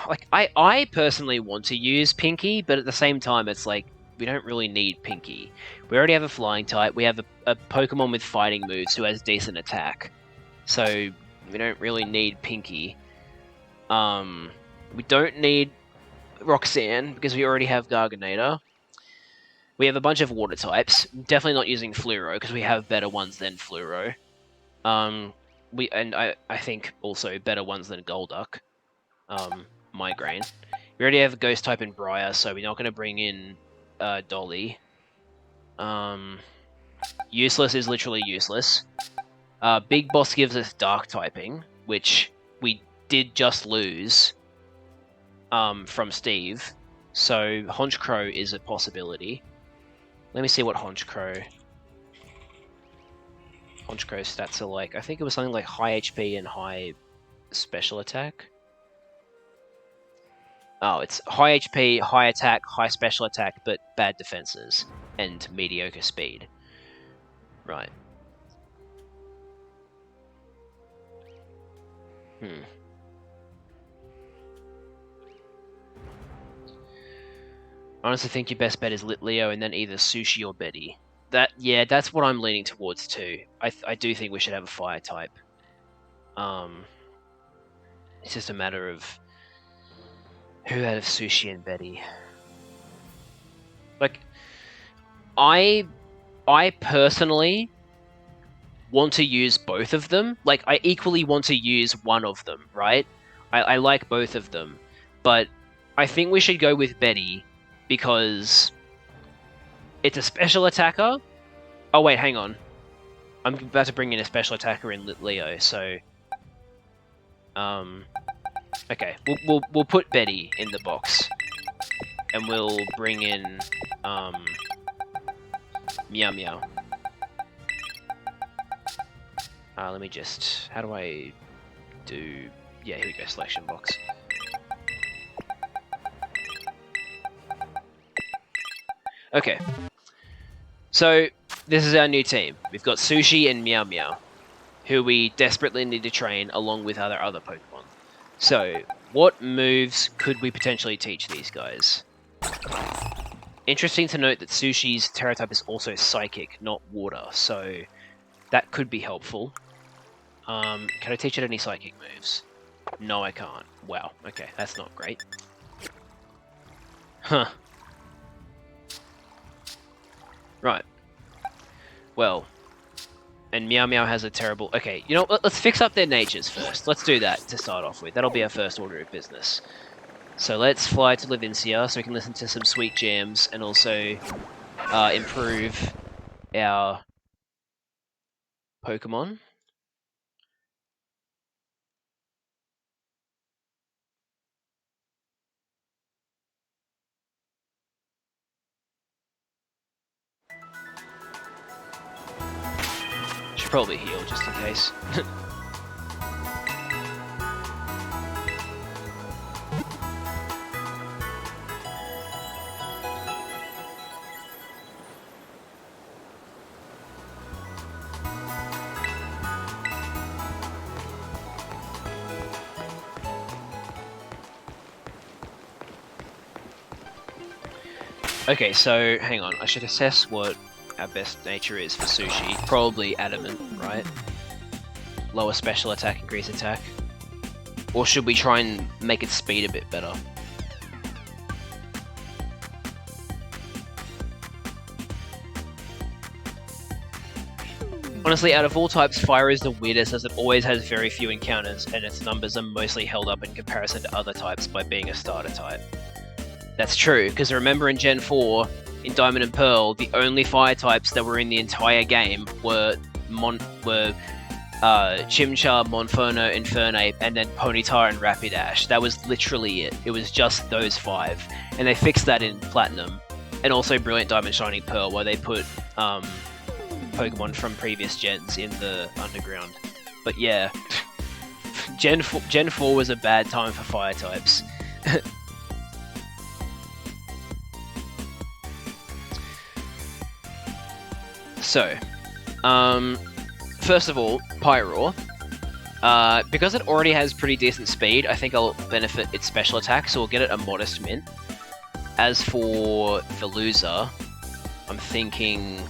Speaker 1: like, I personally want to use Pinky, but at the same time, it's like, we don't really need Pinky. We already have a flying type. We have a Pokemon with fighting moves who has decent attack. So, we don't really need Pinky. We don't need Roxanne, because we already have Garganata. We have a bunch of water types. Definitely not using Fluoro, because we have better ones than Fluoro. I think also better ones than Golduck. Migraine. We already have a Ghost type in Briar, so we're not going to bring in Dolly. Useless is literally useless. Big Boss gives us Dark typing, which we did just lose from Steve. So Honchkrow is a possibility. Let me see what Honchkrow stats are like. I think it was something like high HP and high special attack. Oh, it's high HP, high attack, high special attack, but bad defenses and mediocre speed. Right. I honestly think your best bet is Litleo and then either Sushi or Betty. That's what I'm leaning towards too. I do think we should have a fire type. It's just a matter of who out of Sushi and Betty. Like, I personally want to use both of them. Like, I equally want to use one of them, right? I like both of them. But I think we should go with Betty because it's a special attacker. Oh wait, hang on. I'm about to bring in a special attacker in Litleo, so... Okay, we'll put Betty in the box. And we'll bring in... Meow Meow. Let me just... How do I do... Yeah, here we go, selection box. Okay. So, this is our new team. We've got Sushi and Meow Meow, who we desperately need to train along with our other Pokemon. So, what moves could we potentially teach these guys? Interesting to note that Sushi's Terra type is also Psychic, not Water, so that could be helpful. Can I teach it any Psychic moves? No, I can't. Wow, okay, that's not great. Huh. Right. Well, and Meow Meow has a terrible... Okay, you know, let's fix up their natures first. Let's do that to start off with. That'll be our first order of business. So let's fly to Levincia so we can listen to some sweet jams and also improve our Pokemon. Should probably heal just in case. Okay, so hang on. I should assess what our best nature is for Sushi. Probably Adamant, right? Lower special attack, increase attack. Or should we try and make its speed a bit better? Honestly, out of all types, fire is the weirdest as it always has very few encounters, and its numbers are mostly held up in comparison to other types by being a starter type. That's true, because remember in Gen 4, in Diamond and Pearl, the only fire types that were in the entire game were Chimchar, Monferno, Infernape, and then Ponyta and Rapidash. That was literally it. It was just those 5. And they fixed that in Platinum, and also Brilliant Diamond Shining Pearl, where they put Pokemon from previous gens in the underground. But yeah, Gen 4 was a bad time for fire types. So, first of all, Pyroar. Because it already has pretty decent speed, I think I'll benefit its special attack, so we'll get it a modest mint. As for Veluza, I'm thinking...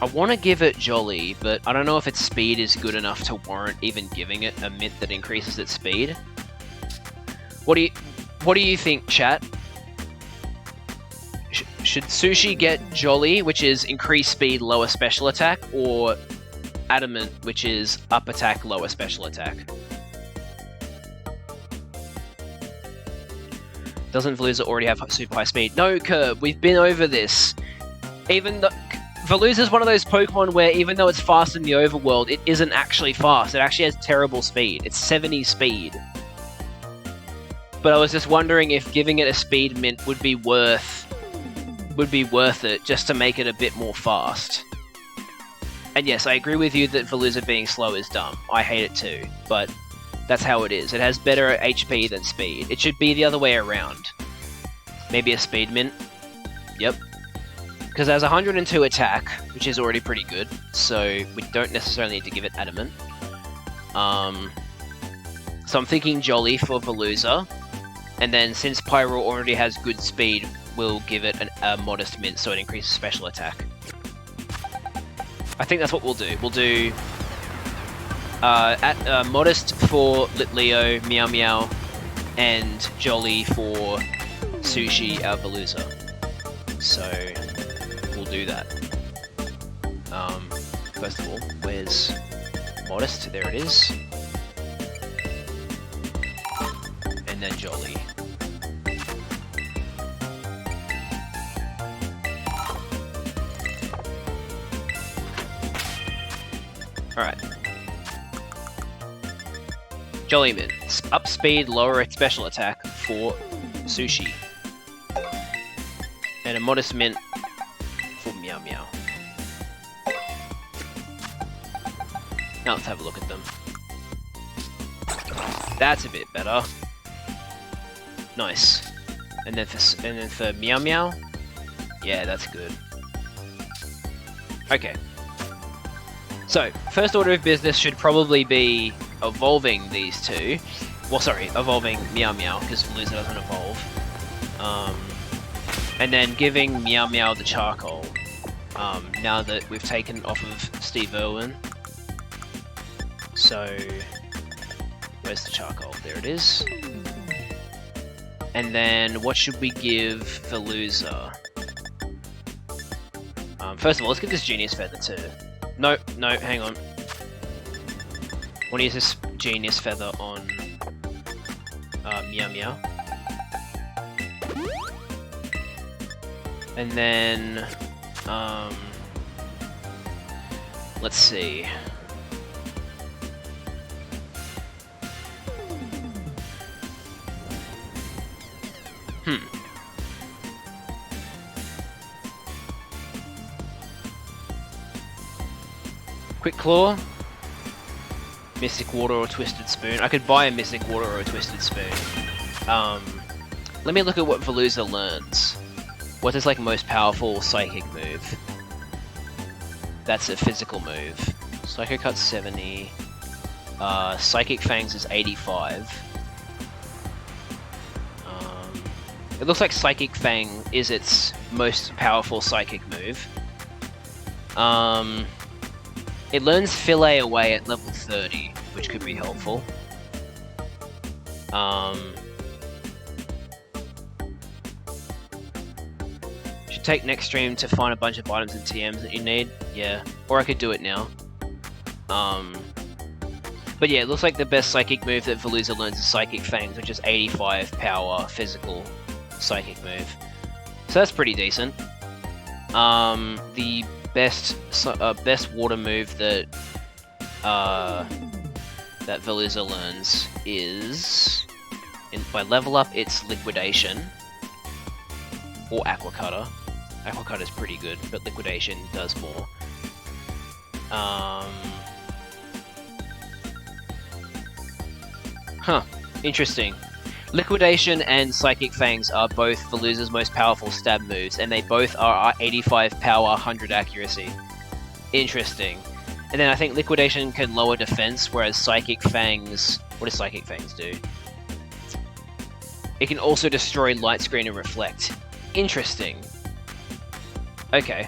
Speaker 1: I want to give it Jolly, but I don't know if its speed is good enough to warrant even giving it a mint that increases its speed. What do you think, chat? Should Sushi get Jolly, which is increased speed, lower special attack, or Adamant, which is up attack, lower special attack? Doesn't Veluza already have super high speed? No, Curb, we've been over this. Even though Veluza is one of those Pokemon where even though it's fast in the overworld, it isn't actually fast. It actually has terrible speed. It's 70 speed. But I was just wondering if giving it a speed mint would be worth it just to make it a bit more fast. And yes, I agree with you that Veluza being slow is dumb. I hate it too, but that's how it is. It has better HP than speed. It should be the other way around. Maybe a speed mint? Yep. Because it has 102 attack, which is already pretty good, so we don't necessarily need to give it Adamant. So I'm thinking Jolly for Veluza, and then since Pyro already has good speed, we'll give it a modest mint so it increases special attack. I think that's what we'll do. We'll do modest for Litleo, Meow Meow, and Jolly for Sushi, Veluza. So we'll do that. First of all, where's modest? There it is. And then Jolly. Alright. Jolly Mint. Up speed, lower special attack for Sushi. And a modest mint for Meow Meow. Now let's have a look at them. That's a bit better. Nice. And then for Meow Meow, yeah, that's good. Okay. So, first order of business should probably be evolving these two. Well, sorry, evolving Meow Meow, because Veluza doesn't evolve. And then giving Meow Meow the charcoal. Now that we've taken off of Steve Irwin. So, where's the charcoal? There it is. And then, what should we give Veluza? First of all, let's get this Genius Feather too. No, hang on. I want to use this Genius Feather on Meow Meow. And then, let's see. Quick Claw, Mystic Water or Twisted Spoon. I could buy a Mystic Water or a Twisted Spoon. Let me look at what Veluza learns. What's his most powerful Psychic move? That's a physical move. Psycho Cut's 70. Psychic Fangs is 85. It looks like Psychic Fang is its most powerful Psychic move. It learns Fillet away at level 30, which could be helpful. Should take next stream to find a bunch of items and TMs that you need. Yeah. Or I could do it now. But yeah, it looks like the best psychic move that Veluza learns is Psychic Fangs, which is 85 power physical psychic move. So that's pretty decent. The best water move that that Veluza learns is, by level up, it's Liquidation or Aqua Cutter. Aqua Cutter is pretty good, but Liquidation does more. Interesting. Liquidation and Psychic Fangs are both Veluza's most powerful stab moves, and they both are 85 power, 100 accuracy. Interesting. And then I think Liquidation can lower defense, whereas Psychic Fangs... What does Psychic Fangs do? It can also destroy Light Screen and Reflect. Interesting. Okay.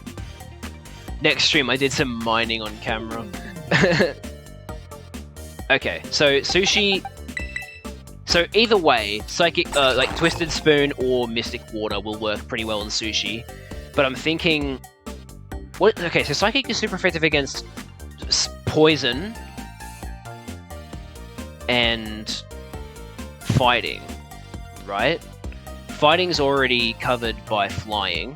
Speaker 1: Next stream I did some mining on camera. Okay, so Sushi... So either way, Psychic, like Twisted Spoon or Mystic Water will work pretty well in Sushi. But I'm thinking... What? Okay, so Psychic is super effective against Poison and Fighting, right? Fighting's already covered by Flying,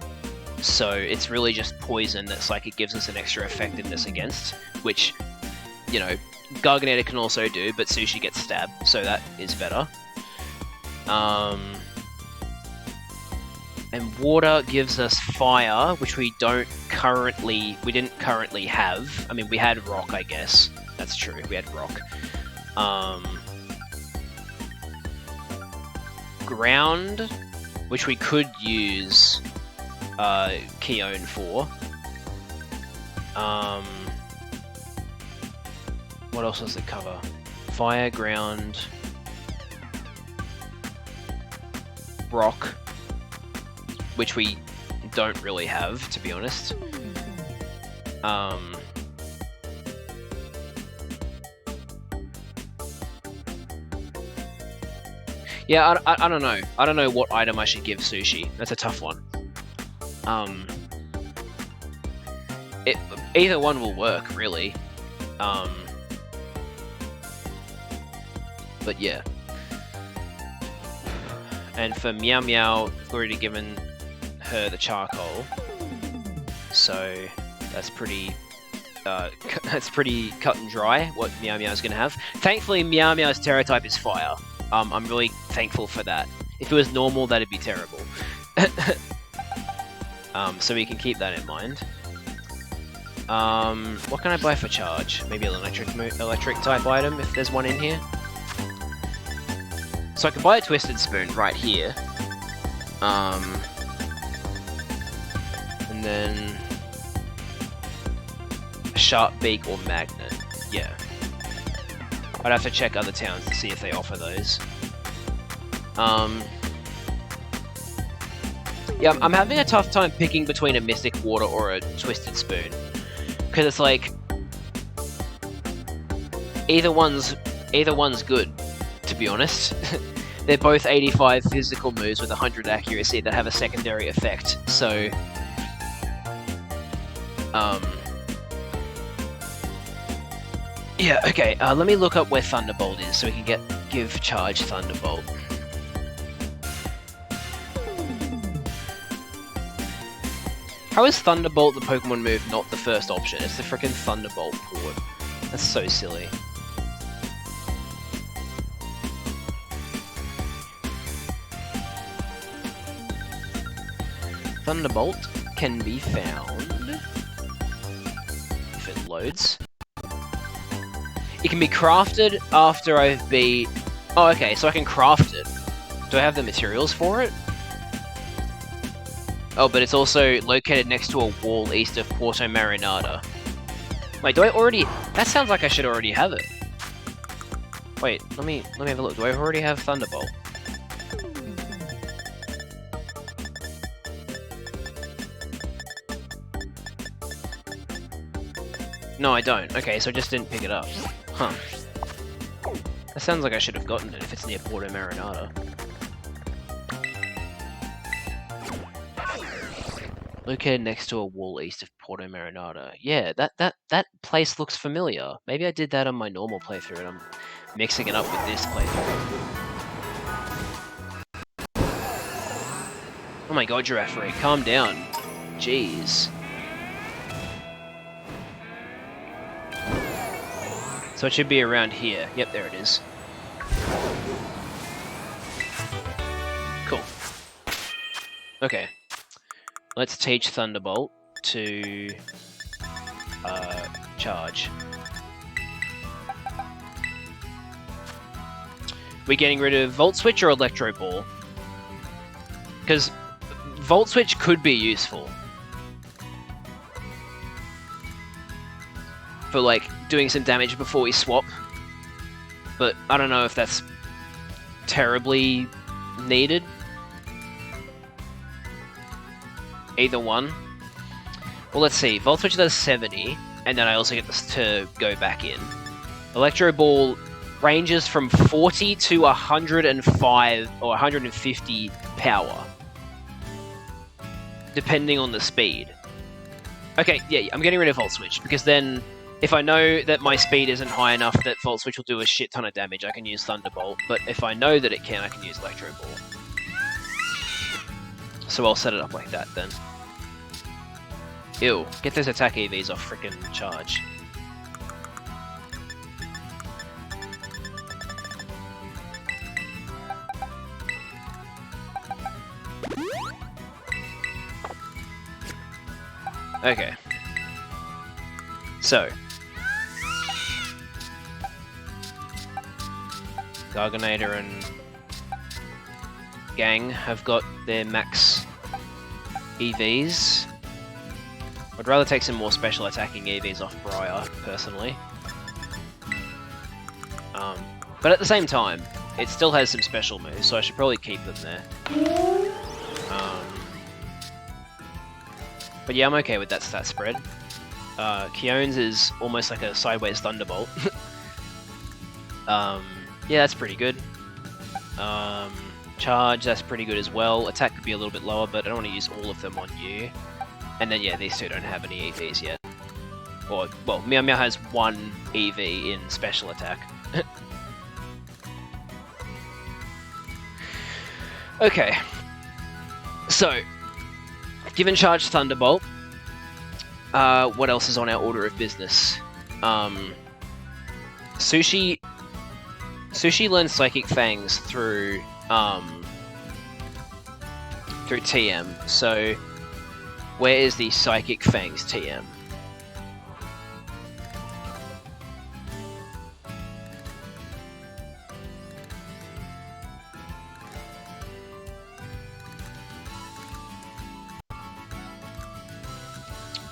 Speaker 1: so it's really just Poison that Psychic gives us an extra effectiveness against, which, you know, Garganeta can also do, but Sushi gets stabbed, so that is better. And Water gives us Fire, which we didn't currently have. I mean, we had Rock, I guess. That's true, we had Rock. Ground, which we could use Keone for. What else does it cover? Fire, Ground, Rock, which we don't really have, to be honest. Yeah, I don't know. I don't know what item I should give Sushi. That's a tough one. Either one will work, really. But yeah. And for Meow Meow, we've already given her the charcoal. So that's pretty cut and dry what Meow Meow's gonna have. Thankfully, Meow Meow's Terra type is fire. I'm really thankful for that. If it was normal, that'd be terrible. So we can keep that in mind. What can I buy for charge? Maybe an electric type item, if there's one in here. So I can buy a Twisted Spoon right here. And then a Sharp Beak or Magnet. Yeah. I'd have to check other towns to see if they offer those. Yeah, I'm having a tough time picking between a Mystic Water or a Twisted Spoon. Because it's like... Either one's good, to be honest. They're both 85 physical moves with 100 accuracy that have a secondary effect, so... Yeah, okay, let me look up where Thunderbolt is so we can give charge Thunderbolt. How is Thunderbolt the Pokemon move not the first option? It's the frickin' Thunderbolt port. That's so silly. Thunderbolt can be found if it loads. It can be crafted after I've beat... Oh, okay, so I can craft it. Do I have the materials for it? Oh, but it's also located next to a wall east of Porto Marinada. Wait, do I already... That sounds like I should already have it. Wait, let me have a look. Do I already have Thunderbolt? No, I don't. Okay, so I just didn't pick it up. Huh. That sounds like I should have gotten it if it's near Porto Marinada. Located next to a wall east of Porto Marinada. Yeah, that place looks familiar. Maybe I did that on my normal playthrough and I'm mixing it up with this playthrough. Oh my god, Giraffe Ray, calm down. Jeez. So it should be around here. Yep, there it is. Cool. Okay. Let's teach Thunderbolt to charge. We getting rid of Volt Switch or Electro Ball? Because Volt Switch could be useful for like doing some damage before we swap, but I don't know if that's terribly needed. Either one. Well, let's see. Volt Switch does 70, and then I also get this to go back in. Electro Ball ranges from 40 to 105 or 150 power, depending on the speed. Okay, yeah, I'm getting rid of Volt Switch, because then if I know that my speed isn't high enough that Volt Switch will do a shit ton of damage, I can use Thunderbolt, but if I know that it can, I can use Electro Ball. So I'll set it up like that then. Ew, get those attack EVs off frickin' charge. Okay. So. Garganator and Gang have got their max EVs. I'd rather take some more special attacking EVs off Briar, personally. But at the same time, it still has some special moves, so I should probably keep them there. But yeah, I'm okay with that stat spread. Keone's is almost like a sideways Thunderbolt. Yeah, that's pretty good. Charge, that's pretty good as well. Attack could be a little bit lower, but I don't want to use all of them on you. And then yeah, these two don't have any EVs yet. Or, well, Meow Meow has one EV in special attack. Okay. So, given charge Thunderbolt, what else is on our order of business? Sushi learns Psychic Fangs through TM. So, where is the Psychic Fangs TM?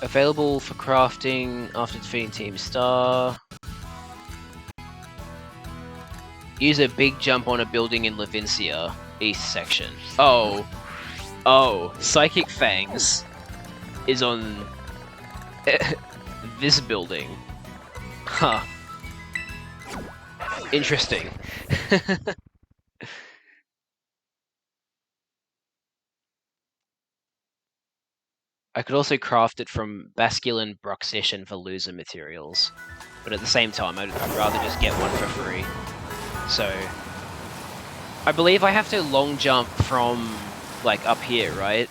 Speaker 1: Available for crafting after defeating Team Star. Use a big jump on a building in Levincia, east section. Oh, Psychic Fangs is on this building. Huh. Interesting. I could also craft it from Basculin, Bruxish, and Veluza materials. But at the same time, I'd rather just get one for free. So, I believe I have to long jump from, like, up here, right?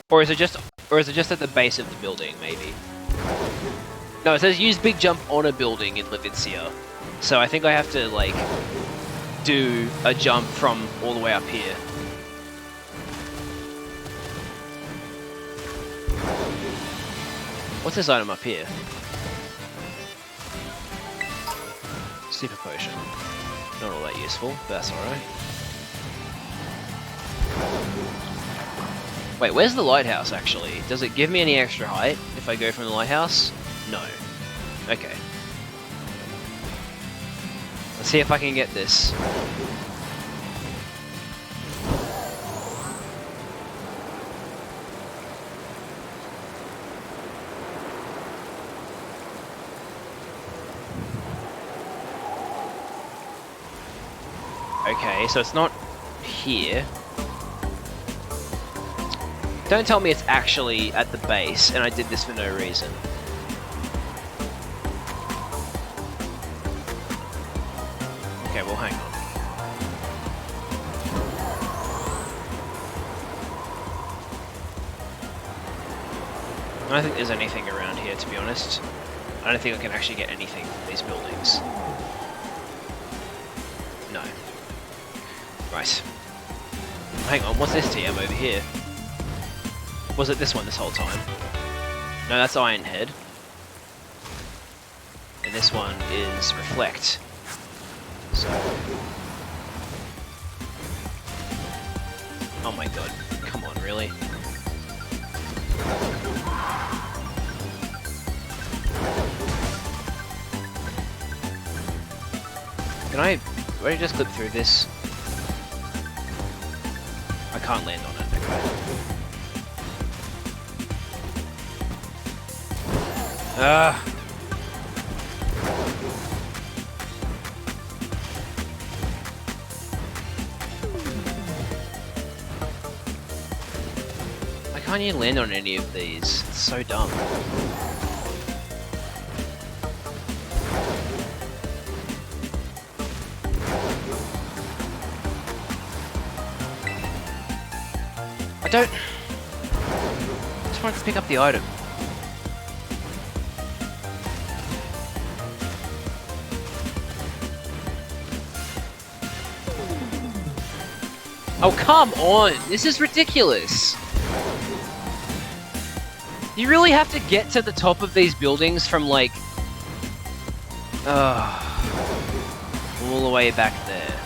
Speaker 1: Or is it just at the base of the building, maybe? No, it says use big jump on a building in Levincia. So I think I have to, like, do a jump from all the way up here. What's this item up here? Super potion. Not all that useful, but that's alright. Wait, where's the lighthouse actually? Does it give me any extra height if I go from the lighthouse? No. Okay. Let's see if I can get this. Okay, so it's not here. Don't tell me it's actually at the base and I did this for no reason. Okay, well, hang on. I don't think there's anything around here, to be honest. I don't think I can actually get anything from these buildings. No. Right. Hang on, what's this TM over here? Was it this one this whole time? No, that's Iron Head. And this one is Reflect. So... oh my god, come on, really? Can I just clip through this? I can't land on it, okay. Why can't you land on any of these? It's so dumb. I just wanted to pick up the item. Oh, come on! This is ridiculous! You really have to get to the top of these buildings from, like... all the way back there.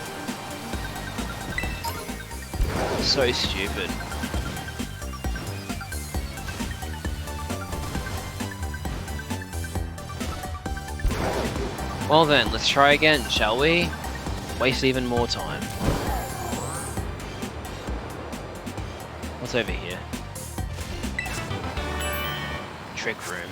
Speaker 1: So stupid. Well then, let's try again, shall we? Waste even more time. What's over here? Trick room.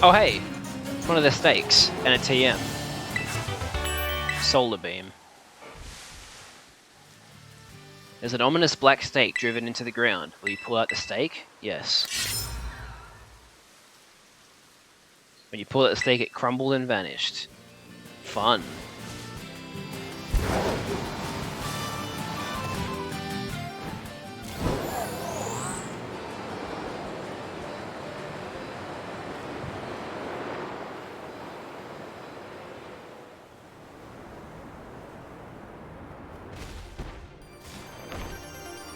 Speaker 1: Oh hey, one of the stakes and a TM. Solar beam. There's an ominous black stake driven into the ground. Will you pull out the stake? Yes. When you pull out the stake, it crumbled and vanished. Fun.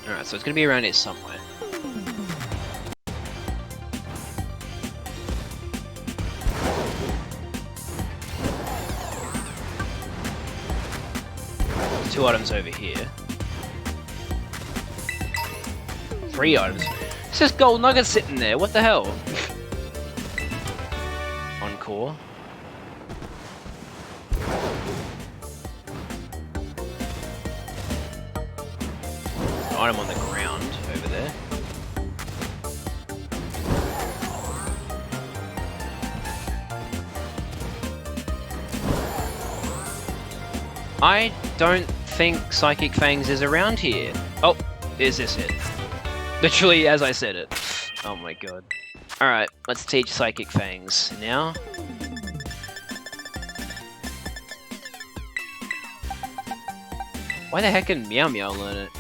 Speaker 1: Alright, so it's gonna be around here somewhere. There's 2 items over here. 3 items. It's just gold nuggets sitting there, what the hell? Encore. Item on the ground over there. I don't think Psychic Fangs is around here. Oh, is this it? Literally as I said it. Oh my god. Alright, let's teach Psychic Fangs now. Why the heck can Meow Meow learn it?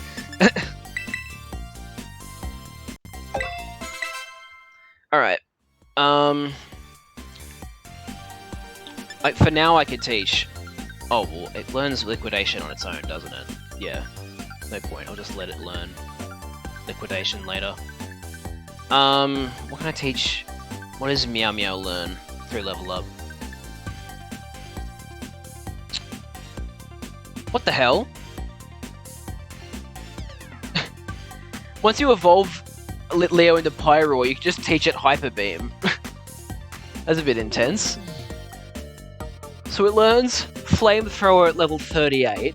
Speaker 1: Alright. Like, for now I could teach... oh, well, it learns Liquidation on its own, doesn't it? Yeah. No point, I'll just let it learn Liquidation later. What can I teach? What does Meow Meow learn through level up? What the hell? Once you evolve Leo into Pyro, you can just teach it Hyper Beam. That's a bit intense. So it learns Flamethrower at level 38,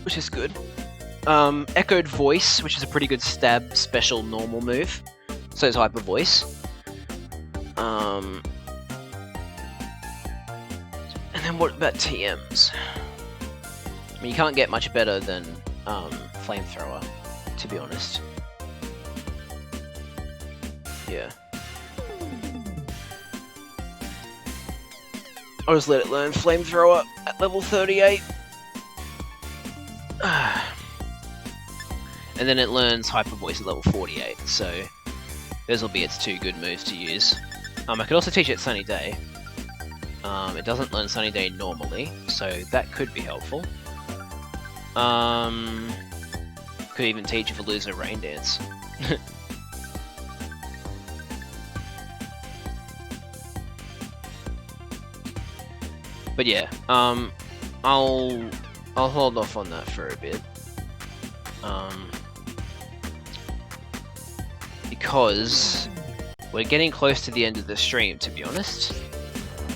Speaker 1: which is good. Echoed Voice, which is a pretty good stab special normal move. So is Hyper Voice. And then what about TMs? I mean, you can't get much better than Flamethrower, to be honest. Yeah. I'll just let it learn Flamethrower at level 38. And then it learns Hyper Voice at level 48, so those will be its 2 good moves to use. I could also teach it Sunny Day. It doesn't learn Sunny Day normally, so that could be helpful. Could even teach Veluza Rain Dance. But yeah, I'll hold off on that for a bit. Because we're getting close to the end of the stream, to be honest.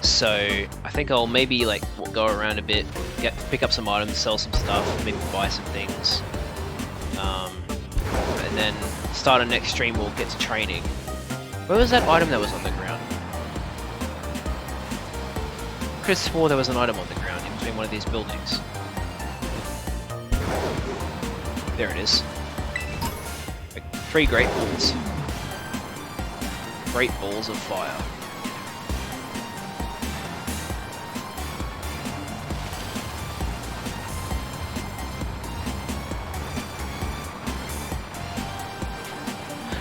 Speaker 1: So I think I'll maybe like go around a bit, pick up some items, sell some stuff, maybe buy some things, and then start a next stream. We'll get to training. Where was that item that was on the ground? I could have swore there was an item on the ground in between one of these buildings. There it is. Like 3 Great Balls. Great Balls of Fire.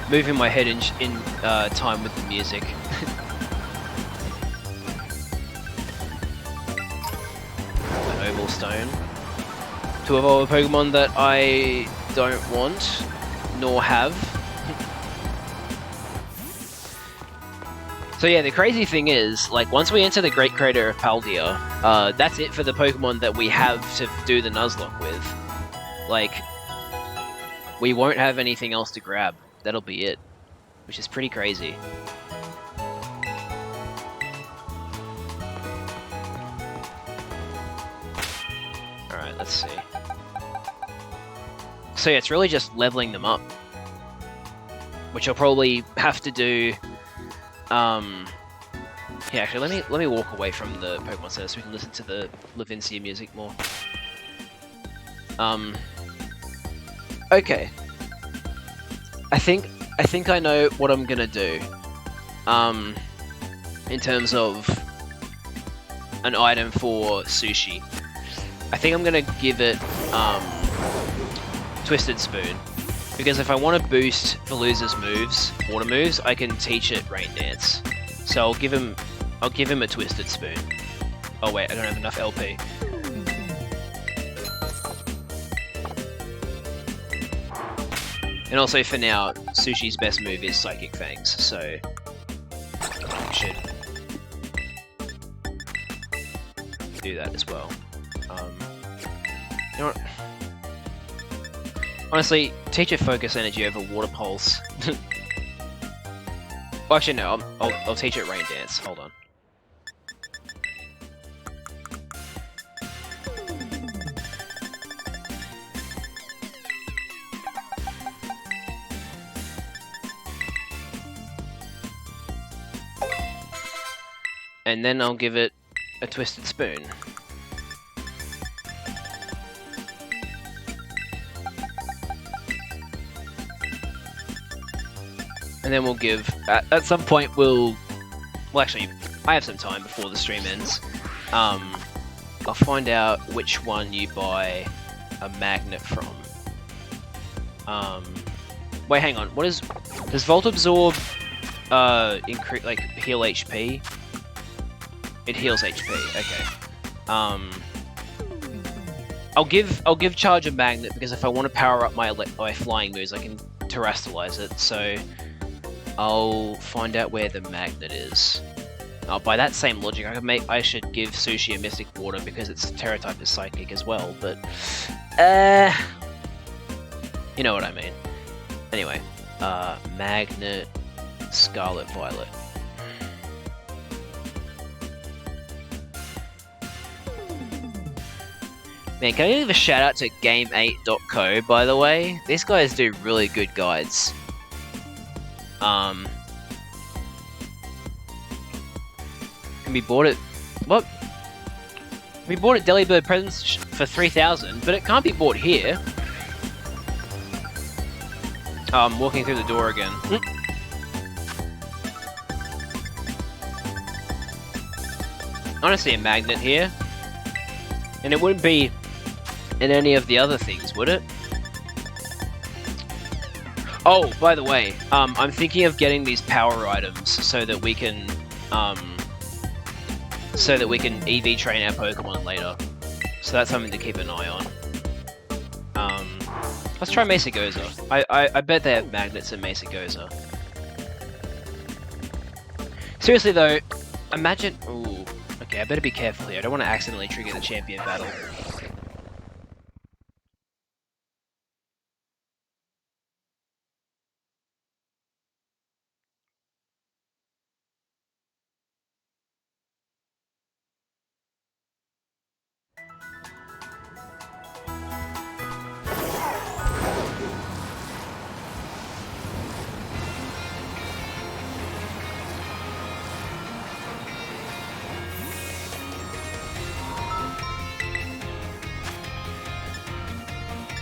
Speaker 1: Moving my head in time with the music. An Oval Stone. To evolve a Pokemon that I don't want, nor have. So yeah, the crazy thing is, like, once we enter the Great Crater of Paldea, that's it for the Pokemon that we have to do the Nuzlocke with. Like, we won't have anything else to grab. That'll be it, which is pretty crazy. Alright, let's see. So yeah, it's really just leveling them up, which I'll probably have to do. Yeah, actually, let me walk away from the Pokemon Center so we can listen to the Levincia music more. Okay. I think I know what I'm gonna do. In terms of an item for Sushi, I think I'm gonna give it Twisted Spoon, because if I want to boost Veluza's moves, water moves, I can teach it Rain Dance. So I'll give him a Twisted Spoon. Oh wait, I don't have enough LP. And also for now, Sushi's best move is Psychic Fangs, so we should do that as well. You know what? Honestly, teach it Focus Energy over Water Pulse. Well, actually no, I'll teach it Rain Dance. Hold on. And then I'll give it a Twisted Spoon. And then we'll give, at some point well actually, I have some time before the stream ends. I'll find out which one you buy a magnet from. Wait, hang on, does Volt Absorb, increase, like, heal HP? It heals HP, okay. I'll give Charge a magnet, because if I want to power up my flying moves, I can terrestrialize it, so I'll find out where the magnet is. By that same logic, I should give Sushi a Mystic Water because its Terra type is Psychic as well, but you know what I mean. Anyway, Magnet, Scarlet Violet. Man, can I give a shout out to Game8.co, by the way? These guys do really good guides. Can be bought at... What? We bought at Delibird Presents for 3,000, but it can't be bought here. Oh, I'm walking through the door again. I want to see a magnet here. And it wouldn't be in any of the other things, would it? Oh, by the way, I'm thinking of getting these power items so that we can EV train our Pokemon later. So that's something to keep an eye on. Let's try Mesagoza. I bet they have magnets in Mesagoza. Seriously though, imagine... Ooh, okay, I better be careful here. I don't want to accidentally trigger the champion battle.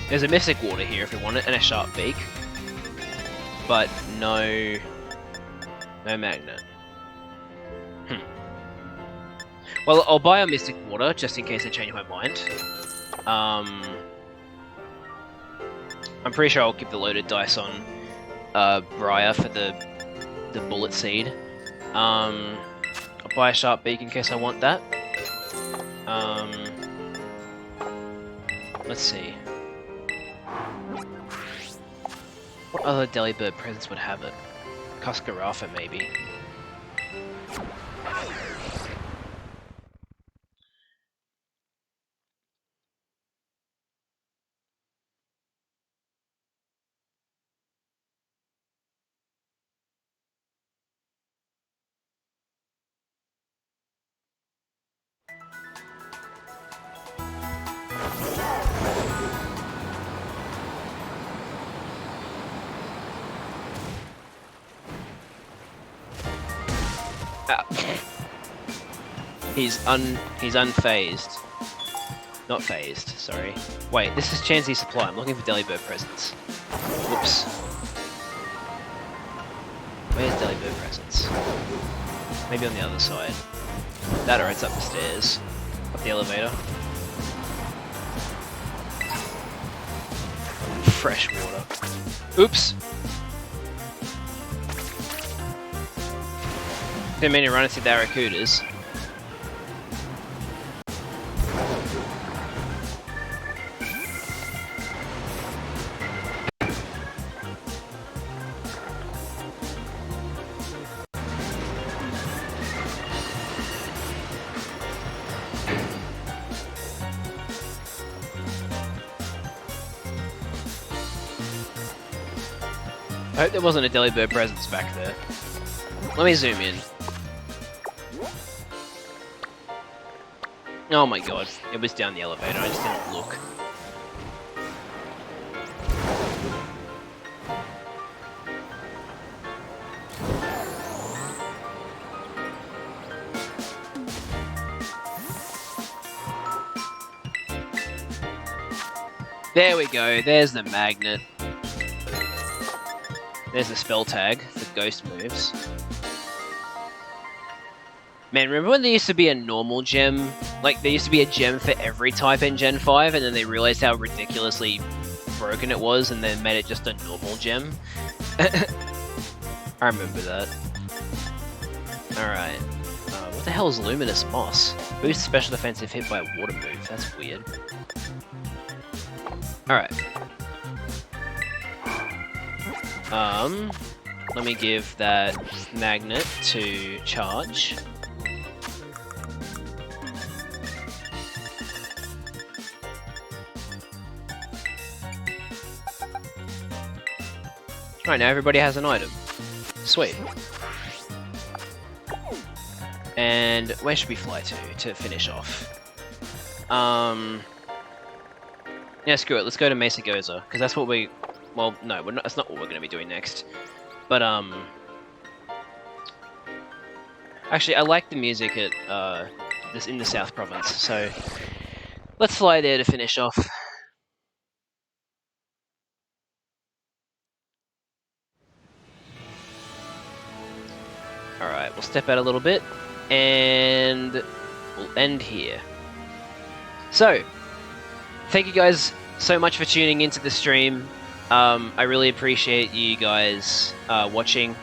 Speaker 1: There's a Mystic Water here if we want it, and a Sharp Beak. But no magnet. Well, I'll buy a Mystic Water, just in case I change my mind. I'm pretty sure I'll keep the loaded dice on Briar for the Bullet Seed. I'll buy a Sharp Beak in case I want that. Let's see. What other Delibird presents would have it? Coscarafa, maybe. He's unfazed. Not phased, sorry. Wait, this is Chansey Supply. I'm looking for Delibird presents. Whoops. Where's Delibird presents? Maybe on the other side. That or it's up the stairs. Up the elevator. Fresh water. Oops! Didn't mean to run into the Barracudas. I hope there wasn't a Delibird presence back there. Let me zoom in. Oh my god, it was down the elevator, I just didn't look. There we go, there's the magnet. There's the spell tag, the ghost moves. Man, remember when there used to be a normal gem? Like, there used to be a gem for every type in Gen 5, and then they realized how ridiculously broken it was, and then made it just a normal gem? I remember that. Alright. What the hell is Luminous Moss? Boost special defense if hit by a water move. That's weird. Alright. Let me give that magnet to charge. Right, now everybody has an item. Sweet. And where should we fly to finish off? Yeah, screw it. Let's go to Mesa Goza, because that's what we... Well, no, we're not, that's not what we're going to be doing next. But, actually, I like the music at, in the South Province, so... Let's fly there to finish off. Alright, we'll step out a little bit, and we'll end here. So, thank you guys so much for tuning into the stream. I really appreciate you guys watching.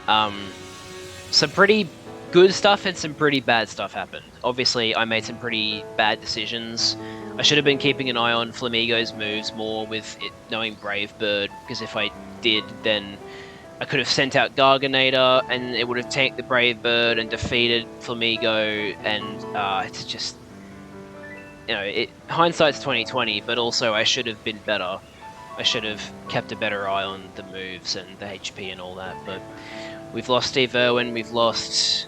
Speaker 1: Some pretty good stuff and some pretty bad stuff happened. Obviously, I made some pretty bad decisions. I should have been keeping an eye on Flamigo's moves more with it knowing Brave Bird, because if I did, then I could have sent out Garganator, and it would have tanked the Brave Bird and defeated Flamigo, and it's just... You know, hindsight's 20/20, but also I should have been better. I should have kept a better eye on the moves and the HP and all that, but we've lost Steve Irwin, we've lost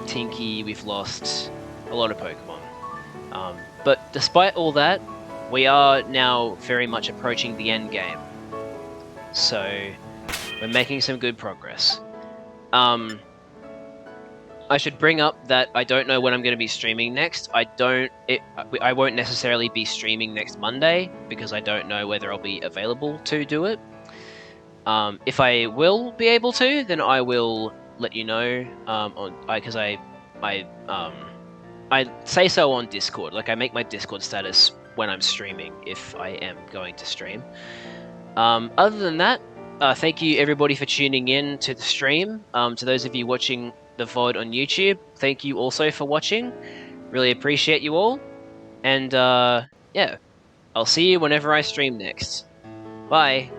Speaker 1: Tinky, we've lost a lot of Pokemon. But despite all that, we are now very much approaching the end game. So, we're making some good progress. I should bring up that I don't know when I'm going to be streaming next. I won't necessarily be streaming next Monday, because I don't know whether I'll be available to do it. If I will be able to, then I will let you know, because I say so on Discord. Like, I make my Discord status when I'm streaming, if I am going to stream. Other than that, thank you everybody for tuning in to the stream. To those of you watching the VOD on YouTube, thank you also for watching. Really appreciate you all. And, yeah, I'll see you whenever I stream next. Bye!